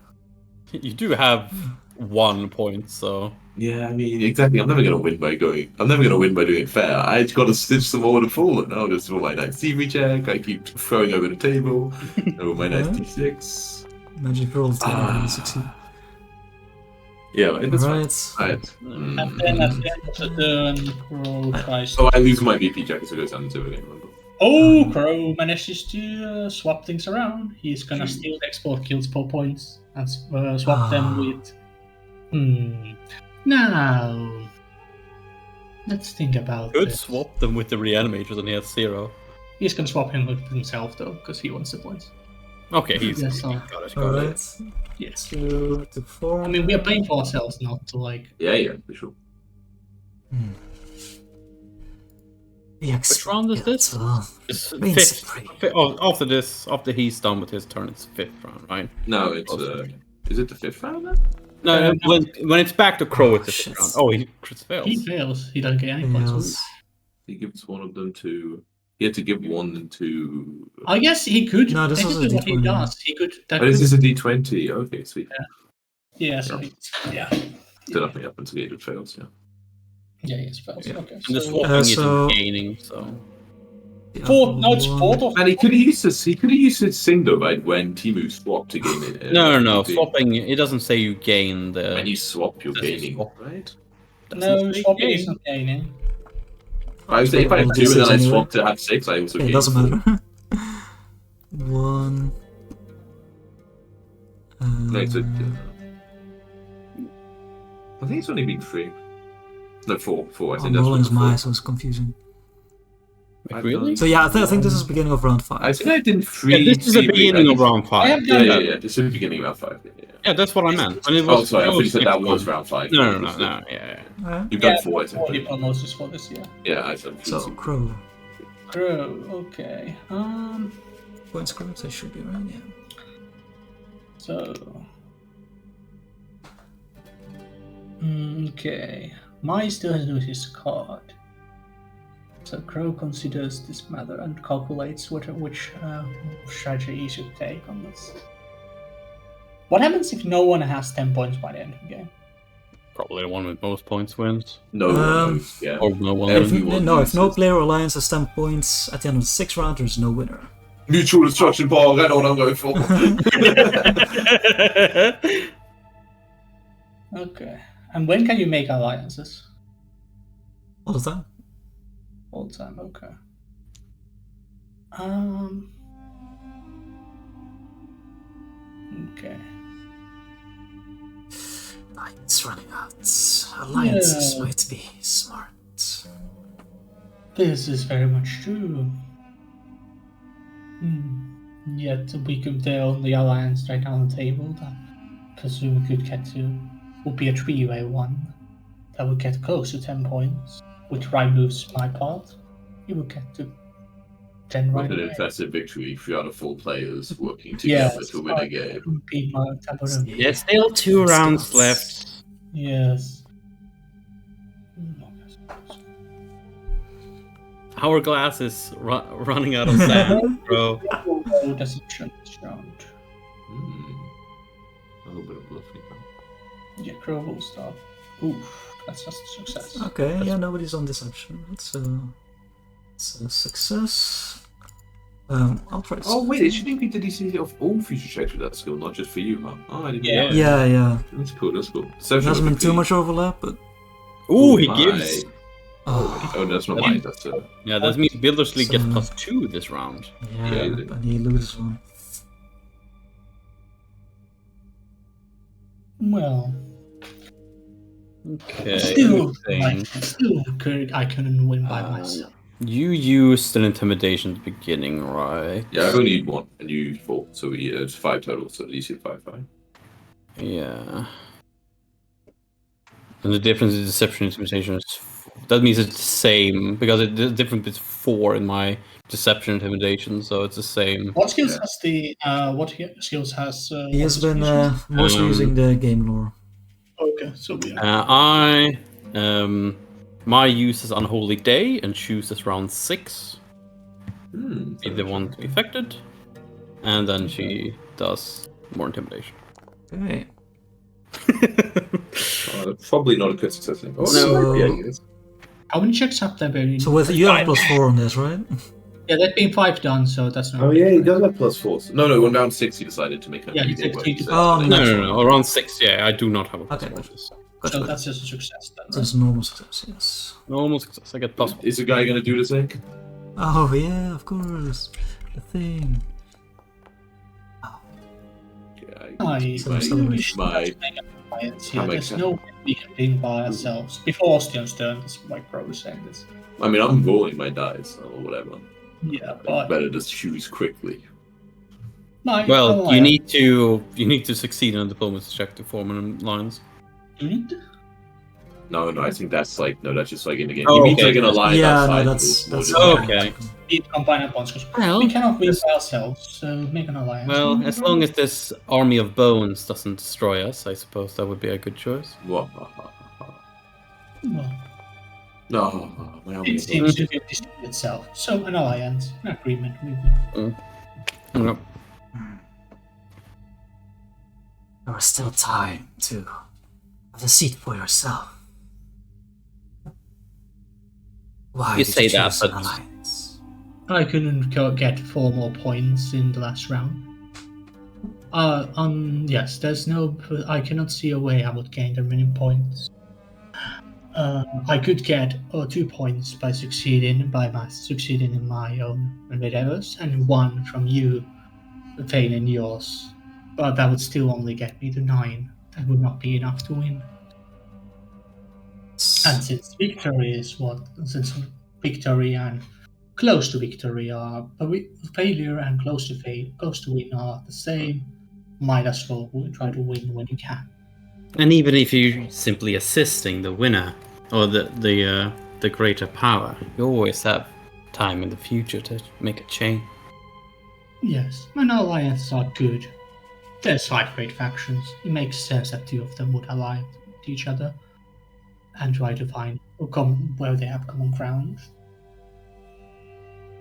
D: you do have 1 point, so
B: Yeah, I mean, exactly. I'm never gonna win by doing it fair. I just gotta stitch some more to Fallen. I'll just roll my nice TV check. I keep throwing over the table. Roll my nice D6.
A: Magic roll to
B: Ah.
A: succeed.
B: Yeah, but that's fine.
A: Right.
B: Alright.
C: And then at the end of the turn, Crow tries.
B: Oh, I lose my VP check, so it goes down to 0 again.
C: Oh, Crow manages to swap things around. He's gonna steal the export kills per points and swap them with. Now, let's think about
D: could
C: this.
D: swap them with the reanimators and he has 0.
C: He's gonna swap him with himself though, because he wants the points.
D: Okay, he's
C: Yes, so-
D: got it.
A: Alright.
C: Yes.
A: 2 to 4.
C: I mean, we are paying for ourselves, not to like.
B: Yeah, for sure.
D: Which round is this? It's
A: Basically.
D: after this, after he's done with his turn, it's 5th round, right?
B: No, it's is it the 5th round then?
D: No, when it's back to Crow, it's the
A: shit.
D: 5th round. Oh, he crits fails.
C: He fails. He doesn't get any points.
A: Fails.
B: He gives one of them to. He had to give one to.
C: I guess he could.
A: No, this was a
C: technically what he
A: D20.
C: does. He could. That
B: Oh, this
C: could
B: is a D20. Okay, sweet.
C: yeah. So yeah.
B: So nothing happens to it fails. Yeah.
C: Yeah. Yes. Fails.
B: Yeah.
C: Okay.
D: And the
C: so-
D: swapping
A: so-
D: isn't gaining, so.
C: Fourth. No, it's fourth of.
B: And he could have used this. He could have used his thing though, right? When Timu swapped to gain it.
D: No. Swapping, it doesn't say you gain the.
B: When you swap, you're
D: Does he
B: gaining,
D: swap?
B: right?
C: No,
D: Doesn't say
C: swapping
D: gain.
C: isn't gaining.
B: I would say if I have
A: Well,
B: 2 and then I
A: anyway.
B: swap to have 6, I also
A: Okay,
B: gain.
A: it doesn't matter. 1.
B: No, it's I think it's only been 3. No, 4. 4. I think that's
A: Rolling's
B: what
A: my,
B: the
A: so it's confusing.
D: Wait, really?
A: So yeah, I think this is beginning of round 5.
B: I think I did 3.
D: Yeah, this is the beginning of round 5.
C: I have
B: Yeah,
C: done
B: yeah,
C: that.
B: yeah. This is the beginning of round 5. Yeah.
D: Yeah, that's what I meant. And it
B: Oh,
D: was,
B: sorry. I thought you said that
D: next
B: was
D: round.
B: round 5.
D: No, yeah.
A: Alright.
B: You've
C: Yeah,
B: done 4, I think.
C: 4 diplomas for this year.
B: Yeah, I said.
A: So, Crow.
C: Crow. Okay.
A: Points correct, I should be right, yeah.
C: So. Okay. Mai still has to do his card. So Crow considers this matter and calculates which strategy he should take on this. What happens if no one has 10 points by the end of the game?
D: Probably the one with most points wins.
B: No, yeah.
D: Or no one
A: If,
D: wins.
A: if no player or alliance has 10 points at the end of the 6th round, there's no winner.
B: Mutual destruction ball. I know what I'm going for.
C: Okay. And when can you make alliances?
A: All the time.
C: All the time, okay. Okay.
A: It's running out. Alliances
C: Yeah.
A: might be smart.
C: This is very much true. Yet we could tell the alliance right now on the table that presume we could get to would be a 3-way one that would get close to 10 points, which right moves my part. You would get to 10 right
B: What an
C: away.
B: impressive victory. 3 out of 4 players working together to win a game.
C: Would be my type of-
D: There's still 2 rounds left.
C: Yes.
D: Hourglass is running out of sand, bro.
C: Oh, deception this round.
B: A little bit of bluffing.
C: Yeah, Crow will stop. Oof, that's just a success.
A: Okay, yeah, nobody's on deception. It's a success. I'll try to.
B: Oh wait, it should increase the DC of all future checks with that skill, not just for you, huh? Oh, I didn't
D: Yeah.
B: know.
A: Yeah.
B: That's cool. That's cool.
A: There
B: Social
A: hasn't been
B: would be-
A: too much overlap, but.
D: Ooh, he
B: my.
D: gives.
B: Oh, that's not mine. That's
D: Yeah, that means Builders League gets
A: So-
D: +2 this round.
A: Yeah,
B: Yeah.
A: but he loses one.
C: Well,
D: Okay.
C: Still,
D: thing.
C: I couldn't win by myself.
D: You used an intimidation at the beginning, right?
B: Yeah, I only need 1, and you used 4, so it's 5 total. So at least you 5.
D: Yeah. And the difference in deception and intimidation is that means it's the same because the difference is 4 in my deception and intimidation, so it's the same.
C: What skills has the skills has?
A: He has been mostly
D: Um,
A: using the game lore.
C: Okay, so we are.
D: My use is Unholy Day and chooses round 6. Be the one to be affected, and then she does more intimidation.
A: Okay.
B: Probably not a good success. Thing. Oh,
A: So-
B: no, yeah, it is.
C: How many checks have there been?
A: So with you have +4 on this, right?
C: Yeah, there's been 5 done, so that's not.
B: Oh yeah, he does have +4. No, when round 6 he decided to make an
C: Yeah, he
B: immediate
C: took
B: one.
C: 3 to
A: Oh,
D: No. Around 6, yeah, I do not have a plus
A: Okay.
D: one.
C: So
A: Gotcha.
C: that's just a success then.
A: So it's normal success, yes.
D: Normal success. I get plus 1.
B: Is the guy gonna do the thing?
A: Oh yeah, of course. The thing.
B: Yeah,
A: So celebration.
C: There's no way we can win by ourselves. Before Ostion's turn, that's why Crow was saying this.
B: I mean, I'm rolling my dice or whatever.
C: Yeah,
B: It's
C: but
B: better just choose quickly.
D: Well, you need to succeed in a diplomacy check to form an alliance.
C: You need to?
B: No, I think that's that's just like in the game.
D: Oh,
B: you need
D: okay.
B: like an alliance
A: Yeah,
B: outside.
A: no,
B: or
A: that's
B: just-
D: Okay.
C: We need to combine our bonds because
D: Well,
C: we cannot win by ourselves, so make an alliance.
D: Well, as long as this army of bones doesn't destroy us, I suppose that would be a good choice.
C: Well,
B: No, my army
C: it
B: is
C: seems to destroy itself. So an alliance, an agreement, we win.
D: Yep.
A: There is still time to have a seat for yourself. Why
D: You
A: did
D: say
A: you
D: that,
A: choose an
D: but-
A: alliance?
C: I couldn't get 4 more points in the last round. Yes, there's no. I cannot see a way I would gain the many points. I could get 2 points by succeeding in my own endeavors, and 1 from you failing yours. But that would still only get me to 9. That would not be enough to win. And since victory and close to victory are failure and close to win are the same, might as well try to win when you can.
D: And even if you're simply assisting the winner or the greater power, you always have time in the future to make a change.
C: Yes, and alliances are good. There's 5 great factions. It makes sense that 2 of them would ally with each other and try to find where they have common ground.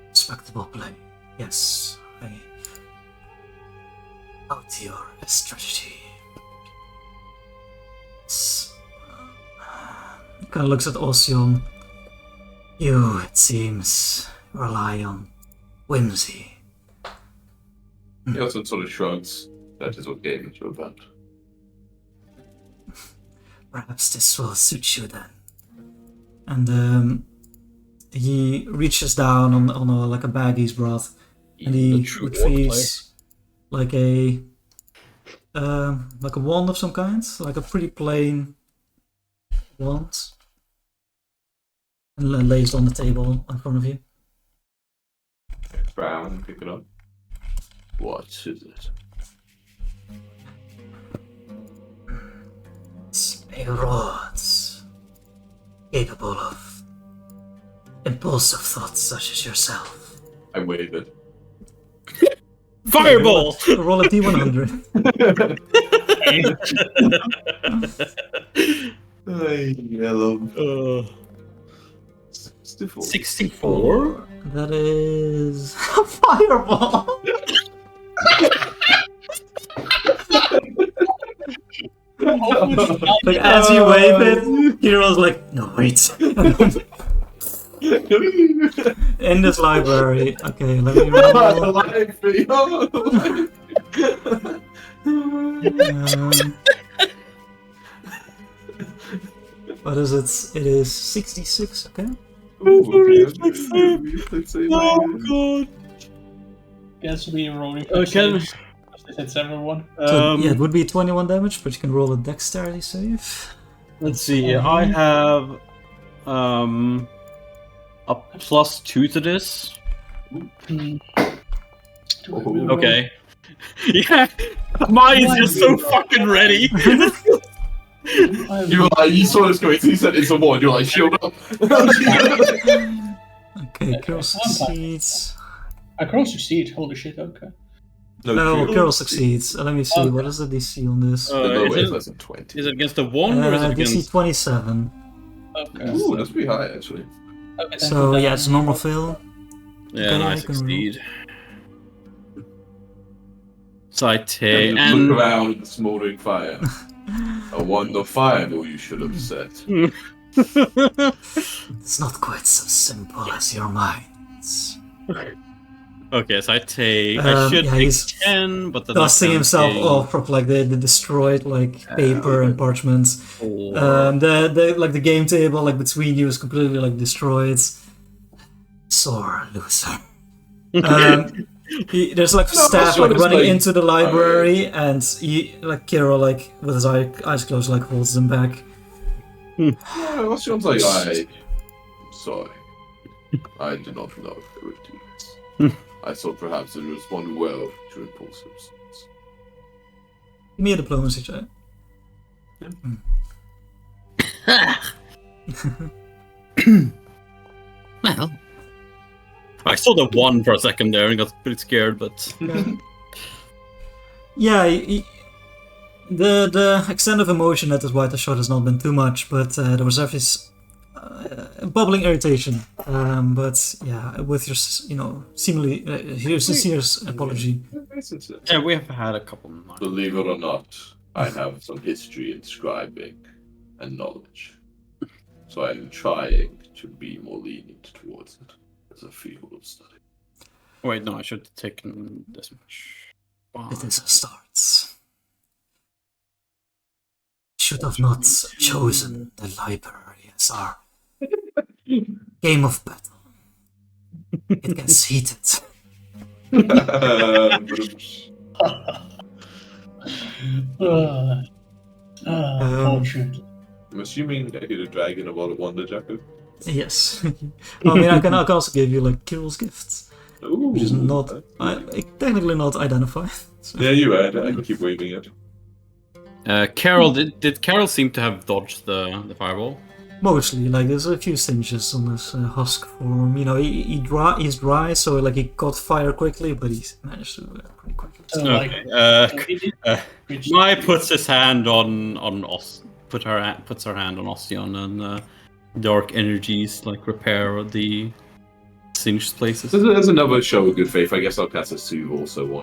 A: Respectable play. Yes, I out your strategy. Kind of looks at Osion. You, it seems, rely on whimsy.
B: He also sort of shrugs. That is what gamers are about.
A: Perhaps this will suit you then. And he reaches down on like a bag he's brought, and he retrieves like a wand of some kind, like a pretty plain wand, and lays it on the table in front of you.
B: Frown and pick it up. What is it?
A: It's a rod capable of impulsive thoughts such as yourself.
B: I wave it.
D: Fireball!
A: Roll a d100.
B: Yellow.
D: 64?
A: That is a fireball. Like as you wave it, Hero's like, no wait. In this library. Okay, let me roll. What is it? It is 66, okay?
B: Oh
D: God.
C: Guess we are rolling.
D: Okay.
C: It's everyone.
A: So, yeah, it would be 21 damage, but you can roll a dexterity save.
E: Let's see. I have a +2 to this.
C: Mm.
E: Okay. Yeah, mine's just so fucking ready.
B: You were like, you saw this going, he said it's a 1, you're like, shield up.
A: Okay, Carol succeeds.
C: I cross succeed. Holy shit. Okay.
A: No,
B: Carol
A: Carol succeeds. Let me see,
C: Okay.
A: what is the DC on this?
B: The low
E: Is
B: is
E: it-
B: less than 20.
E: Is it against the 1 or is it
A: DC
E: against...
A: 27.
C: Okay.
B: Ooh, that's pretty high, actually.
C: Okay,
A: So yeah, it's a normal fail.
E: Yeah,
A: Okay,
E: and I
A: I can
E: succeed. So I
B: And
E: take...
B: you
E: And...
B: look around at the smoldering fire. I wonder fireball you should have set.
A: It's not quite so simple as your minds.
E: Okay, so I take... I should
A: yeah,
E: take
A: he's
E: 10, but then I
A: Dusting
E: can
A: himself
E: take
A: off from like the destroyed like paper and parchments.
E: 4.
A: The like the game table like between you is completely like destroyed. Sore loser. There's like staff
B: sure
A: like
B: it's
A: running
B: like-
A: into the library, and he like Kiro like with his eyes closed like holds them back.
B: Yeah, Ostion's like, I'm sorry. I did not know they would do this. I thought perhaps it would respond well to impulsive.
A: Give me a diplomacy check.
E: Well... I saw the 1 for a second there and got pretty scared, but...
A: Yeah, the extent of emotion that is white shot has not been too much, but there was this bubbling irritation. But yeah, with your seemingly your sincere apology.
E: Yeah, we have had a couple of nights.
B: Believe it or not, I have some history in scribing and knowledge. So I'm trying to be more lenient towards it as a field of study.
E: Wait, no, I should have taken this much. Wow.
A: It is a start. Should have not chosen the library as our game of battle. It gets heated.
C: Unfortunately.
B: I'm assuming I get a dragon of all wonder, Jacob.
A: Yes. I mean, I can also give you like Kirill's gifts,
B: Ooh,
A: which is not technically not identified. So.
B: Yeah, you're right. I can keep waving it.
E: Carol, did Carol seem to have dodged the fireball?
A: Mostly, like there's a few singes on his husk form. You know, he's dry, so like he caught fire quickly, but he's managed to pretty quickly.
C: So,
E: Okay. Mai puts his hand on puts her hand on Ostion, and dark energies like repair the singed places.
B: There's another show of good faith. I guess I'll cast a soothe also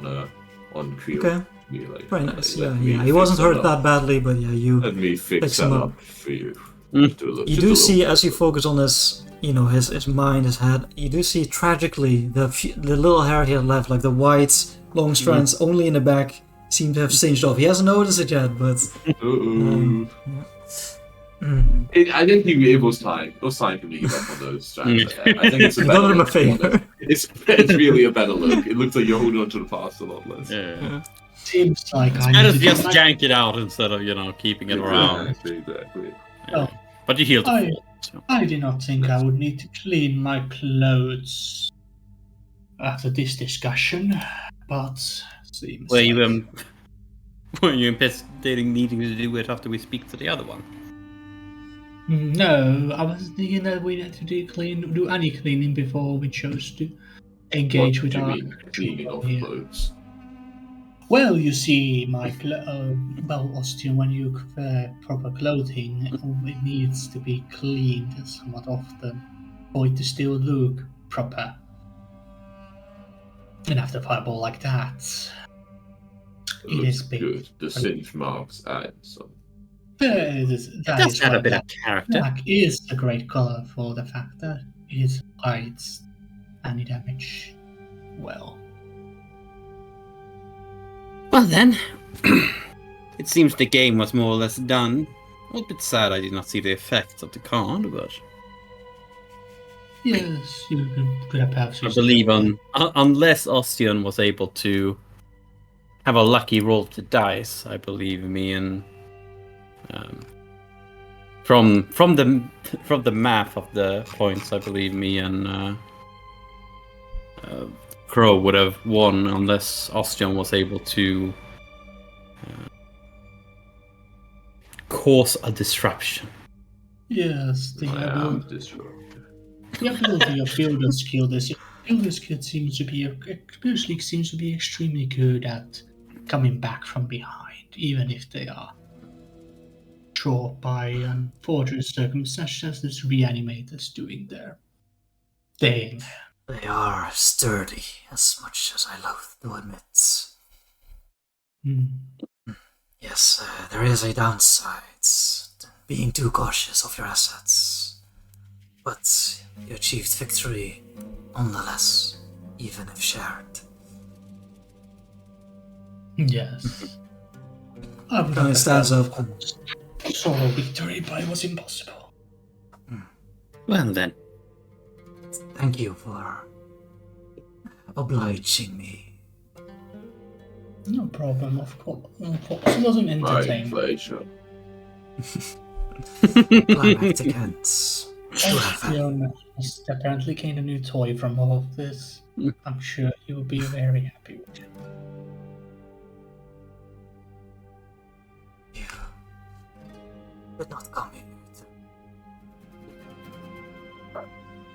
B: on Creel.
A: Okay,
B: Me, like,
A: very nice.
B: let
A: Yeah,
B: me
A: yeah. He wasn't
B: fix
A: hurt that badly, but yeah, you
B: Let me fix
A: fix
B: that
A: him
B: up
A: up.
B: for you.
E: Mm.
A: You do see, as you focus on his, his mind, his head, you do see tragically the little hair he had left, like the white long strands only in the back, seem to have singed off. He hasn't noticed it yet, but
B: I didn't think it was time. It was time for me to give up on those strands. I think it's a
A: you
B: better
A: done him a
B: look, to be
A: favor.
B: honest. It's really a better look. It looks like you're holding on to the past a lot less.
E: Yeah.
C: Seems like I
E: Better
C: need to
E: just
C: get
E: jank it out instead of keeping it around.
B: Exactly.
C: Oh.
E: But you healed
C: I,
E: it. So.
C: I did not think I would need to clean my clothes after this discussion, but seems
E: Were
C: like...
E: you were you anticipating needing to do it after we speak to the other one?
C: No, I was thinking that we had to do any cleaning before we chose to engage
B: What
C: with
B: do you
C: our...
B: mean, cleaning off
C: here.
B: clothes?
C: Well, you see, Ostion, when you wear proper clothing, it needs to be cleaned somewhat often for it to still look proper. And after a fireball like that,
B: It
C: it
B: looks
C: is big.
B: good. The singe marks add some.
C: That
E: That's
C: is
E: not
C: why
E: a bit of
C: black,
E: character.
C: black is a great color for the fact that it hides any damage well.
E: Well then, it seems the game was more or less done. A bit sad I did not see the effects of the card, but
C: Yes, you could have perhaps
E: I
C: used
E: believe
C: it.
E: unless Ostion was able to have a lucky roll to dice, I believe me and from the map of the points, I believe me and Crow would have won unless Ostian was able to cause a disruption.
C: Yes, the
B: I am
C: ability,
B: disrupted.
C: the ability of builder skill. This builder skill seems to be extremely good at coming back from behind, even if they are short by unfortunate circumstances. This reanimators doing their thing.
A: They are sturdy, as much as I loathe to admit. Yes, there is a downside to being too cautious of your assets. But you achieved victory nonetheless, even if shared.
C: Yes. I would
A: He
C: have
A: stands up.
C: solo victory, but it was impossible.
E: Well then,
A: Thank you for obliging me.
C: No problem, of course. It wasn't
B: My
C: entertaining.
B: pleasure.
A: Climactic ends. You have had.
C: Ostian must apparently gained a new toy from all of this. I'm sure he will be very happy with it.
A: You did not come here to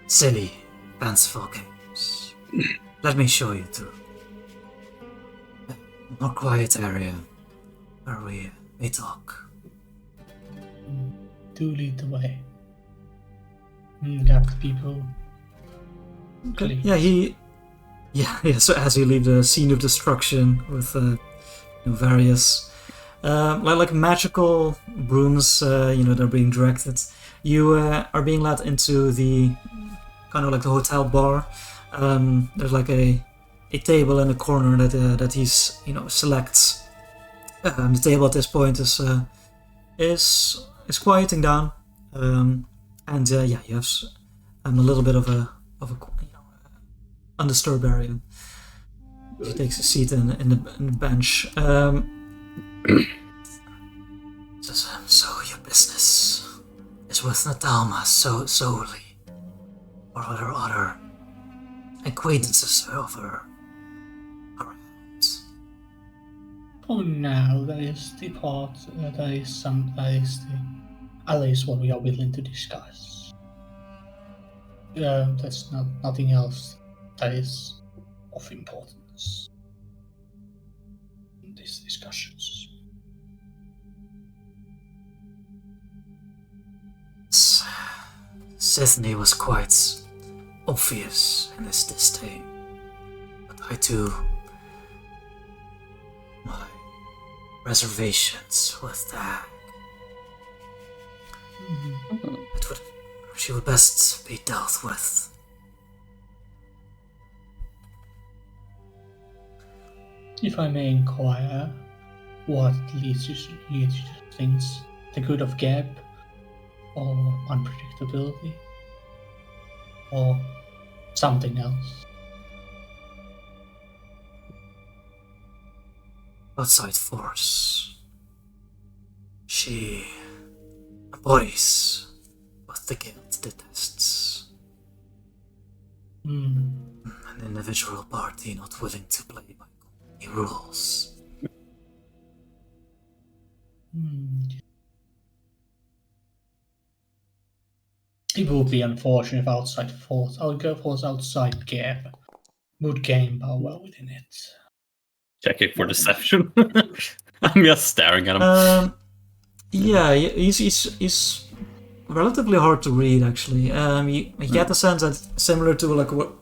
A: silly, fanciful games. Let me show you to a more quiet area where we may talk.
C: Do lead the way. Got the people.
A: Okay. Yeah. So as you leave the scene of destruction with various like magical brooms, they're being directed. You are being led into the kind of like the hotel bar. There's like a table in the corner that he's selects. The table at this point is quieting down, and you have a little bit of a undisturbed area. He takes a seat in the bench. Says, so your business is with Natalma solely, or are there other acquaintances of her around?
C: Oh, now that is the part. That is at least what we are willing to discuss. That's nothing else that is of importance in these discussions.
A: Sydney was quite obvious in his disdain, but I too, my reservations with that. She would best be dealt with.
C: If I may inquire, what leads you to things? The good of Gab, or unpredictability, or something else?
A: Outside force. She embodies what the guild detests. An individual party not willing to play by company rules.
C: It would be unfortunate if outside force, outside Gab, would gain power within it.
E: checking for deception. I'm just staring at him.
A: Yeah, he's relatively hard to read actually. You get the sense that similar to like what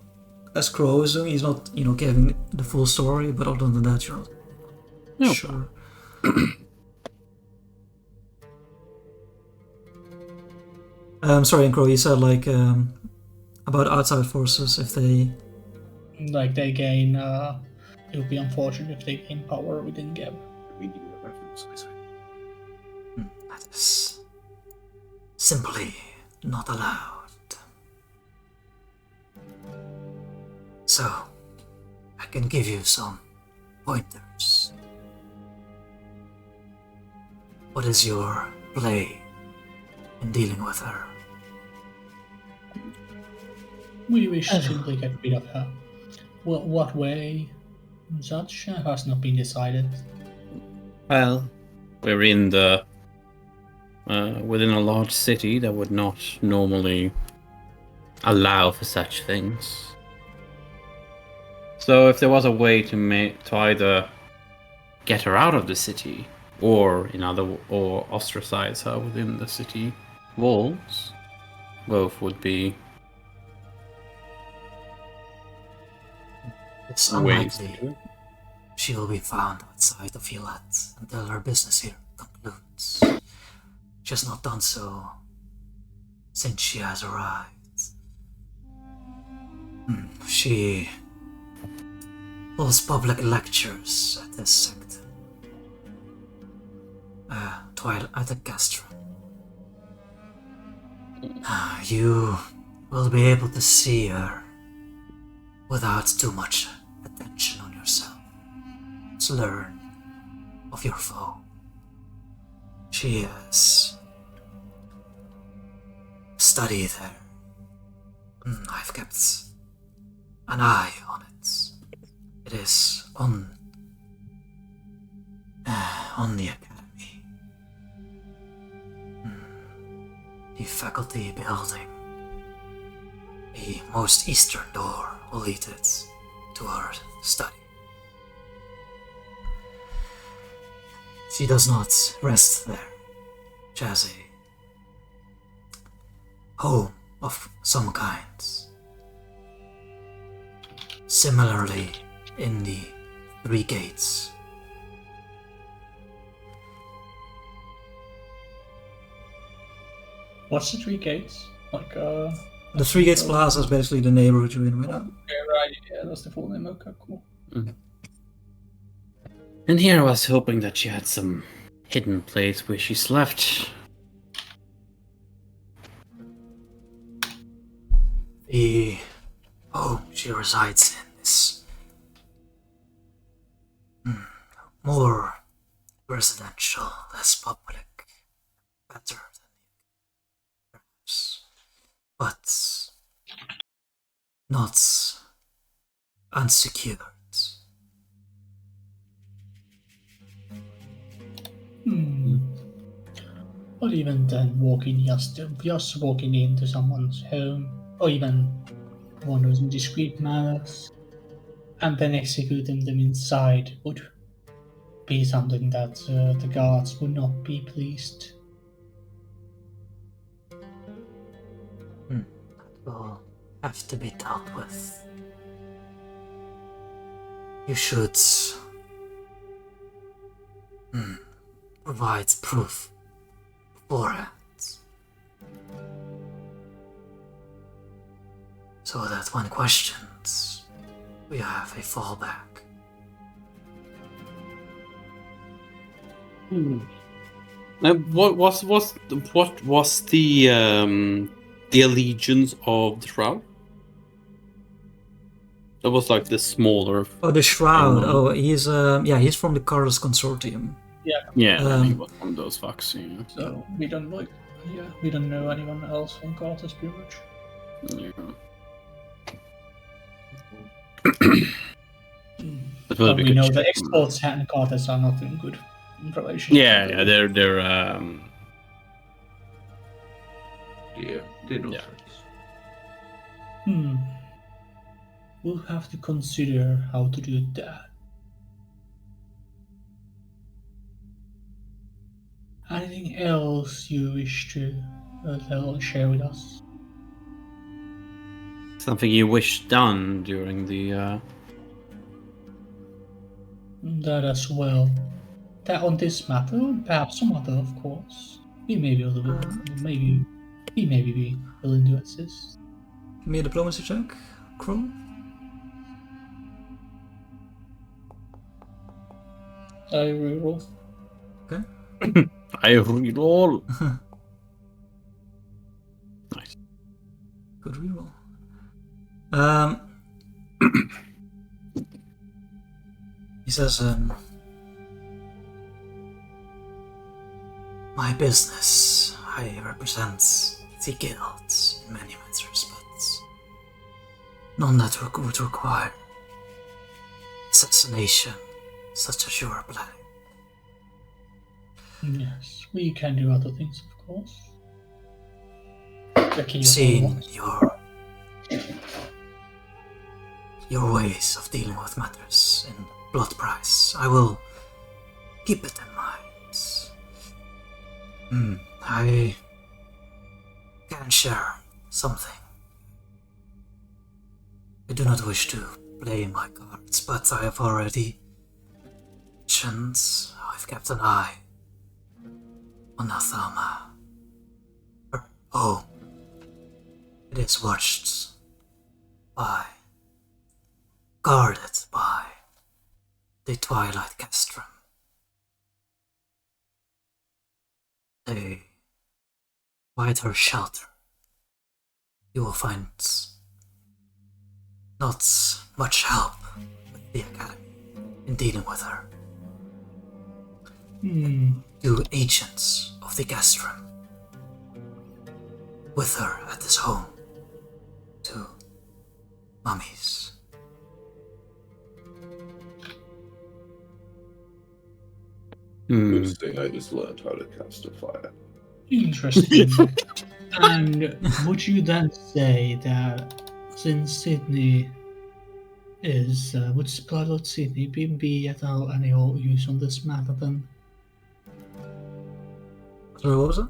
A: as Crow is doing, he's not giving the full story, but other than that, you're not sure. Sorry, Crow, you said like about outside forces if they
C: gain. It would be unfortunate if they gain power within Gab.
A: That is simply not allowed. So, I can give you some pointers. What is your play in dealing with her.
C: We wish to simply get rid of her. What way? Such has not been decided.
E: Well, we're in the within a large city that would not normally allow for such things. So if there was a way to either get her out of the city, or or ostracize her within the city walls, both would be
A: It's
E: ways to
A: unlikely
E: do it.
A: she will be found outside of Yolette until her business here concludes. She has not done so since she has arrived. She holds public lectures at this sector. At the Castro. You will be able to see her without too much attention on yourself. Just learn of your foe. She has studied her. I've kept an eye on it. It is on the academy. The faculty building. The most eastern door will lead it to her study. She does not rest there. She has a home of some kind. Similarly, in the Three Gates.
C: What's the Three Gates?
A: The Three Gates Plaza is basically the neighborhood you're in right now.
C: Yeah, right. Yeah, that's the full name. Okay, cool.
E: And here I was hoping that she had some hidden place where she slept.
A: The home she resides in is more residential, less public, better than perhaps, but not unsecured.
C: Or even then, just walking into someone's home, or even one who's in discreet manners, and then executing them inside would be something that the guards would not be pleased.
A: That will have to be dealt with. You should provide proof beforehand, so that when questioned, we have a fallback.
E: What was the allegiance of the shroud? That was like the smaller.
A: Oh, the Shroud. Oh, he's from the Carlos Consortium.
E: Yeah, he was one of those fucks. Yeah.
C: So we don't know anyone else from Carthus pretty much.
E: Yeah.
C: But we know the exports and Carthus are not in good relation.
E: Yeah, they're
B: they're not friends.
C: We'll have to consider how to do that. Anything else you wish to share with us?
E: something you wish done during the.
C: That as well. That on this matter, and perhaps some other, of course. We may be be willing to assist.
A: Give me a diplomacy check, Crow.
C: I reroll.
A: Okay.
E: I reroll. Nice.
A: Good reroll. He says, my business, I represent the guilds in many matters, but none that would require assassination such as you are planning.
C: Yes, we can do other things, of course.
A: Seeing your ways of dealing with matters in blood price, I will keep it in mind. I can share something. I do not wish to play my cards, but I have already mentioned I've kept an eye on Athama. Her home. It is watched by, guarded by the Twilight Castrum. They provide her shelter. You will find not much help with the Academy in dealing with her. Two agents of the Castrum with her at this home. Two mummies.
B: Good thing I just learned how to cast a fire.
C: Interesting. And would you then say that since Sydney is, would Bloodlord Sydney be at all any use on this matter then?
A: Sorry, what was it?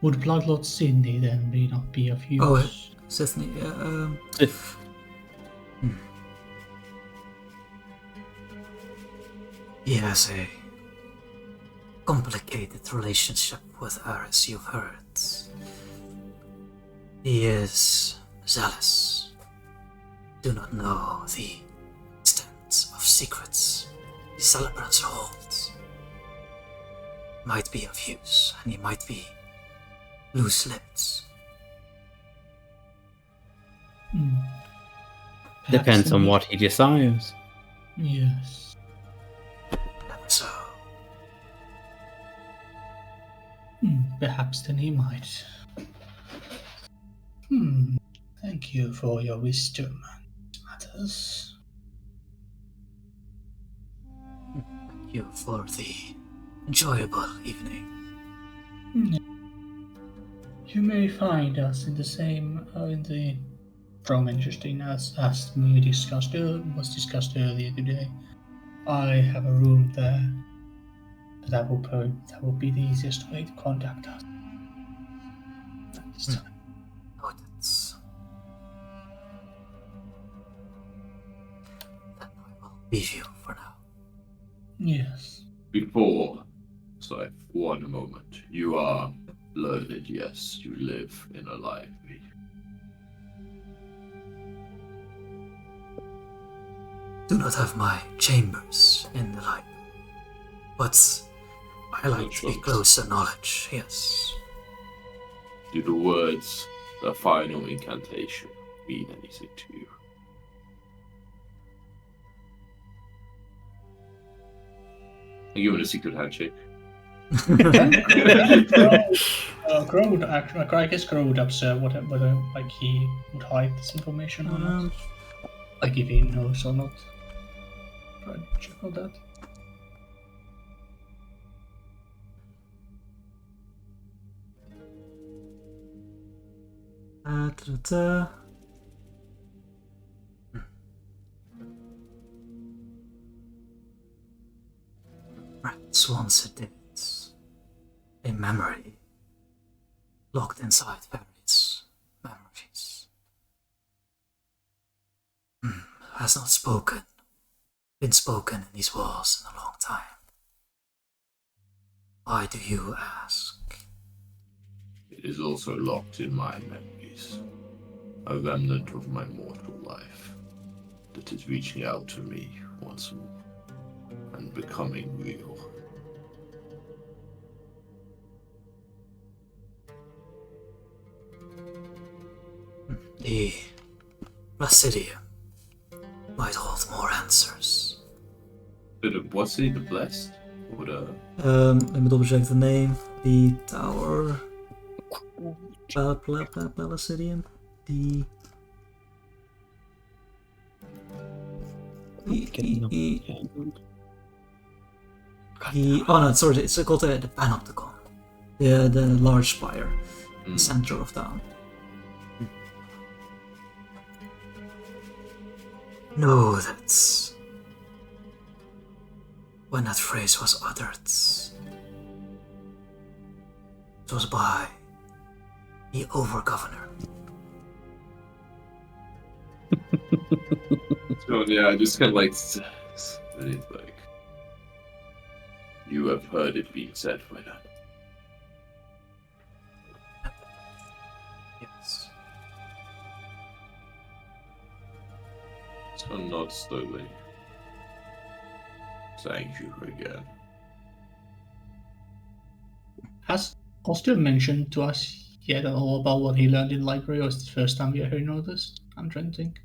C: Would Bloodlord Sydney then not be of use?
A: Oh, Sydney, He has a complicated relationship with her, as you've heard. He is zealous. Do not know the extent of secrets the celebrants hold. Might be of use, and he might be loose-lipped.
D: Depends on what he desires.
C: Yes.
A: So,
C: perhaps then he might. Thank you for your wisdom on these matters.
A: thank you for the enjoyable evening.
C: You may find us in the same, in the from interesting as we discussed was discussed earlier today. I have a room there. That will be the easiest way to contact us.
A: Noted. Then I will leave you for now.
C: Yes.
B: Before, so one moment. You are learned, yes. You live in a library.
A: Do not have my chambers in the library, but I like to be close to knowledge, yes.
B: Do the words, the final incantation, mean anything to you? I give it a secret handshake.
C: Crow would I guess Crow would observe whether like he would hide this information or not. Like if he knows or not. Try to check on that.
A: Perhaps once it is a memory locked inside various memories. Has not been spoken in these walls in a long time. Why do you ask?
B: It is also locked in my memories. A remnant of my mortal life that is reaching out to me once more and becoming real.
A: The Placidium might hold more answers.
B: Was he the blessed?
A: Let me double check the name. The tower. Palladium. The. Oh no, sorry, it's called the Panopticon. The large spire, the center of town. No, that's when that phrase was uttered. It was by the Over-Governor.
B: So yeah, I just kind of like, you have heard it being said by that.
A: Yes.
B: So not slowly. Thank you again.
C: Has Ostium mentioned to us yet at all about what he learned in library, or is it the first time we ever noticed? I'm trying to think.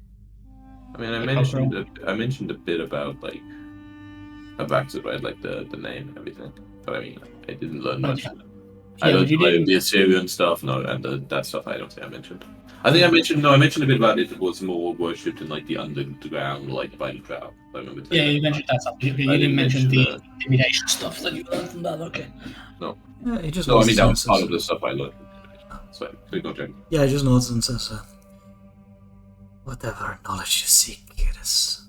B: I mean, I mentioned a bit about like Abaxis, right? Like the name and everything. But I mean, I didn't learn much.
C: Yeah.
B: I
C: Yeah,
B: don't
C: but you
B: like
C: didn't-
B: the Assyrian stuff, no, and that stuff I don't think I mentioned. I think I mentioned a bit about it. It was more worshipped in like the underground, like by the crowd. I remember.
C: Yeah, you mentioned that stuff. You didn't mention the intimidation stuff that you learned from that. Okay.
B: No.
A: Yeah, he just
B: No, I
A: nods
B: mean that
A: and
B: was part
A: says,
B: of the stuff I learned. So please don't check.
A: yeah, he just nods and says, whatever knowledge you seek, it's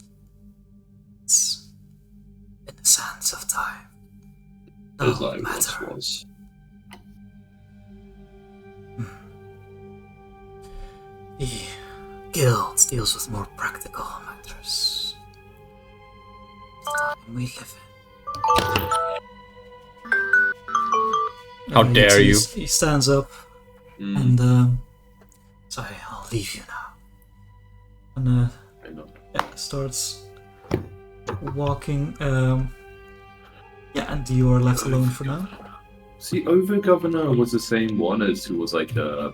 A: in the sands of time.
B: As
A: No
B: I once
A: matter.
B: was.
A: The guild deals with more practical matters. The time we live in.
D: How dare you?
A: He stands up and sorry, I'll leave you now. And
B: I know.
A: yeah, starts walking. Yeah, and you are left alone for now.
B: See, Over-Governor was the same one as who was like the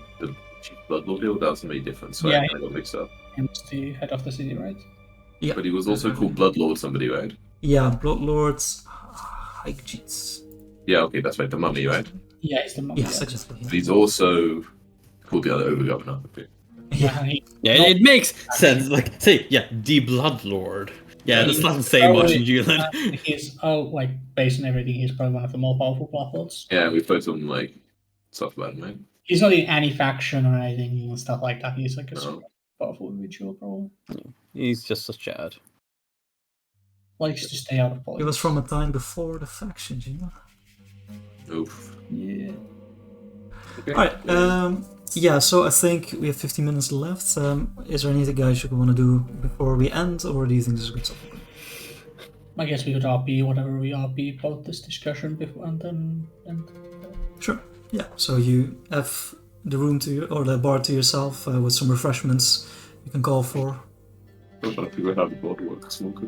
B: Chief Bloodlord Hill. That was many different, so
C: Yeah.
B: I kind of got mixed up.
C: And it's the head of the city, right?
A: Yeah.
B: But he was also called Bloodlord somebody, right?
A: Yeah, Bloodlords, Hygietes.
B: Yeah, okay, that's right, the mummy, right?
C: Yeah, it's the mummy.
A: Yes, exactly.
B: But he's also called the other Over-Governor. Okay.
C: Yeah, and he,
D: Yeah, it makes sense. Like, say, yeah, the Bloodlord. Yeah, that doesn't say much in Julian.
C: He's like based on everything. He's probably one of the more powerful Bloodlords.
B: Yeah, we've put some like stuff about him, right?
C: He's not in any faction or anything and stuff like that. He's like a
B: No.
C: super powerful individual, probably.
D: He's just a Chad.
C: Likes to stay out of
A: It
C: politics.
A: was from a time before the factions, you know.
B: Oof.
C: Yeah.
B: Okay.
A: Alright, yeah, so I think we have 15 minutes left. Is there anything guys you want to do before we end, or do you think this is a good stuff?
C: I guess we could RP whatever we RP about this discussion before and then.
A: Sure. Yeah, so you have the room or the bar to yourself with some refreshments you can call for.
B: I'm trying to figure out how the board works. Smoker.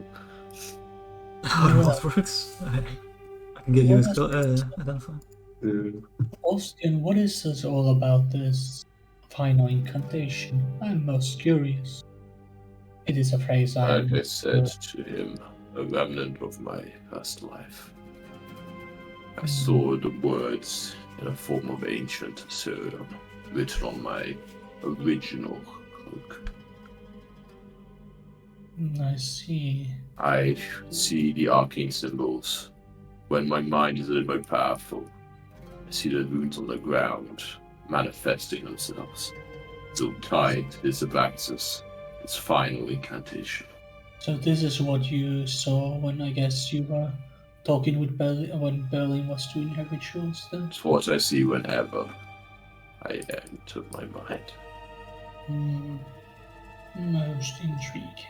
A: How the board works. I can give you a identifier.
C: Austin, what is this all about, this final incantation? I'm most curious. It is a phrase I...
B: Like I said to him, a remnant of my past life. I saw the words in a form of ancient Assyrian written on my original cloak.
C: I see.
B: I see the arcane symbols. When my mind is a little more powerful, I see the runes on the ground manifesting themselves. So tied to this Abaxis, its final incantation.
C: So this is what you saw when I guess you were talking with Berlin, when Berlin was doing her rituals then?
B: It's what I see whenever I enter my mind.
C: Most intriguing.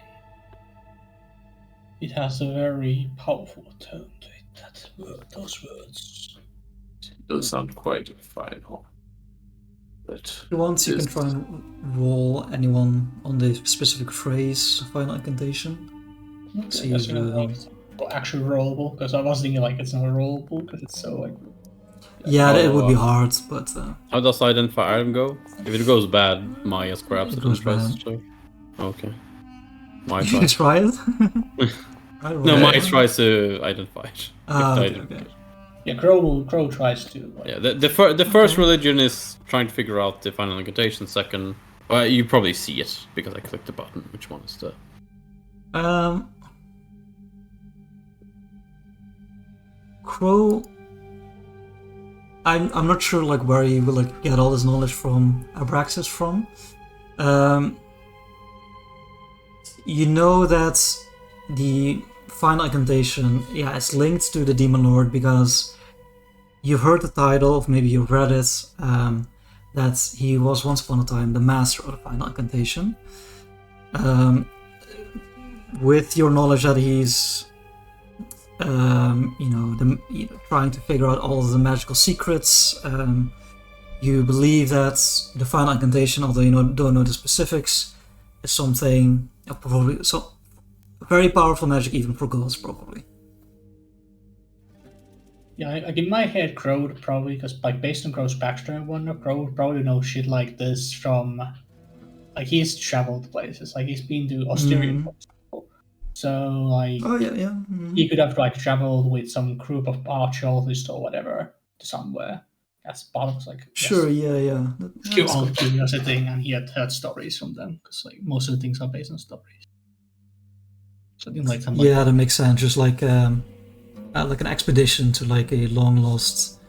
C: It has a very powerful tone to it, those words.
B: It does sound quite final. But
A: If you want, you can try and roll anyone on the specific phrase, final incantation. See
C: That's
A: if
C: actually rollable, because I was thinking like it's not rollable because it's so like.
A: Yeah, it would be hard, but
D: How does identify item go? If it goes bad, Maya grabs
A: It
D: it
A: goes
D: and tries
A: bad.
D: to. Okay. My
A: you can
D: side.
A: try it. I roll
D: No,
A: a
D: Mike
A: one.
D: tries to identify it.
A: Ah,
D: If I-
A: okay.
C: Yeah, Crow tries to. Like,
D: Yeah, the first
A: Okay.
D: religion is trying to figure out the final incantation. Second, well, you probably see it because I clicked the button. Which one is the?
A: Crow. I'm not sure like where he will like get all his knowledge from Abraxas from. You know that the final incantation, yeah, is linked to the Demon Lord because you've heard the title, of maybe you've read it, that he was once upon a time the master of the final incantation. With your knowledge that he's, trying to figure out all of the magical secrets, you believe that the final incantation, although you don't know the specifics, is something probably so very powerful magic even for gods, probably.
C: yeah, like in my head, Crow would probably, because like based on Crow's backstory, I wonder Crow would probably know shit like this from, like he's traveled places, like he's been to Australia, for example. So like
A: Oh yeah.
C: he could have like traveled with some group of archaeologists or whatever to somewhere. That's part of like
A: Sure, yeah.
C: curiosity, and he had heard stories from them because like most of the things are based on stories. So I think like something
A: Yeah, that makes sense. Just like an expedition to like a long lost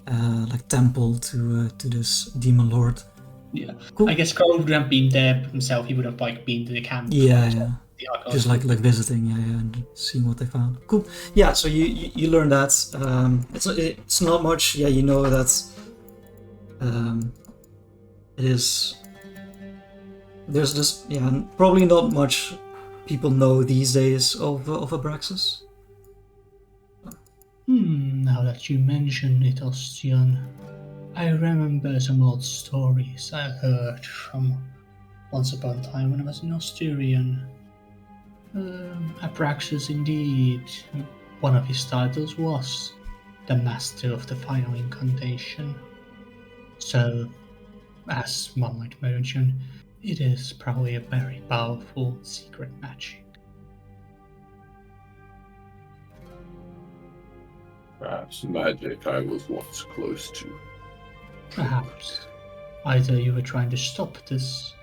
A: like temple to this demon lord.
C: yeah.
A: Cool.
C: I guess Carl wouldn't have been there himself. He would have like been to the camp.
A: Yeah.
C: The archaeologists.
A: Just like visiting, yeah, and seeing what they found. Cool. Yeah, so you learn that. It's not much. Yeah, you know that. It is. There's this. Yeah, probably not much people know these days of Abraxas.
C: Now that you mention it, Ostian, I remember some old stories I heard from once upon a time when I was an Asturian. Abraxas, indeed, one of his titles was the Master of the Final Incantation. So, as one might imagine, it is probably a very powerful secret magic.
B: Perhaps magic I was once close to.
C: Perhaps either you were trying to stop this,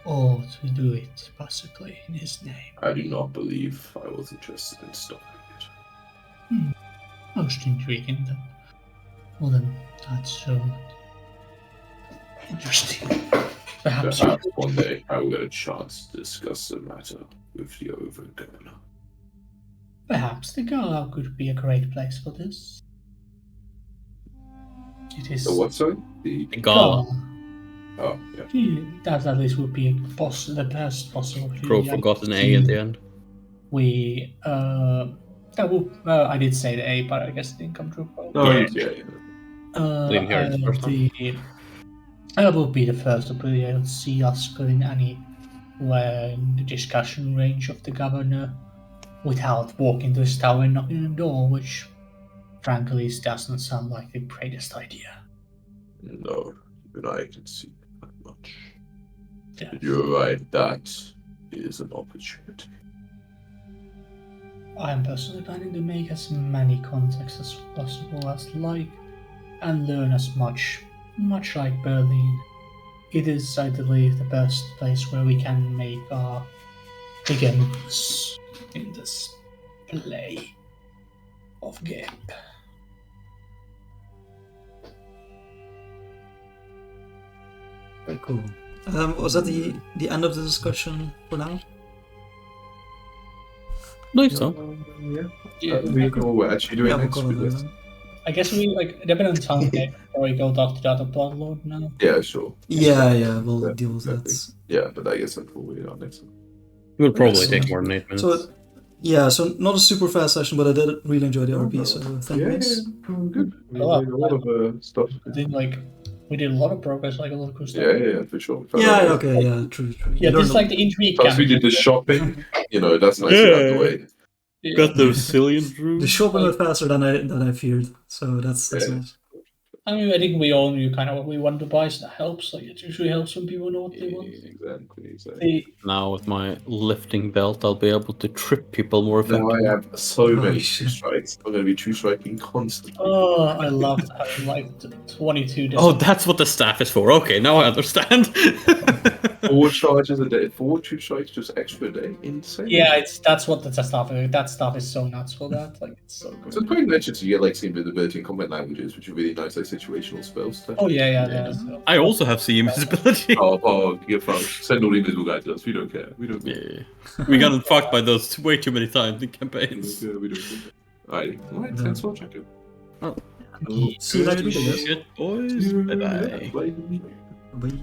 C: or to do it possibly in his name.
B: I do not believe I was interested in stopping it.
C: Most intriguing then. Well then, that's so interesting. Perhaps
B: one day I will get a chance to discuss the matter with the Over-Governor.
C: perhaps the Gala could be a great place for this. It is
B: The what, sorry? The
D: Gala.
B: Oh, yeah.
C: That at least would be the best possible.
D: Crow forgot an A at the end.
C: We I did say the A, but I guess it didn't come true.
B: No,
D: Yeah.
B: yeah.
D: Didn't hear it the first time.
C: I will be the first to be able to see us putting anywhere in the discussion range of the governor without walking to his tower and knocking on the door, which frankly doesn't sound like the greatest idea.
B: No, even I can see that much.
C: Yeah.
B: You're right, that is an opportunity.
C: I am personally planning to make as many contacts as possible as like, and learn as much like Berlin. It is, I believe, the best place where we can make our beginnings in this play of game.
A: Very cool. Was that the end of the discussion for now?
D: Nice, so.
B: We're actually doing
A: Yeah, we'll
B: next
A: call it
B: week.
A: then.
C: I guess we depending on time before we go talk to the other Bloodlord now.
B: Yeah, sure.
A: Yeah, we'll
B: Yeah,
A: deal with
B: exactly.
A: that.
B: Yeah, but I guess that's what we are next.
D: It will probably
A: Yes.
D: take more than 8 minutes.
A: So, yeah, so not a super fast session, but I did really enjoy the RP, so thanks.
B: Good. We
C: Oh,
B: did a lot of stuff.
C: I think we did a lot of progress, like a lot of cool stuff.
B: Yeah, for sure.
A: Yeah, okay, yeah, true.
C: Yeah,
A: You
C: this is
A: learn
C: like the intrigue.
B: Plus, we did the shopping. That's nice to have the way.
D: Got those Cillian
A: the
D: runes.
A: shopping went faster than I feared, so that's
B: Yeah.
A: nice.
C: I mean, I think we all knew kind of what we wanted to buy, so that helps. Like, it usually helps when people know what they want.
B: Exactly.
D: Now with my lifting belt, I'll be able to trip people more
B: Now
D: effectively.
B: I have so many
A: shit.
B: true strikes. I'm going to be true striking constantly.
C: Oh, I loved having like 22
D: Oh,
C: different.
D: that's what the staff is for. Okay, now I understand.
B: 4 charges a day. 4 true strikes just extra a day. Insane.
C: Yeah, that's what the stuff is. That stuff is so nuts for that. Like, it's so
B: So
C: good.
B: it's pretty mentioned to get like see invisibility in combat languages, which are really nice, like situational spells.
C: Oh yeah,
D: Yeah.
C: there's.
D: I also have see invisibility.
B: Oh, get fucked. Send all the invisible guys to us. We don't care. We don't care.
D: Yeah. We got fucked by those way too many times in campaigns.
B: We don't care. Alright, thanks for checking.
A: See you later, guys.
D: Shit, boys. Bye bye.
B: Bye.
A: Bye.